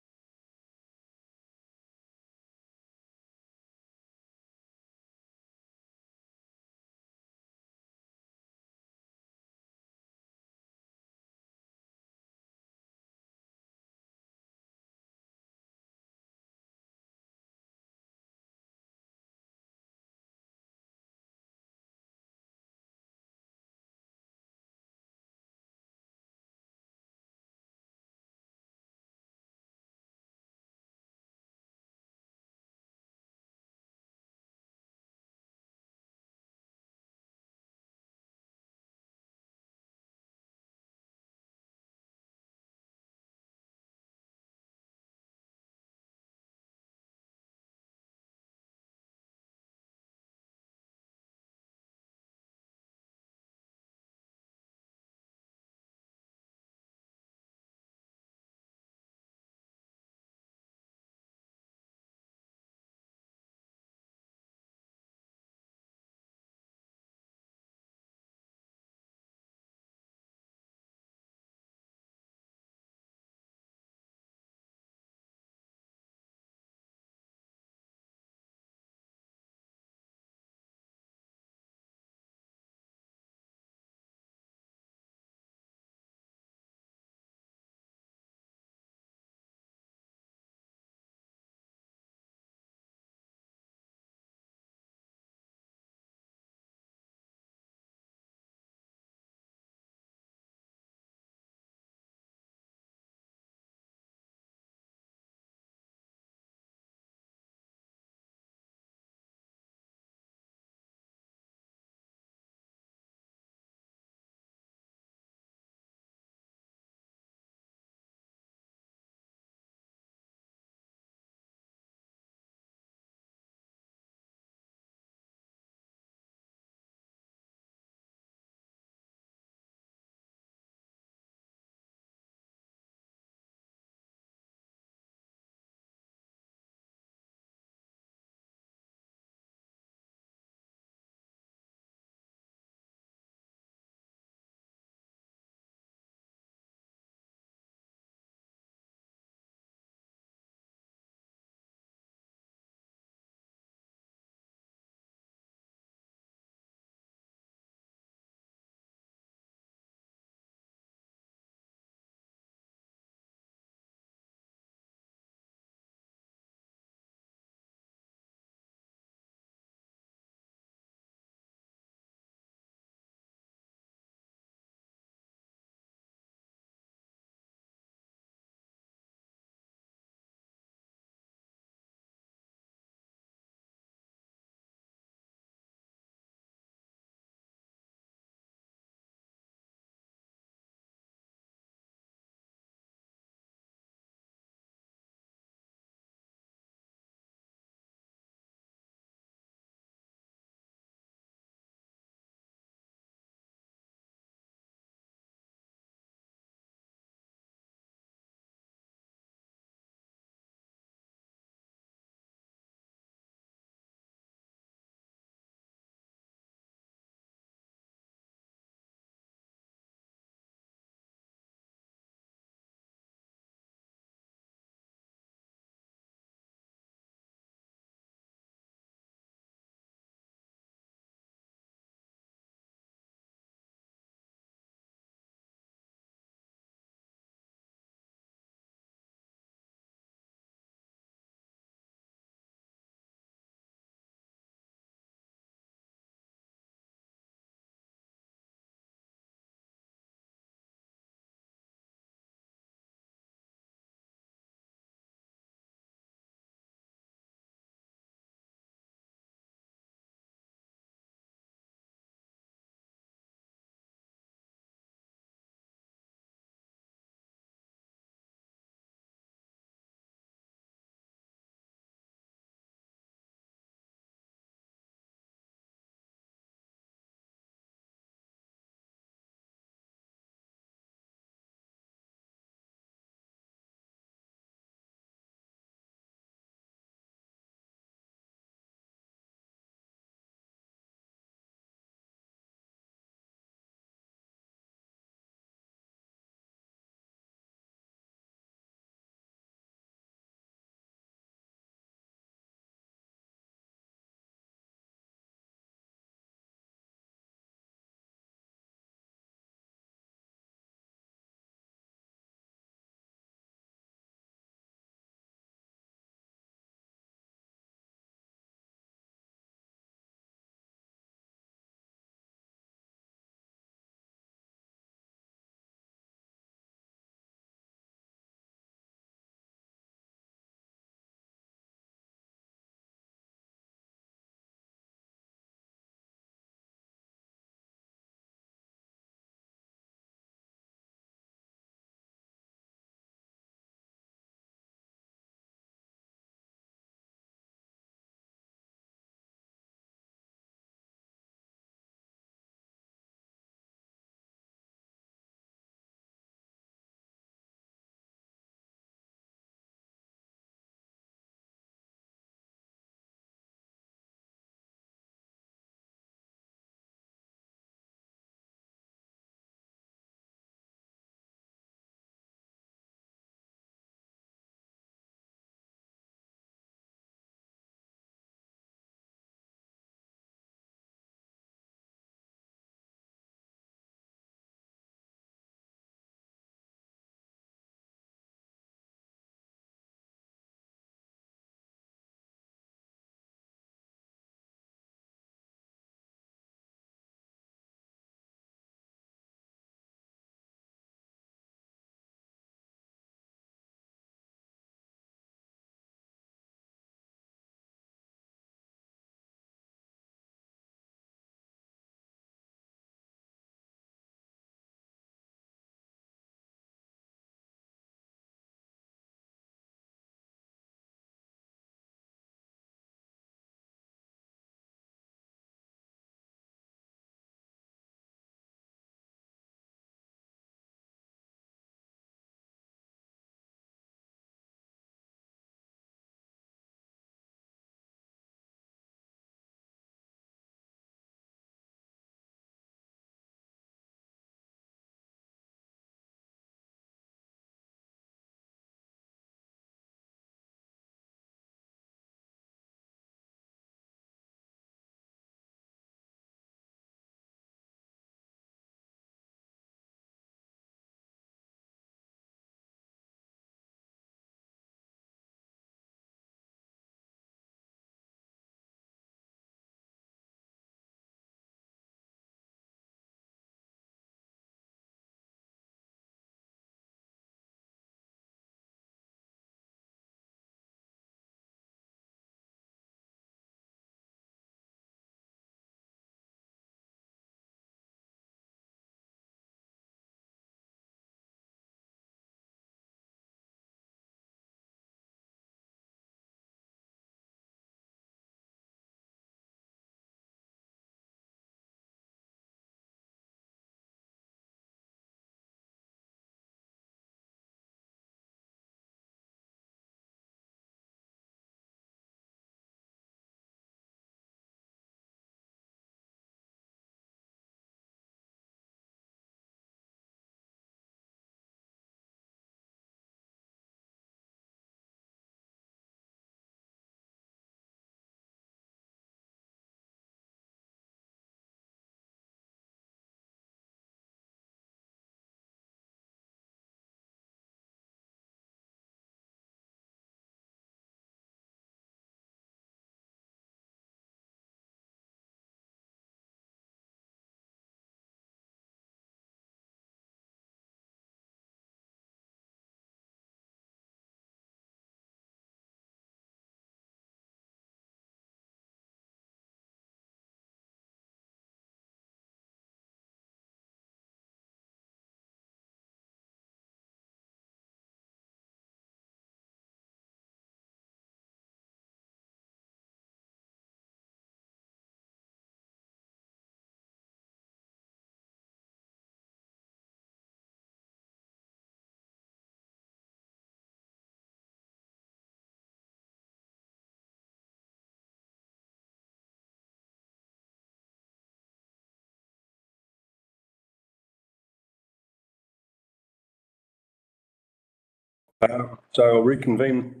So I'll reconvene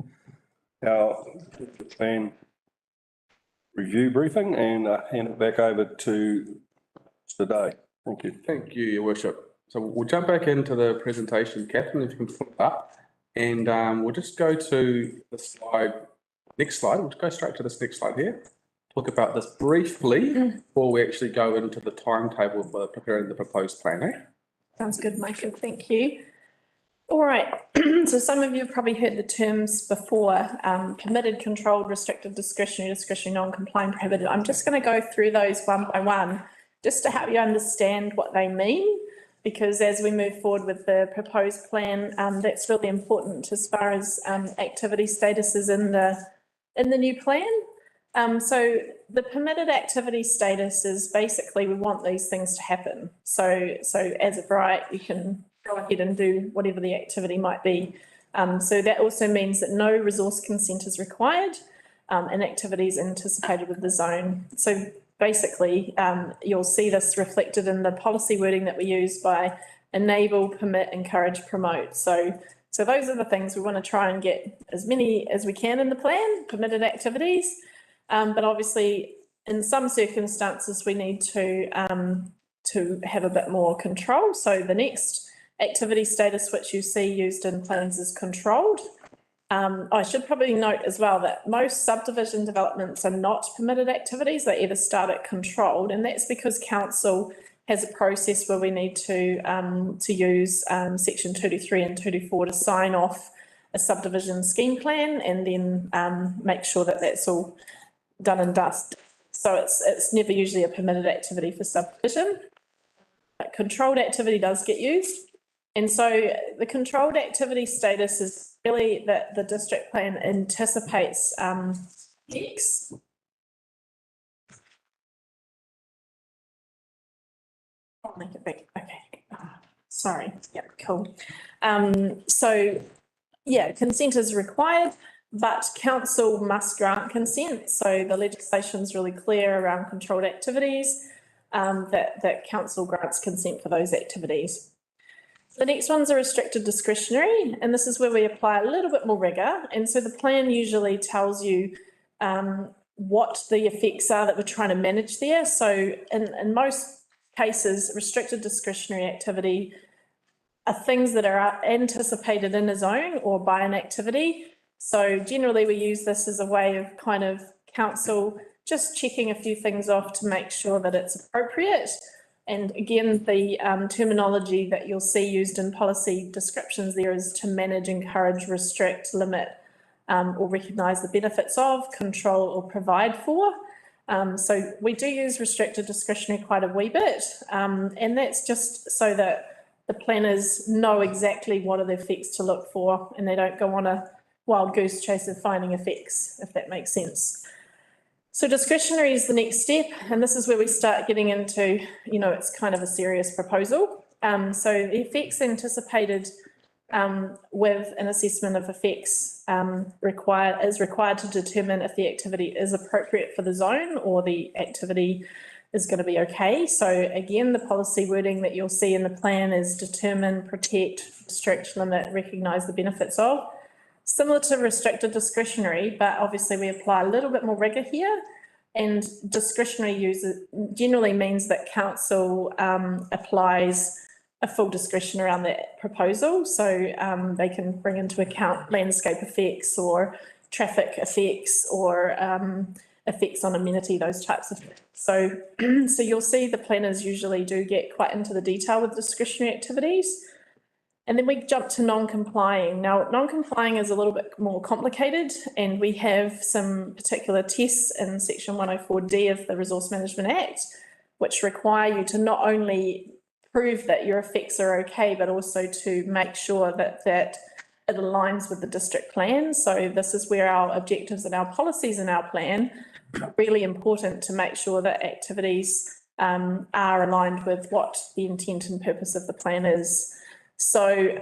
our plan review briefing and hand it back over to Mr. Day. Thank you. Thank you, Your Worship. So we'll jump back into the presentation, Catherine, if you can pull it up. And we'll just go to the slide, next slide. We'll go straight to this next slide here. Talk about this briefly before we actually go into the timetable for preparing the proposed plan, eh? Sounds good, Michael. Thank you. All right. So some of you have probably heard the terms before, permitted, controlled, restricted, discretionary, non-compliant, prohibited. I'm just going to go through those one by one just to help you understand what they mean, because as we move forward with the proposed plan, that's really important as far as activity statuses in the new plan. So the permitted activity status is basically we want these things to happen. So as of right, you can go ahead and do whatever the activity might be. So that also means that no resource consent is required and activities anticipated with the zone. So basically, you'll see this reflected in the policy wording that we use by enable, permit, encourage, promote. So those are the things we want to try and get as many as we can in the plan, permitted activities. But obviously, in some circumstances, we need to have a bit more control. So the next activity status, which you see used in plans, is controlled. I should probably note as well that most subdivision developments are not permitted activities. They either start at controlled, and that's because council has a process where we need to use section 223 and 224 to sign off a subdivision scheme plan, and then make sure that that's all done and dust. So it's never usually a permitted activity for subdivision. But controlled activity does get used. And so the controlled activity status is really that the district plan anticipates effects. I'll make it big. Okay. Sorry. Yep, cool. So yeah, consent is required, but council must grant consent. So the legislation is really clear around controlled activities, that council grants consent for those activities. The next ones are restricted discretionary, and this is where we apply a little bit more rigour. And so the plan usually tells you what the effects are that we're trying to manage there. So in most cases, restricted discretionary activity are things that are anticipated in a zone or by an activity. So generally we use this as a way of kind of council just checking a few things off to make sure that it's appropriate. And again, the terminology that you'll see used in policy descriptions there is to manage, encourage, restrict, limit, or recognise the benefits of, control or provide for. So we do use restricted discretionary quite a wee bit, and that's just so that the planners know exactly what are the effects to look for, and they don't go on a wild goose chase of finding effects, if that makes sense. So discretionary is the next step, and this is where we start getting into, you know, it's kind of a serious proposal. So the effects anticipated with an assessment of effects is required to determine if the activity is appropriate for the zone or the activity is going to be okay. So again, the policy wording that you'll see in the plan is determine, protect, restrict, limit, recognise the benefits of. Similar to restricted discretionary, but obviously we apply a little bit more rigour here. And discretionary use generally means that council applies a full discretion around that proposal. So they can bring into account landscape effects or traffic effects or effects on amenity, those types of things. So, so you'll see the planners usually do get quite into the detail with discretionary activities. And then we jump to non-complying. Now, non-complying is a little bit more complicated, and we have some particular tests in section 104D of the Resource Management Act, which require you to not only prove that your effects are okay, but also to make sure that it aligns with the district plan. So this is where our objectives and our policies in our plan are really important to make sure that activities are aligned with what the intent and purpose of the plan is. So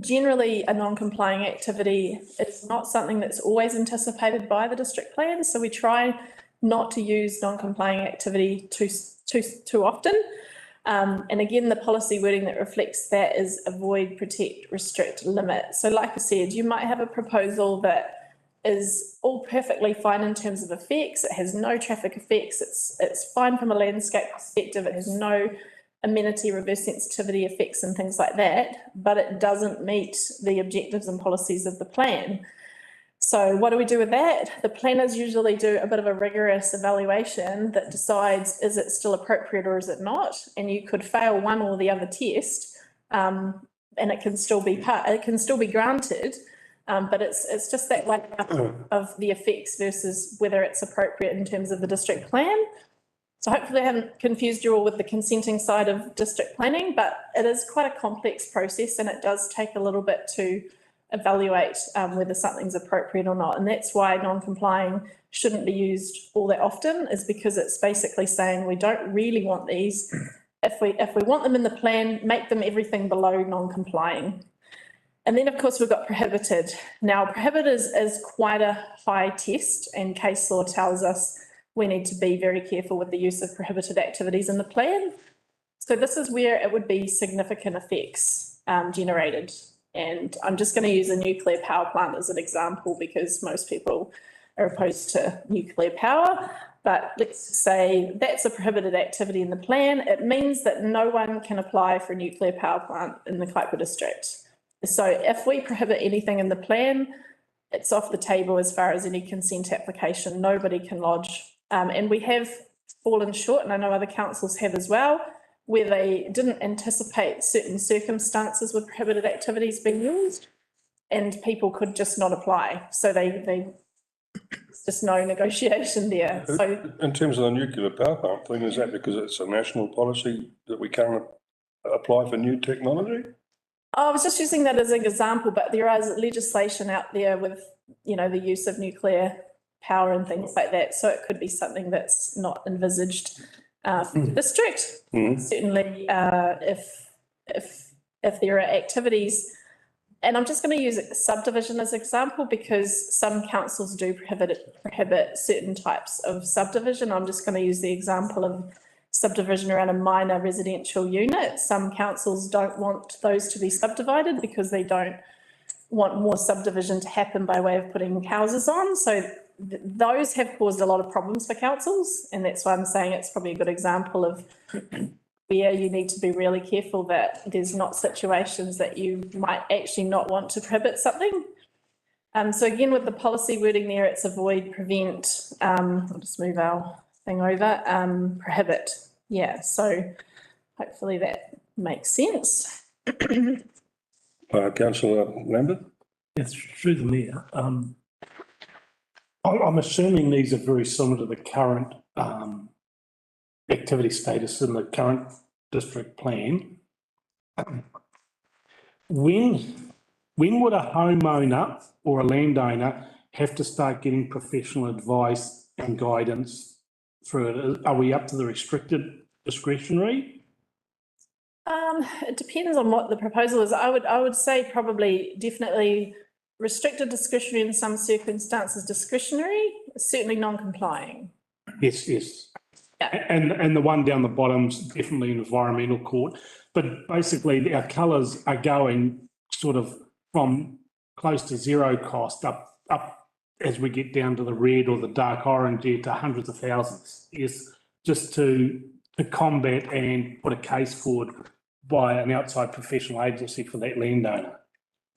generally a non-complying activity is not something that's always anticipated by the district plan. So we try not to use non-complying activity too often. And again, the policy wording that reflects that is avoid, protect, restrict, limit. So like I said, you might have a proposal that is all perfectly fine in terms of effects. It has no traffic effects. It's fine from a landscape perspective. It has no amenity reverse sensitivity effects and things like that, but it doesn't meet the objectives and policies of the plan. So what do we do with that? The planners usually do a bit of a rigorous evaluation that decides, is it still appropriate or is it not? And you could fail one or the other test, and it can still be granted, but it's just that one of the effects versus whether it's appropriate in terms of the district plan. So hopefully I haven't confused you all with the consenting side of district planning, but it is quite a complex process and it does take a little bit to evaluate whether something's appropriate or not. And that's why non-complying shouldn't be used all that often, is because it's basically saying we don't really want these. If we want them in the plan, make them everything below non-complying. And then of course we've got prohibited. Now prohibited is quite a high test, and case law tells us we need to be very careful with the use of prohibited activities in the plan. So this is where it would be significant effects generated. And I'm just going to use a nuclear power plant as an example because most people are opposed to nuclear power. But let's say that's a prohibited activity in the plan. It means that no one can apply for a nuclear power plant in the Kaipara district. So if we prohibit anything in the plan, it's off the table as far as any consent application. Nobody can lodge. And we have fallen short, and I know other councils have as well, where they didn't anticipate certain circumstances with prohibited activities being used, and people could just not apply. So there's just no negotiation there. So in terms of the nuclear power plant thing, is that because it's a national policy that we can't apply for new technology? I was just using that as an example, but there is legislation out there with, you know, the use of nuclear power and things like that. So it could be something that's not envisaged for the district. Certainly, if there are activities, and I'm just going to use subdivision as an example because some councils do prohibit certain types of subdivision. I'm just going to use the example of subdivision around a minor residential unit. Some councils don't want those to be subdivided because they don't want more subdivision to happen by way of putting houses on. So those have caused a lot of problems for councils, and that's why I'm saying it's probably a good example of where you need to be really careful that there's not situations that you might actually not want to prohibit something. So again, with the policy wording there, it's avoid, prevent, I'll just move our thing over, prohibit. Yeah, so hopefully that makes sense. Councillor Lambert? Yes, through the mayor. I'm assuming these are very similar to the current activity status in the current district plan. When would a homeowner or a landowner have to start getting professional advice and guidance through it? Are we up to the restricted discretionary? It depends on what the proposal is. I would say probably definitely restricted discretionary in some circumstances, discretionary, certainly non-complying. Yes. Yeah. And the one down the bottom's definitely an environmental court. But basically our colours are going sort of from close to zero cost up as we get down to the red or the dark orange here to hundreds of thousands. Yes, just to combat and put a case forward by an outside professional agency for that landowner.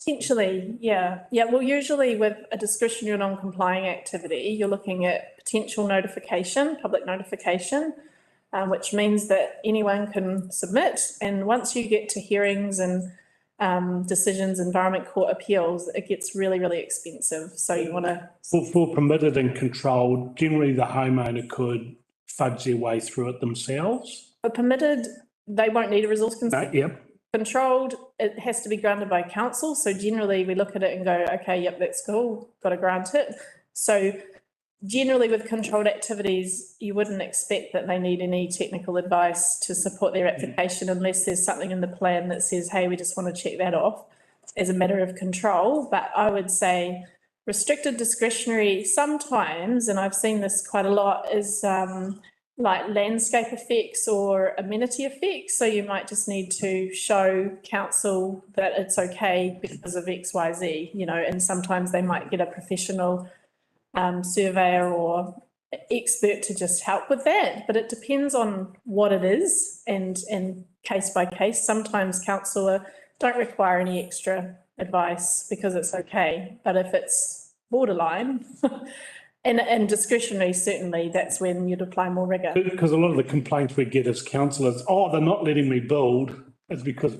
Potentially, yeah. Yeah, well, usually with a discretionary or non-complying activity, you're looking at potential notification, public notification, which means that anyone can submit. And once you get to hearings and decisions, environment court appeals, it gets really, really expensive. So you want to... For permitted and controlled, generally the homeowner could fudge their way through it themselves. For permitted, they won't need a resource consent. No, yep. Controlled, it has to be granted by council. So generally we look at it and go, okay, yep, that's cool, got to grant it. So generally with controlled activities, you wouldn't expect that they need any technical advice to support their application unless there's something in the plan that says, hey, we just want to check that off as a matter of control. But I would say restricted discretionary sometimes, and I've seen this quite a lot, is like landscape effects or amenity effects. So you might just need to show council that it's okay because of X, Y, Z, you know, and sometimes they might get a professional surveyor or expert to just help with that, but it depends on what it is and case by case. Sometimes council don't require any extra advice because it's okay, but if it's borderline and discretionary, certainly that's when you'd apply more rigour. Because a lot of the complaints we get as councillors, oh, they're not letting me build, it's because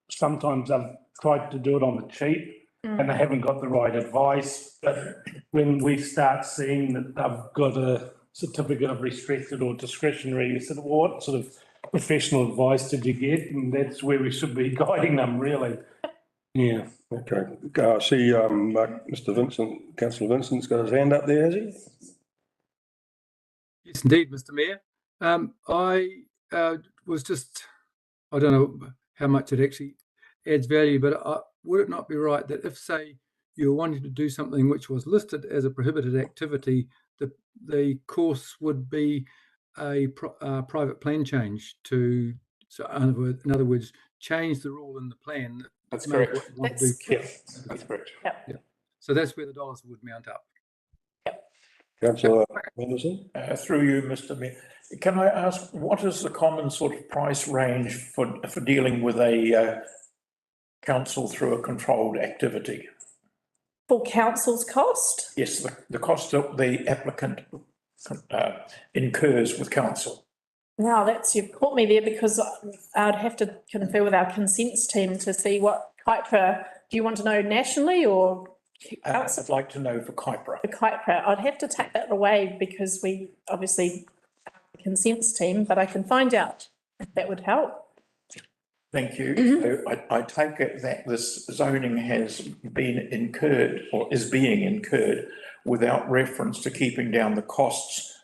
sometimes I've tried to do it on the cheap and they haven't got the right advice. But when we start seeing that they've got a certificate of restricted or discretionary, we said, well, what sort of professional advice did you get? And that's where we should be guiding them, really. Yeah. Okay. I see Mr. Vincent, Councillor Vincent's got his hand up there, has he? Yes, indeed, Mr. Mayor. I was just, I don't know how much it actually adds value, but would it not be right that if, say, you were wanting to do something which was listed as a prohibited activity, the course would be a private plan change to, so in other words, change the rule in the plan. That's correct. That's correct. That's correct. Yep. So that's where the dollars would mount up. Councillor Henderson? Through you, Mr. Mayor, can I ask, what is the common sort of price range for dealing with a council through a controlled activity? For council's cost? Yes, the cost that the applicant incurs with council. Now you've caught me there because I'd have to confer with our consents team to see what KIPRA, do you want to know nationally or? I'd like to know for KIPRA. For KIPRA, I'd have to take that away because we obviously have the consents team, but I can find out if that would help. Thank you. So I take it that this zoning has been incurred or is being incurred without reference to keeping down the costs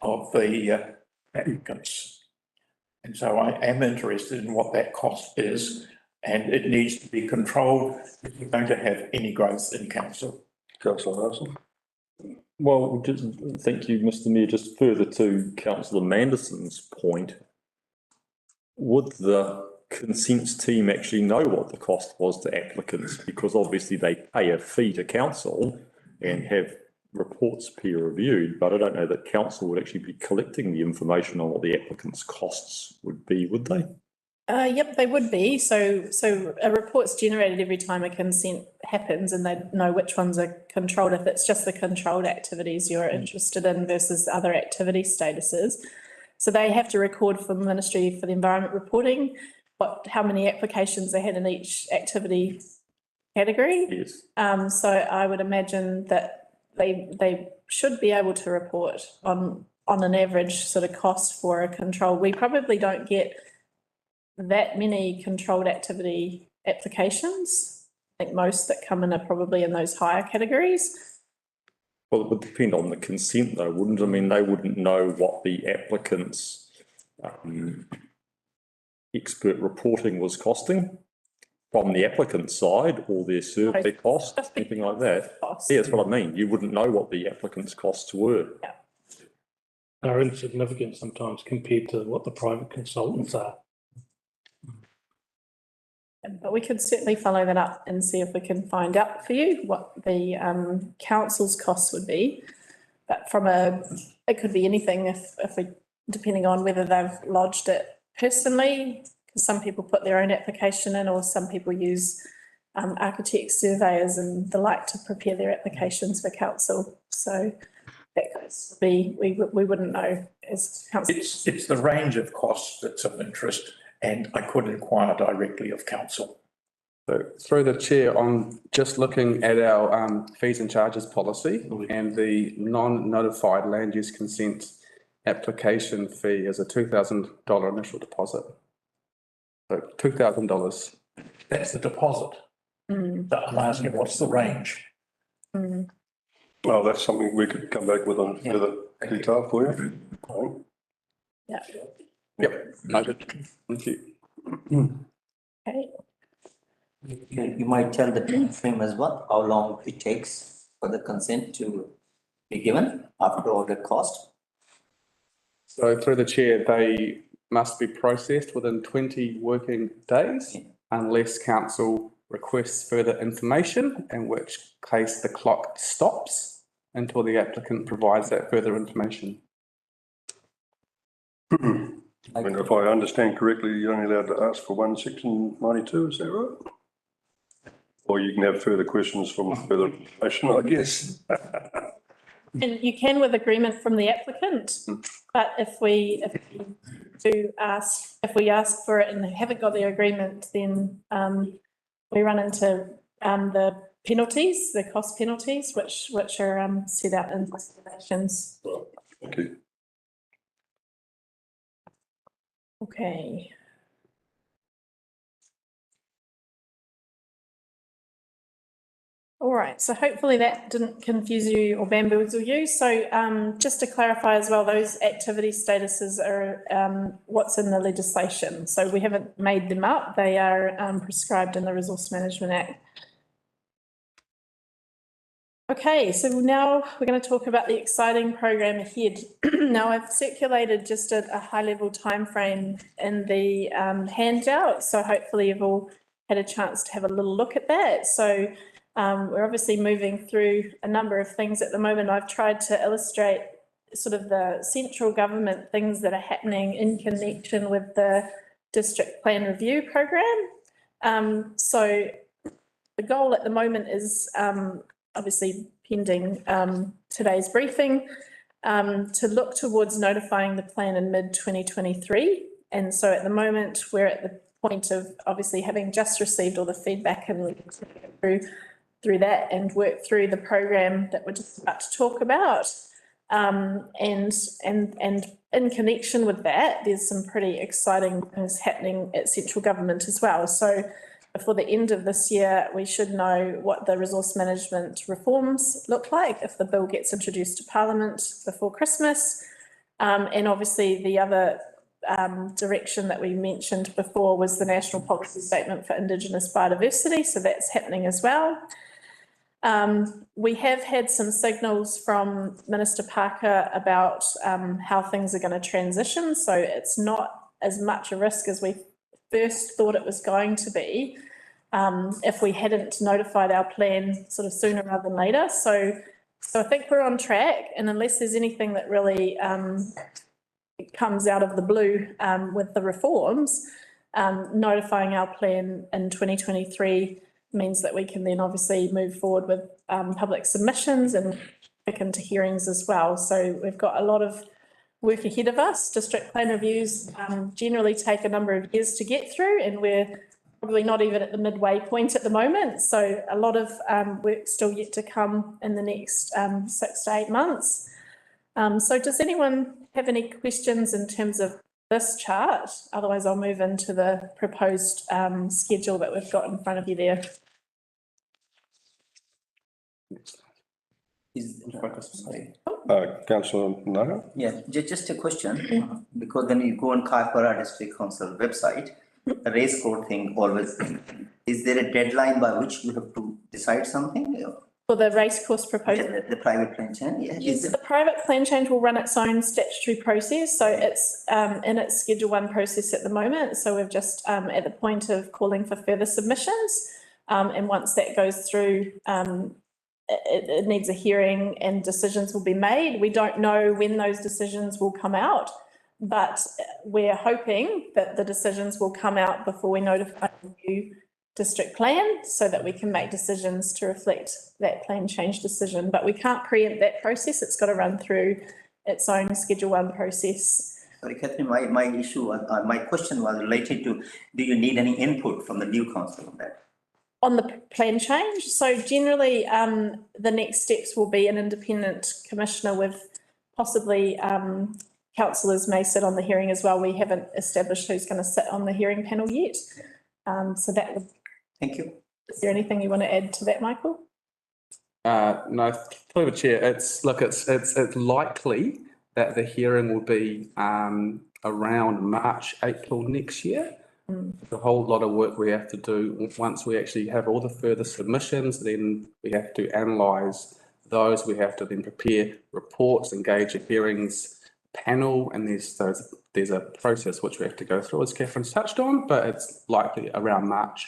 of the applicants. And so I am interested in what that cost is, and it needs to be controlled if we're going to have any growth in council. Councillor Harrison? Well, just thank you, Mr. Mayor. Just further to Councillor Manderson's point, would the consents team actually know what the cost was to applicants? Because obviously they pay a fee to council and have reports peer reviewed, but I don't know that council would actually be collecting the information on what the applicant's costs would be, would they? Yep, they would be. So a report's generated every time a consent happens and they know which ones are controlled, if it's just the controlled activities you're interested in versus other activity statuses. So they have to record for Ministry for the Environment reporting how many applications they had in each activity category. Yes. So I would imagine that they should be able to report on an average sort of cost for a control. We probably don't get that many controlled activity applications. I think most that come in are probably in those higher categories. Well, it would depend on the consent though, wouldn't it? I mean, they wouldn't know what the applicant's expert reporting was costing from the applicant's side, or their survey cost, anything like that. Yeah, that's what I mean. You wouldn't know what the applicant's costs were. Yeah. They're insignificant sometimes compared to what the private consultants are. But we could certainly follow that up and see if we can find out for you what the council's costs would be. But it could be anything if we, depending on whether they've lodged it personally, because some people put their own application in, or some people use architects, surveyors and the like to prepare their applications for council. So that could be, we wouldn't know as council. It's the range of costs that's of interest, and I could inquire directly of council. So through the chair, on just looking at our fees and charges policy, and the non-notified land use consent application fee is a $2,000 initial deposit. So $2,000. That's the deposit. That I'm asking, what's the range? Well, that's something we could come back with on further detail for you. Yeah. Yep, noted. Thank you. Okay. You might tell the time frame as well, how long it takes for the consent to be given after all the cost. So through the chair, they must be processed within 20 working days unless council requests further information, in which case the clock stops until the applicant provides that further information. I mean, if I understand correctly, you're only allowed to ask for one section 92, is that right? Or you can have further questions from further information, I guess. And you can with agreement from the applicant, but if we ask for it and they haven't got their agreement, then we run into the penalties, the cost penalties, which are set out in regulations. Okay. Okay. All right, so hopefully that didn't confuse you or bamboozle you. So just to clarify as well, those activity statuses are what's in the legislation. So we haven't made them up. They are prescribed in the Resource Management Act. Okay, so now we're going to talk about the exciting program ahead. Now I've circulated just a high-level timeframe in the handout, so hopefully you've all had a chance to have a little look at that. So we're obviously moving through a number of things at the moment. I've tried to illustrate sort of the central government things that are happening in connection with the district plan review program. So the goal at the moment is obviously pending today's briefing to look towards notifying the plan in mid-2023. And so at the moment we're at the point of obviously having just received all the feedback and we continue through that and work through the program that we're just about to talk about. And in connection with that, there's some pretty exciting things happening at central government as well. So before the end of this year, we should know what the resource management reforms look like if the bill gets introduced to Parliament before Christmas. And obviously the other direction that we mentioned before was the National Policy Statement for Indigenous Biodiversity. So that's happening as well. We have had some signals from Minister Parker about how things are going to transition. So it's not as much a risk as we first thought it was going to be if we hadn't notified our plan sort of sooner rather than later. So I think we're on track, and unless there's anything that really comes out of the blue with the reforms, notifying our plan in 2023 means that we can then obviously move forward with public submissions and pick into hearings as well. So we've got a lot of work ahead of us. District plan reviews generally take a number of years to get through, and we're probably not even at the midway point at the moment. So a lot of work still yet to come in the next 6 to 8 months. So does anyone have any questions in terms of this chart? Otherwise, I'll move into the proposed schedule that we've got in front of you there. Councillor Naga? Yeah, just a question, because when you go on Kaipara District Council website, the race code thing always, is there a deadline by which you have to decide something? For the racecourse proposal? Yeah, the private plan change, yeah. Yes, the private plan change will run its own statutory process. So it's in its Schedule 1 process at the moment. So we're just at the point of calling for further submissions. And once that goes through, it needs a hearing and decisions will be made. We don't know when those decisions will come out, but we're hoping that the decisions will come out before we notify the new district plan so that we can make decisions to reflect that plan change decision. But we can't preempt that process. It's got to run through its own Schedule 1 process. Sorry, Catherine, my question was related to, do you need any input from the new council on that? On the plan change? So generally, the next steps will be an independent commissioner with possibly councillors may sit on the hearing as well. We haven't established who's going to sit on the hearing panel yet. So that would. Thank you. Is there anything you want to add to that, Michael? No, through the chair. It's likely that the hearing will be around March, April next year. A whole lot of work we have to do once we actually have all the further submissions. Then we have to analyse those. We have to then prepare reports, engage in hearings, panel, and there's a process which we have to go through, as Catherine's touched on, but it's likely around March,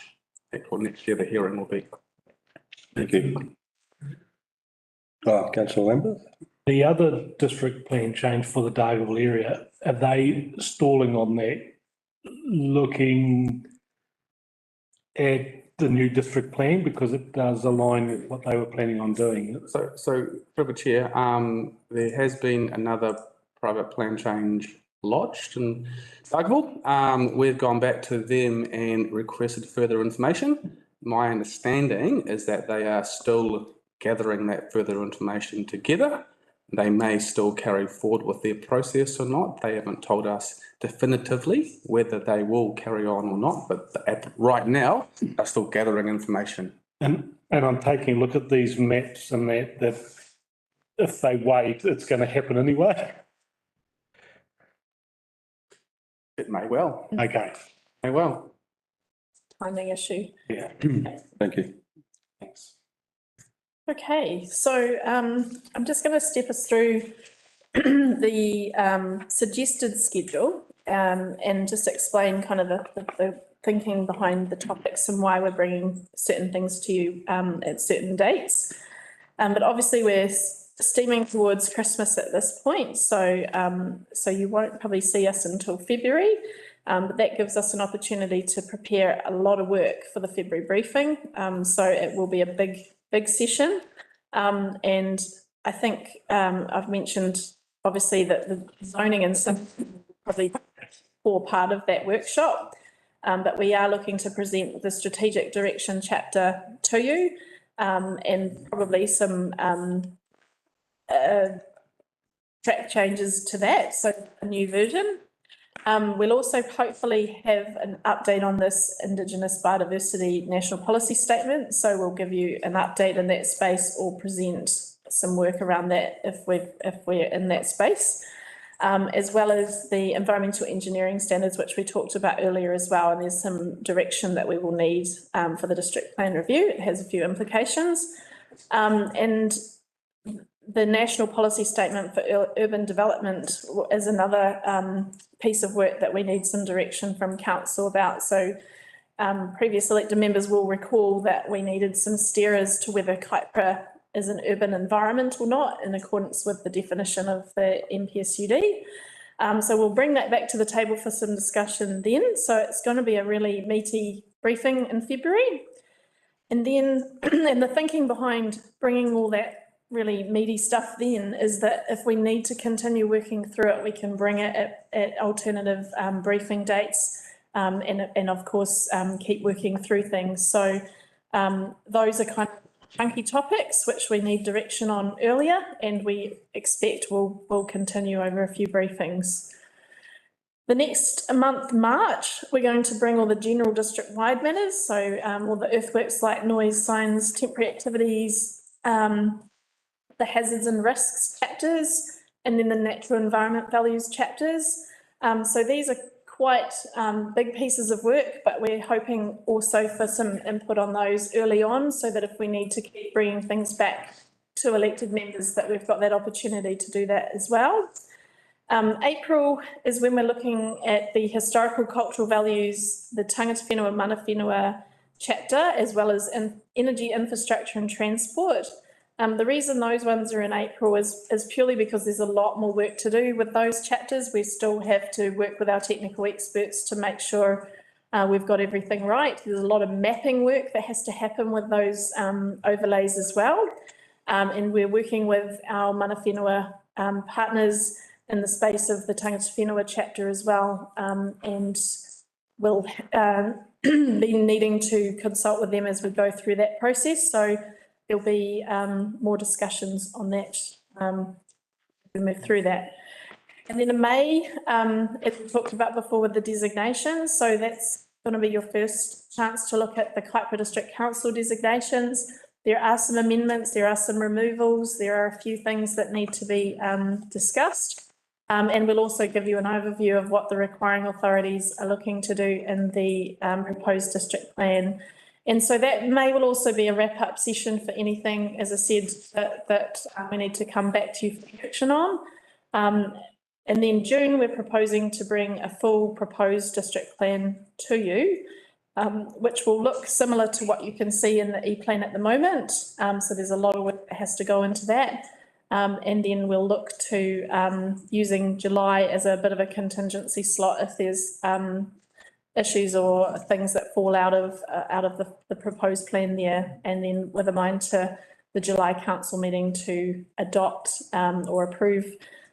April next year, the hearing will be. Thank you. Councillor Lambert? The other district plan change for the Dargaville area, are they stalling on that, looking at the new district plan, because it does align with what they were planning on doing? So through the chair, there has been another private plan change lodged in Dargaville. We've gone back to them and requested further information. My understanding is that they are still gathering that further information together. They may still carry forward with their process or not. They haven't told us definitively whether they will carry on or not, but right now, they're still gathering information. And I'm taking a look at these maps and that if they wait, it's going to happen anyway. It may well. Okay. May well. Timing issue. Yeah. Thank you. Thanks. Okay, so I'm just going to step us through the suggested schedule and just explain kind of the thinking behind the topics and why we're bringing certain things to you at certain dates. But obviously we're steaming towards Christmas at this point, so you won't probably see us until February. But that gives us an opportunity to prepare a lot of work for the February briefing. So it will be a big session. And I think I've mentioned obviously that the zoning and some probably core part of that workshop. But we are looking to present the strategic direction chapter to you and probably some track changes to that, so a new version. We'll also hopefully have an update on this Indigenous Biodiversity National Policy Statement. So we'll give you an update in that space or present some work around that if we're in that space, as well as the environmental engineering standards, which we talked about earlier as well. And there's some direction that we will need for the district plan review. It has a few implications. And the National Policy Statement for Urban Development is another piece of work that we need some direction from council about. So previous elected members will recall that we needed some steer as to whether Kaipara is an urban environment or not, in accordance with the definition of the NPSUD. So we'll bring that back to the table for some discussion then. So it's going to be a really meaty briefing in February. And then and the thinking behind bringing all that really meaty stuff then is that if we need to continue working through it, we can bring it at alternative briefing dates and of course keep working through things. So those are kind of chunky topics which we need direction on earlier, and we expect will continue over a few briefings. The next month, March, we're going to bring all the general district-wide matters, so all the earthworks, light, noise, signs, temporary activities, the hazards and risks chapters, and then the natural environment values chapters. So these are quite big pieces of work, but we're hoping also for some input on those early on, so that if we need to keep bringing things back to elected members, that we've got that opportunity to do that as well. April is when we're looking at the historical cultural values, the tangata whenua, mana whenua chapter, as well as energy infrastructure and transport. The reason those ones are in April is purely because there's a lot more work to do with those chapters. We still have to work with our technical experts to make sure we've got everything right. There's a lot of mapping work that has to happen with those overlays as well. And we're working with our mana whenua partners in the space of the tangata whenua chapter as well. And we'll be needing to consult with them as we go through that process. So there'll be more discussions on that as we move through that. And then in May, as we talked about before with the designations, so that's going to be your first chance to look at the Kaipara District Council designations. There are some amendments, there are some removals, there are a few things that need to be discussed. And we'll also give you an overview of what the requiring authorities are looking to do in the proposed district plan. And so that will also be a wrap-up session for anything, as I said, that we need to come back to you for action on. And then June, we're proposing to bring a full proposed district plan to you, which will look similar to what you can see in the E-plan at the moment. So there's a lot of work that has to go into that. And then we'll look to using July as a bit of a contingency slot if there's issues or things that fall out of the proposed plan there, and then with a mind to the July council meeting to adopt or approve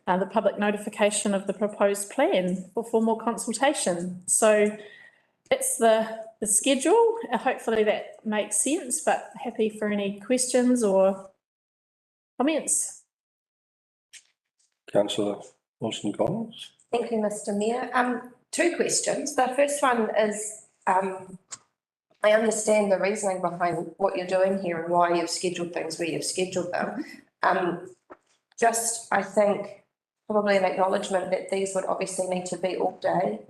the public notification of the proposed plan for formal consultation. So it's the schedule. Hopefully that makes sense, but happy for any questions or comments. Councillor Wilson-Collins. Thank you, Mr. Mayor. Two questions. The first one is, I understand the reasoning behind what you're doing here and why you've scheduled things where you've scheduled them. I think probably an acknowledgement that these would obviously need to be all day.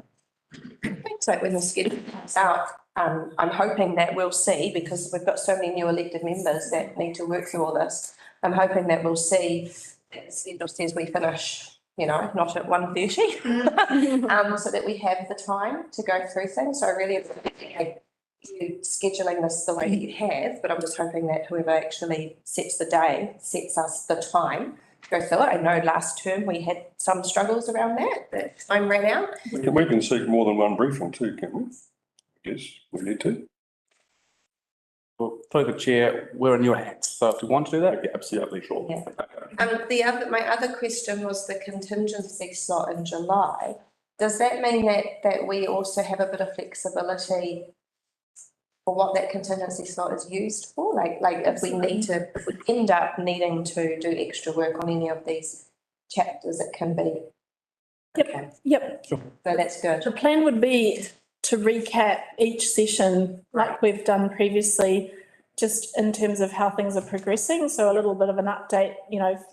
So when the schedule comes out, I'm hoping that we'll see, because we've got so many new elected members that need to work through all this. I'm hoping that we'll see that the schedule says we finish, not at 1:30, so that we have the time to go through things. So I really appreciate you scheduling this the way that you have, but I'm just hoping that whoever actually sets the day sets us the time to go through it. I know last term we had some struggles around that time ran out. We can seek more than one briefing too, can we? Yes, we need to. Well, through the chair, we're in your hands. So if you want to do that, yeah, absolutely sure. Yeah. My other question was the contingency slot in July. Does that mean that we also have a bit of flexibility for what that contingency slot is used for? Like if we end up needing to do extra work on any of these chapters, it can be. Yep. Okay. Yep. So that's good. The plan would be to recap each session like we've done previously, just in terms of how things are progressing. So a little bit of an update,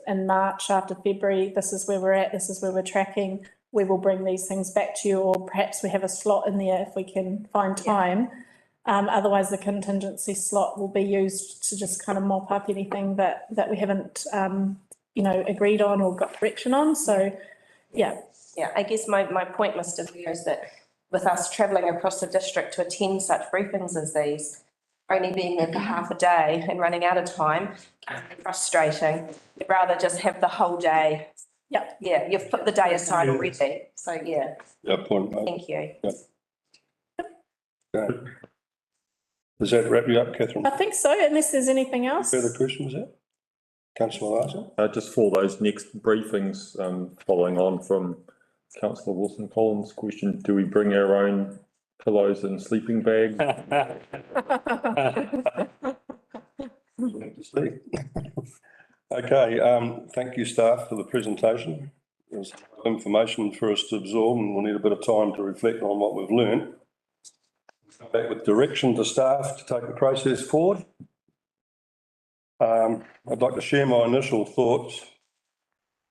in March after February, this is where we're at, this is where we're tracking. We will bring these things back to you, or perhaps we have a slot in there if we can find time. Otherwise, the contingency slot will be used to just kind of mop up anything that we haven't, agreed on or got direction on. So, yeah. Yeah, I guess my point, Mr. Mayor, is that with us travelling across the district to attend such briefings as these, only being there for half a day and running out of time can be frustrating. You'd rather just have the whole day. Yep. Yeah, you've put the day aside already. So, yeah. Yeah, point made. Thank you. Yeah. Okay. Does that wrap you up, Catherine? I think so, unless there's anything else. Further questions there? Councillor Larson? Just for those next briefings, following on from Councillor Wilson-Collins' question, do we bring our own pillows and sleeping bags? Okay, thank you, staff, for the presentation. There's information for us to absorb, and we'll need a bit of time to reflect on what we've learned. Come back with direction to staff to take the process forward. I'd like to share my initial thoughts.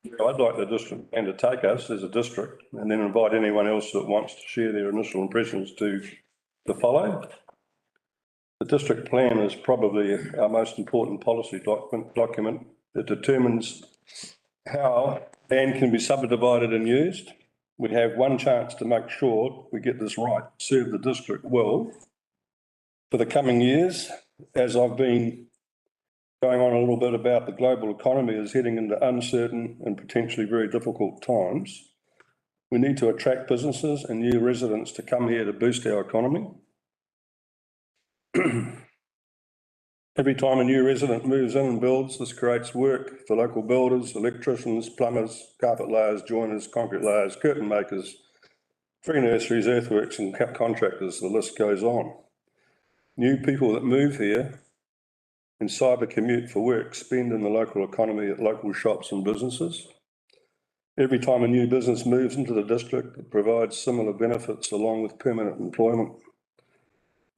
I'd like the district plan to take us as a district, and then invite anyone else that wants to share their initial impressions to follow. The district plan is probably our most important policy document. It determines how land can be subdivided and used. We have one chance to make sure we get this right, serve the district well for the coming years. As I've been going on a little bit about, the global economy is heading into uncertain and potentially very difficult times. We need to attract businesses and new residents to come here to boost our economy. Every time a new resident moves in and builds, this creates work for local builders, electricians, plumbers, carpet layers, joiners, concrete layers, curtain makers, tree nurseries, earthworks and contractors, the list goes on. New people that move here and cyber commute for work spend in the local economy at local shops and businesses. Every time a new business moves into the district, it provides similar benefits along with permanent employment.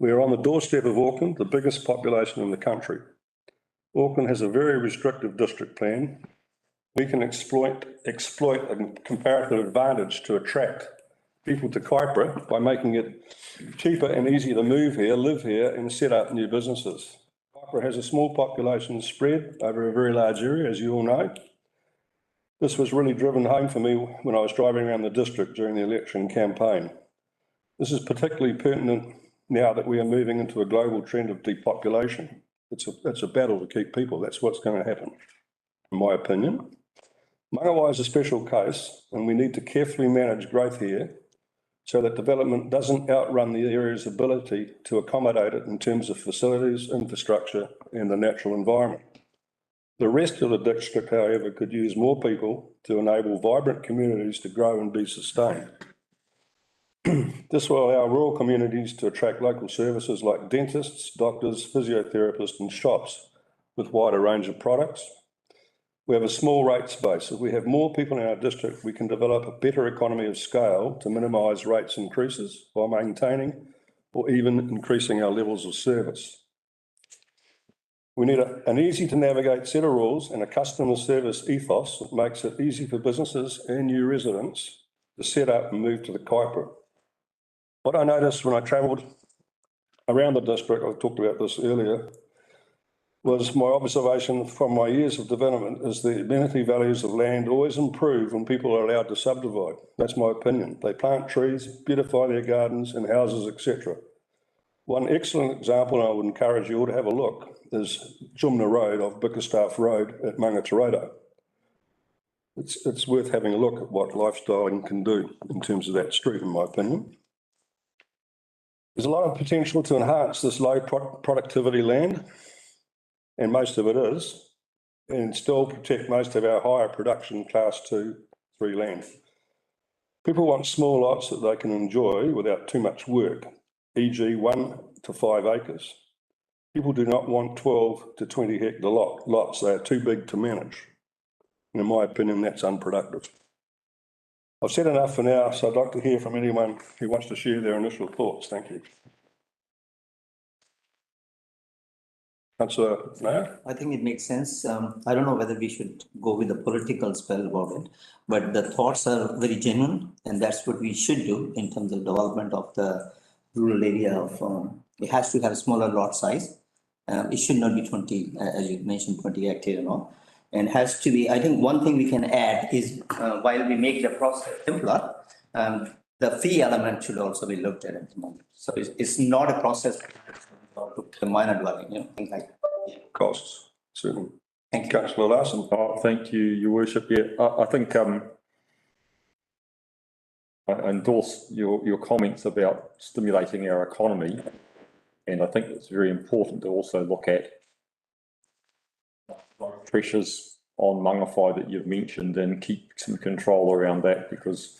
We are on the doorstep of Auckland, the biggest population in the country. Auckland has a very restrictive district plan. We can exploit a comparative advantage to attract people to Kaipara by making it cheaper and easier to move here, live here and set up new businesses. Kaipara has a small population spread over a very large area, as you all know. This was really driven home for me when I was driving around the district during the election campaign. This is particularly pertinent now that we are moving into a global trend of depopulation. It's a battle to keep people. That's what's going to happen, in my opinion. Mangawhai is a special case, and we need to carefully manage growth here so that development doesn't outrun the area's ability to accommodate it in terms of facilities, infrastructure, and the natural environment. The rest of the district, however, could use more people to enable vibrant communities to grow and be sustained. This will allow rural communities to attract local services like dentists, doctors, physiotherapists, and shops with wider range of products. We have a small rate space. If we have more people in our district, we can develop a better economy of scale to minimise rates increases while maintaining or even increasing our levels of service. We need an easy to navigate set of rules and a customer service ethos that makes it easy for businesses and new residents to set up and move to the Kaipara. What I noticed when I travelled around the district, I talked about this earlier, was my observation from my years of development is the amenity values of land always improve when people are allowed to subdivide. That's my opinion. They plant trees, beautify their gardens and houses, etc. One excellent example, and I would encourage you all to have a look, is Jumna Road off Bickerstaff Road at Mangateredo. It's worth having a look at what lifestyling can do in terms of that street, in my opinion. There's a lot of potential to enhance this low productivity land, and most of it is, and still protect most of our higher production class 2, 3 land. People want small lots that they can enjoy without too much work, e.g. 1 to 5 acres. People do not want 12 to 20 hectare lots. They are too big to manage. And in my opinion, that's unproductive. I've said enough for now, so I'd like to hear from anyone who wants to share their initial thoughts. Thank you. Councillor Mayor? I think it makes sense. I don't know whether we should go with the political spell about it, but the thoughts are very genuine, and that's what we should do in terms of development of the rural area of, it has to have a smaller lot size. It should not be 20, as you mentioned, 20 hectare and all. And has to be, I think one thing we can add is while we make the process simpler, the fee element should also be looked at the moment. So it's not a process to minor dwelling, things like that. Yeah. Costs, certainly. Thank you. Councillor Larson. Oh, thank you, Your Worship. Yeah, I think I endorse your comments about stimulating our economy, and I think it's very important to also look at pressures on Mangawhai that you've mentioned and keep some control around that, because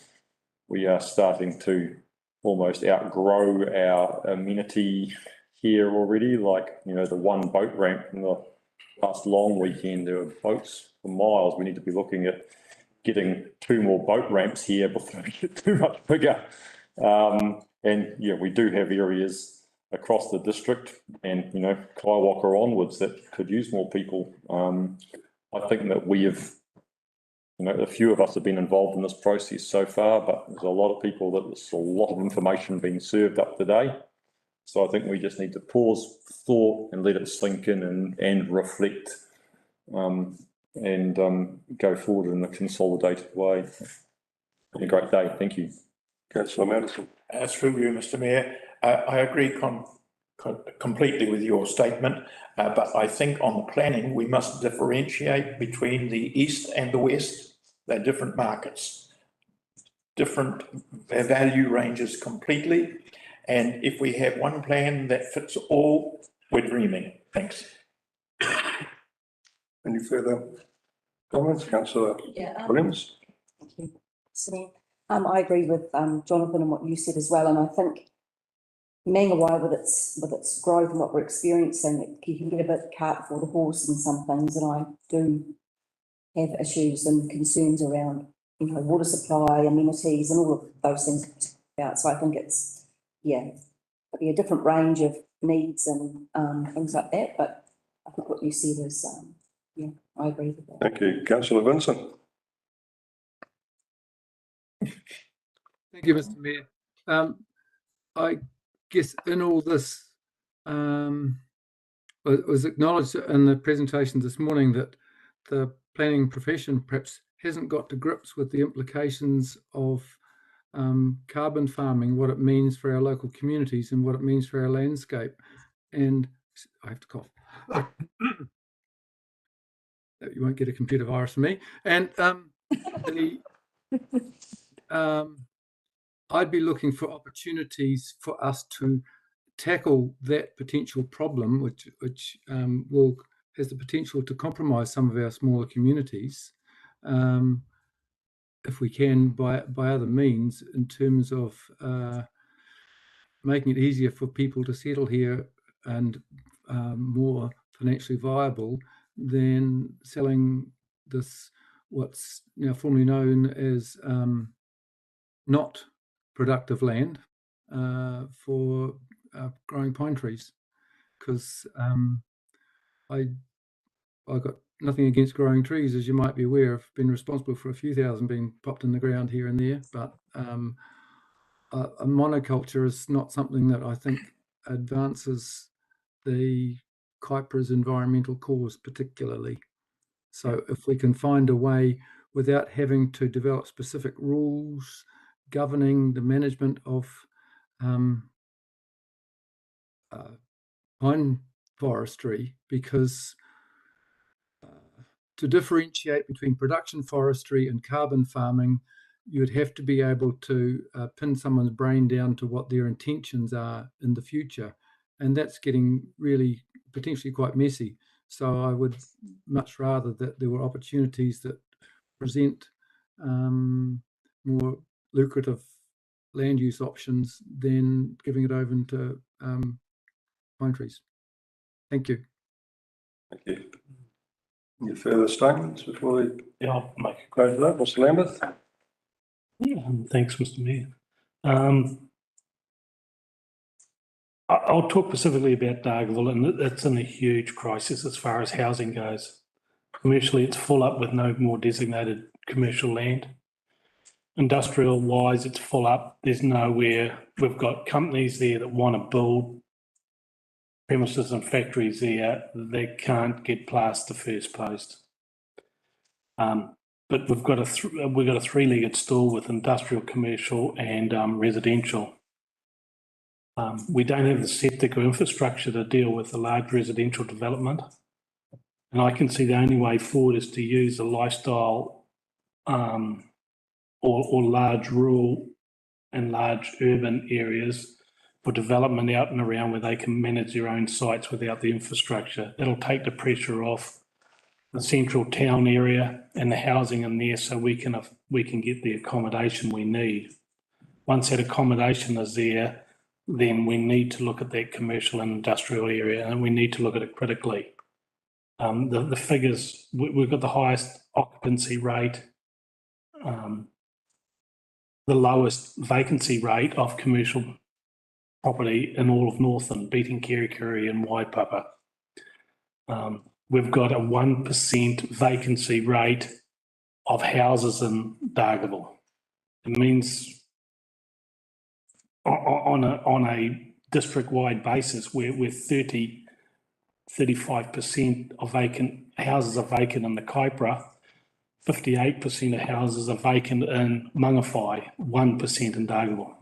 we are starting to almost outgrow our amenity here already. Like, the one boat ramp in the last long weekend, there were boats for miles. We need to be looking at getting 2 more boat ramps here before we get too much bigger. And yeah, we do have areas across the district and, Kaiwaka onwards that could use more people. I think that we have, a few of us have been involved in this process so far, but there's a lot of people there's a lot of information being served up today. So I think we just need to pause thought and let it sink in and reflect and go forward in a consolidated way. Have a great day. Thank you. Councillor Madison. Through you, Mr. Mayor, I agree completely with your statement, but I think on the planning, we must differentiate between the east and the west. They're different markets, different value ranges completely. And if we have one plan that fits all, we're dreaming. Thanks. Any further comments, Councillor Williams? Thank you. So, I agree with Jonathan and what you said as well, and I think Mangawhai with its growth and what we're experiencing, you can get a bit cart before the horse in some things, and I do have issues and concerns around, water supply, amenities, and all of those things about. So I think it's it'll be a different range of needs and things like that. But I think what you said is, I agree with that. Thank you. Councillor Vincent. Thank you, Mr. Mayor. I guess in all this, it was acknowledged in the presentation this morning that the planning profession perhaps hasn't got to grips with the implications of carbon farming, what it means for our local communities and what it means for our landscape. And I have to cough. You won't get a computer virus from me. And I'd be looking for opportunities for us to tackle that potential problem, which has the potential to compromise some of our smaller communities, if we can, by other means, in terms of making it easier for people to settle here and more financially viable than selling this, what's now formerly known as not productive land for growing pine trees. Because I got nothing against growing trees, as you might be aware. I've been responsible for a few thousand being popped in the ground here and there, but a monoculture is not something that I think advances the Kaipara's environmental cause particularly. So if we can find a way without having to develop specific rules governing the management of pine forestry, because to differentiate between production forestry and carbon farming, you'd have to be able to pin someone's brain down to what their intentions are in the future. And that's getting really potentially quite messy. So I would much rather that there were opportunities that present more lucrative land use options than giving it over into pine trees. Thank you. Thank you. Any further statements before we I'll make a close it up? Mr. Lambeth? Thanks, Mr. Mayor. I'll talk specifically about Dargaville, and it's in a huge crisis as far as housing goes. Commercially, it's full up with no more designated commercial land. Industrial wise, it's full up. There's nowhere. We've got companies there that want to build premises and factories there. They can't get past the first post. But we've got a three-legged stool with industrial, commercial, and residential. We don't have the septic or infrastructure to deal with the large residential development. And I can see the only way forward is to use a lifestyle or large rural and large urban areas for development out and around where they can manage their own sites without the infrastructure. It'll take the pressure off the central town area and the housing in there, so we can get the accommodation we need. Once that accommodation is there, then we need to look at that commercial and industrial area, and we need to look at it critically. The figures, we've got the highest occupancy rate, the lowest vacancy rate of commercial property in all of Northern, beating Kerikeri and Waipapa. We've got a 1% vacancy rate of houses in Dargaville. It means on a district-wide basis, we're 35% of vacant houses are vacant in the Kaipara, 58% of houses are vacant in Mangawhai, 1% in Dargaville.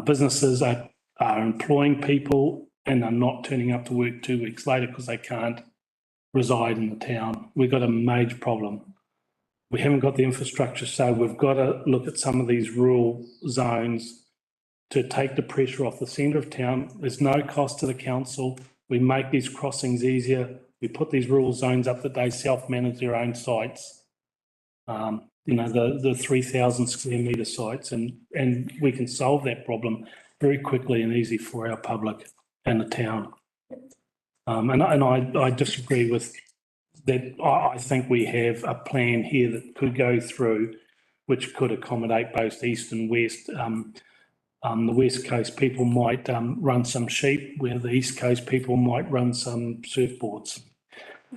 Businesses are employing people and are not turning up to work 2 weeks later because they can't reside in the town. We've got a major problem. We haven't got the infrastructure, so we've got to look at some of these rural zones to take the pressure off the centre of town. There's no cost to the council. We make these crossings easier. We put these rural zones up that they self-manage their own sites. The 3,000 square metre sites, and we can solve that problem very quickly and easy for our public and the town. And I disagree with that. I think we have a plan here that could go through, which could accommodate both east and west. The West Coast people might run some sheep, where the East Coast people might run some surfboards.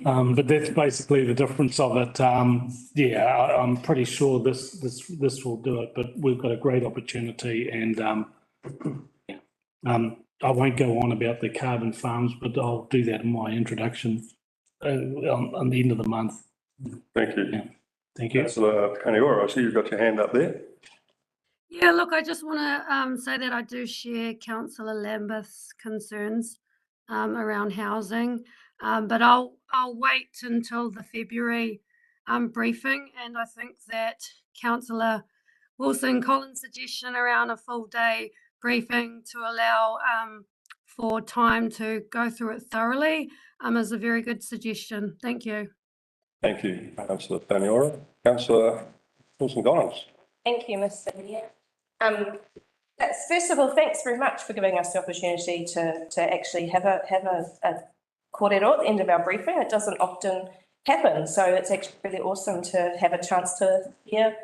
But that's basically the difference of it. I'm pretty sure this will do it, but we've got a great opportunity, and I won't go on about the carbon farms, but I'll do that in my introduction on the end of the month. Thank you. Yeah. Thank you. Councillor Paniora, I see you've got your hand up there. Yeah, look, I just want to say that I do share Councillor Lambeth's concerns around housing, but I'll wait until the February briefing, and I think that Councillor Wilson Collins' suggestion around a full day briefing to allow for time to go through it thoroughly is a very good suggestion. Thank you. Thank you, Councillor Paniora. Councillor Wilson Collins. Thank you, Mr. Mayor. First of all, thanks very much for giving us the opportunity to actually have a kōrero at the end of our briefing. It doesn't often happen, so it's actually really awesome to have a chance to hear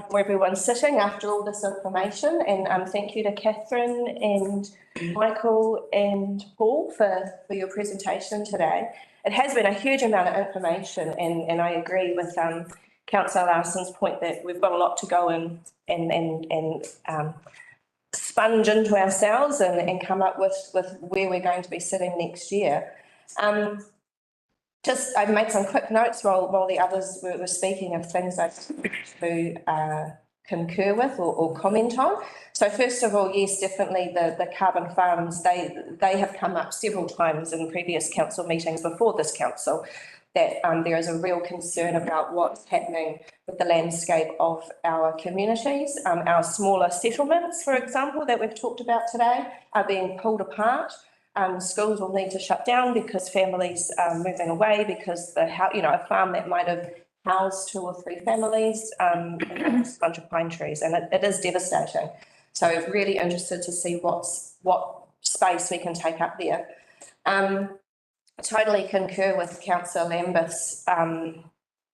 where everyone's sitting after all this information. And thank you to Catherine and Michael and Paul for your presentation today. It has been a huge amount of information, and I agree with Councillor Larson's point that we've got a lot to go and sponge into ourselves and come up with where we're going to be sitting next year. I've made some quick notes while the others were speaking of things I'd to concur with or comment on. So first of all, yes, definitely the carbon farms, they have come up several times in previous council meetings before this council, that there is a real concern about what's happening with the landscape of our communities. Our smaller settlements, for example, that we've talked about today, are being pulled apart. Schools will need to shut down because families are moving away, because a farm that might have housed 2 or 3 families, a bunch of pine trees, and it is devastating. So really interested to see what space we can take up there. Totally concur with Councillor Lambeth's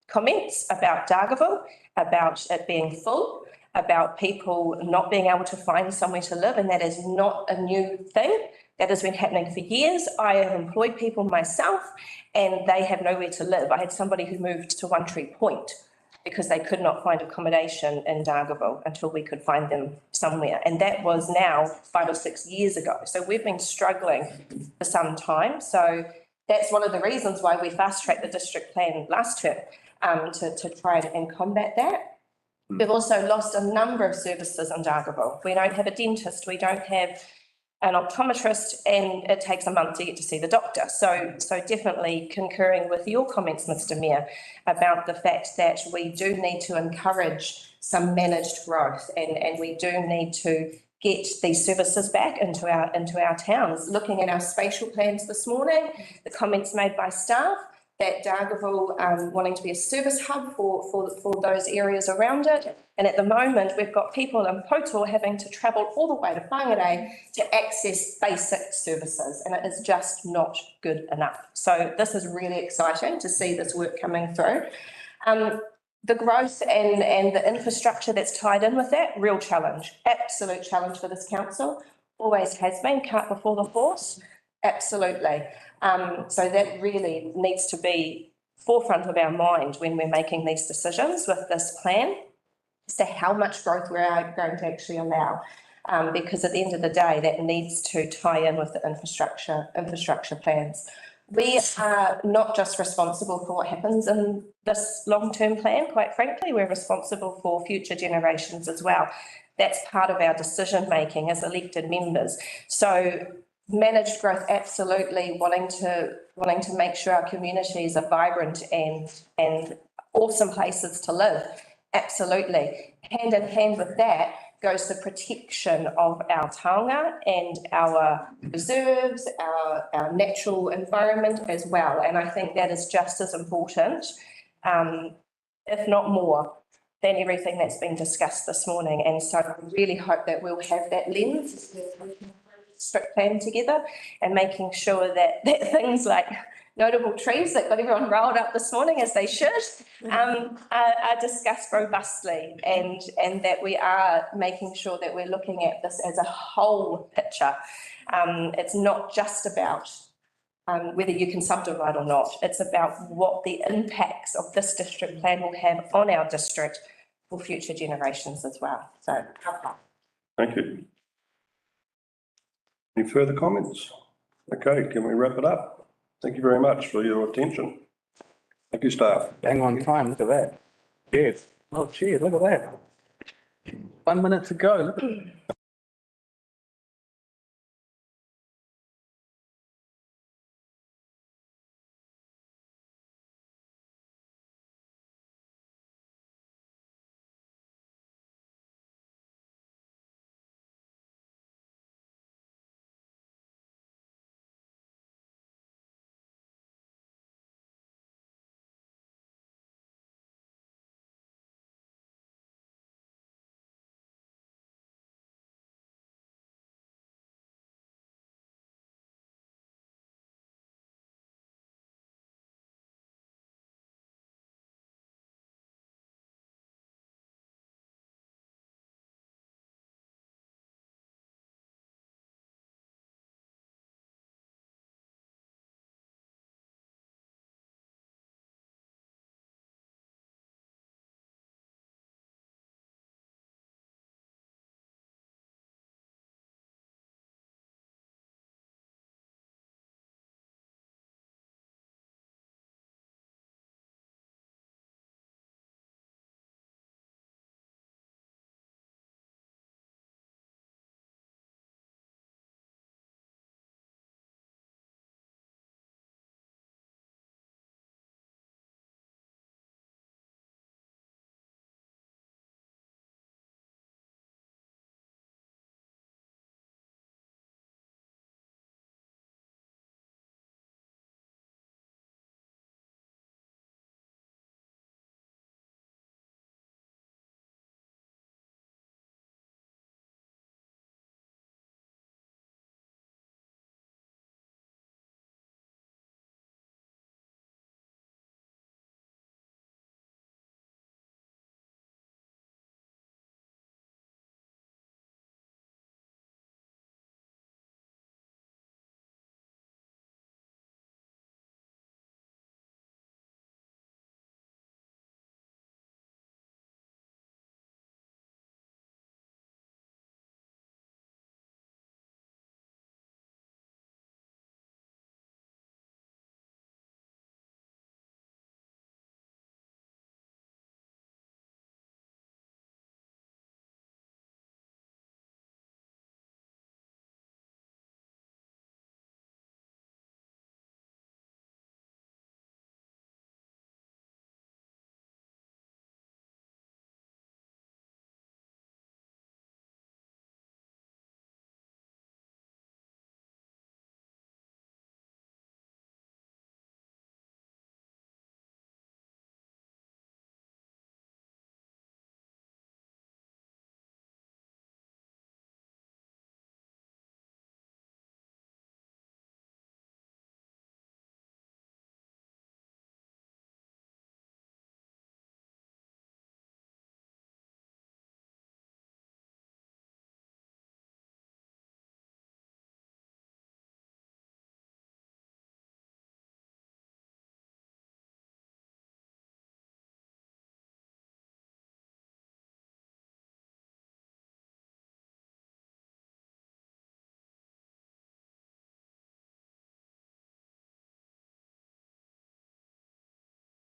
comments about Dargaville, about it being full, about people not being able to find somewhere to live, and that is not a new thing. That has been happening for years. I have employed people myself, and they have nowhere to live. I had somebody who moved to One Tree Point because they could not find accommodation in Dargaville until we could find them somewhere. And that was now 5 or 6 years ago. So we've been struggling for some time. So that's one of the reasons why we fast-tracked the district plan last term, to try and combat that. We've also lost a number of services in Dargaville. We don't have a dentist, we don't have an optometrist, and it takes a month to get to see the doctor. So definitely concurring with your comments, Mr. Mayor, about the fact that we do need to encourage some managed growth, and we do need to get these services back into our towns. Looking at our spatial plans this morning, the comments made by staff that Dargaville wanting to be a service hub for those areas around it. And at the moment, we've got people in Poto having to travel all the way to Whangarei to access basic services, and it is just not good enough. So this is really exciting to see this work coming through. The growth and the infrastructure that's tied in with that, real challenge, absolute challenge for this council. Always has been, cart before the horse, absolutely. So that really needs to be forefront of our mind when we're making these decisions with this plan as to how much growth we're going to actually allow. Because at the end of the day, that needs to tie in with the infrastructure plans. We are not just responsible for what happens in this long-term plan, quite frankly, we're responsible for future generations as well. That's part of our decision-making as elected members. So managed growth, absolutely, wanting to make sure our communities are vibrant and awesome places to live, absolutely. Hand in hand with that goes the protection of our taonga and our reserves, our natural environment as well. And I think that is just as important, if not more, than everything that's been discussed this morning. And so I really hope that we'll have that lens, district plan together, and making sure that things like notable trees that got everyone riled up this morning, as they should, are discussed robustly, and that we are making sure that we're looking at this as a whole picture. It's not just about whether you can subdivide or not. It's about what the impacts of this district plan will have on our district for future generations as well. So, Thank you. Any further comments? Okay, can we wrap it up? Thank you very much for your attention. Thank you, staff. Bang on time, look at that. Cheers. Oh, cheers, look at that. 1 minute to go. Look at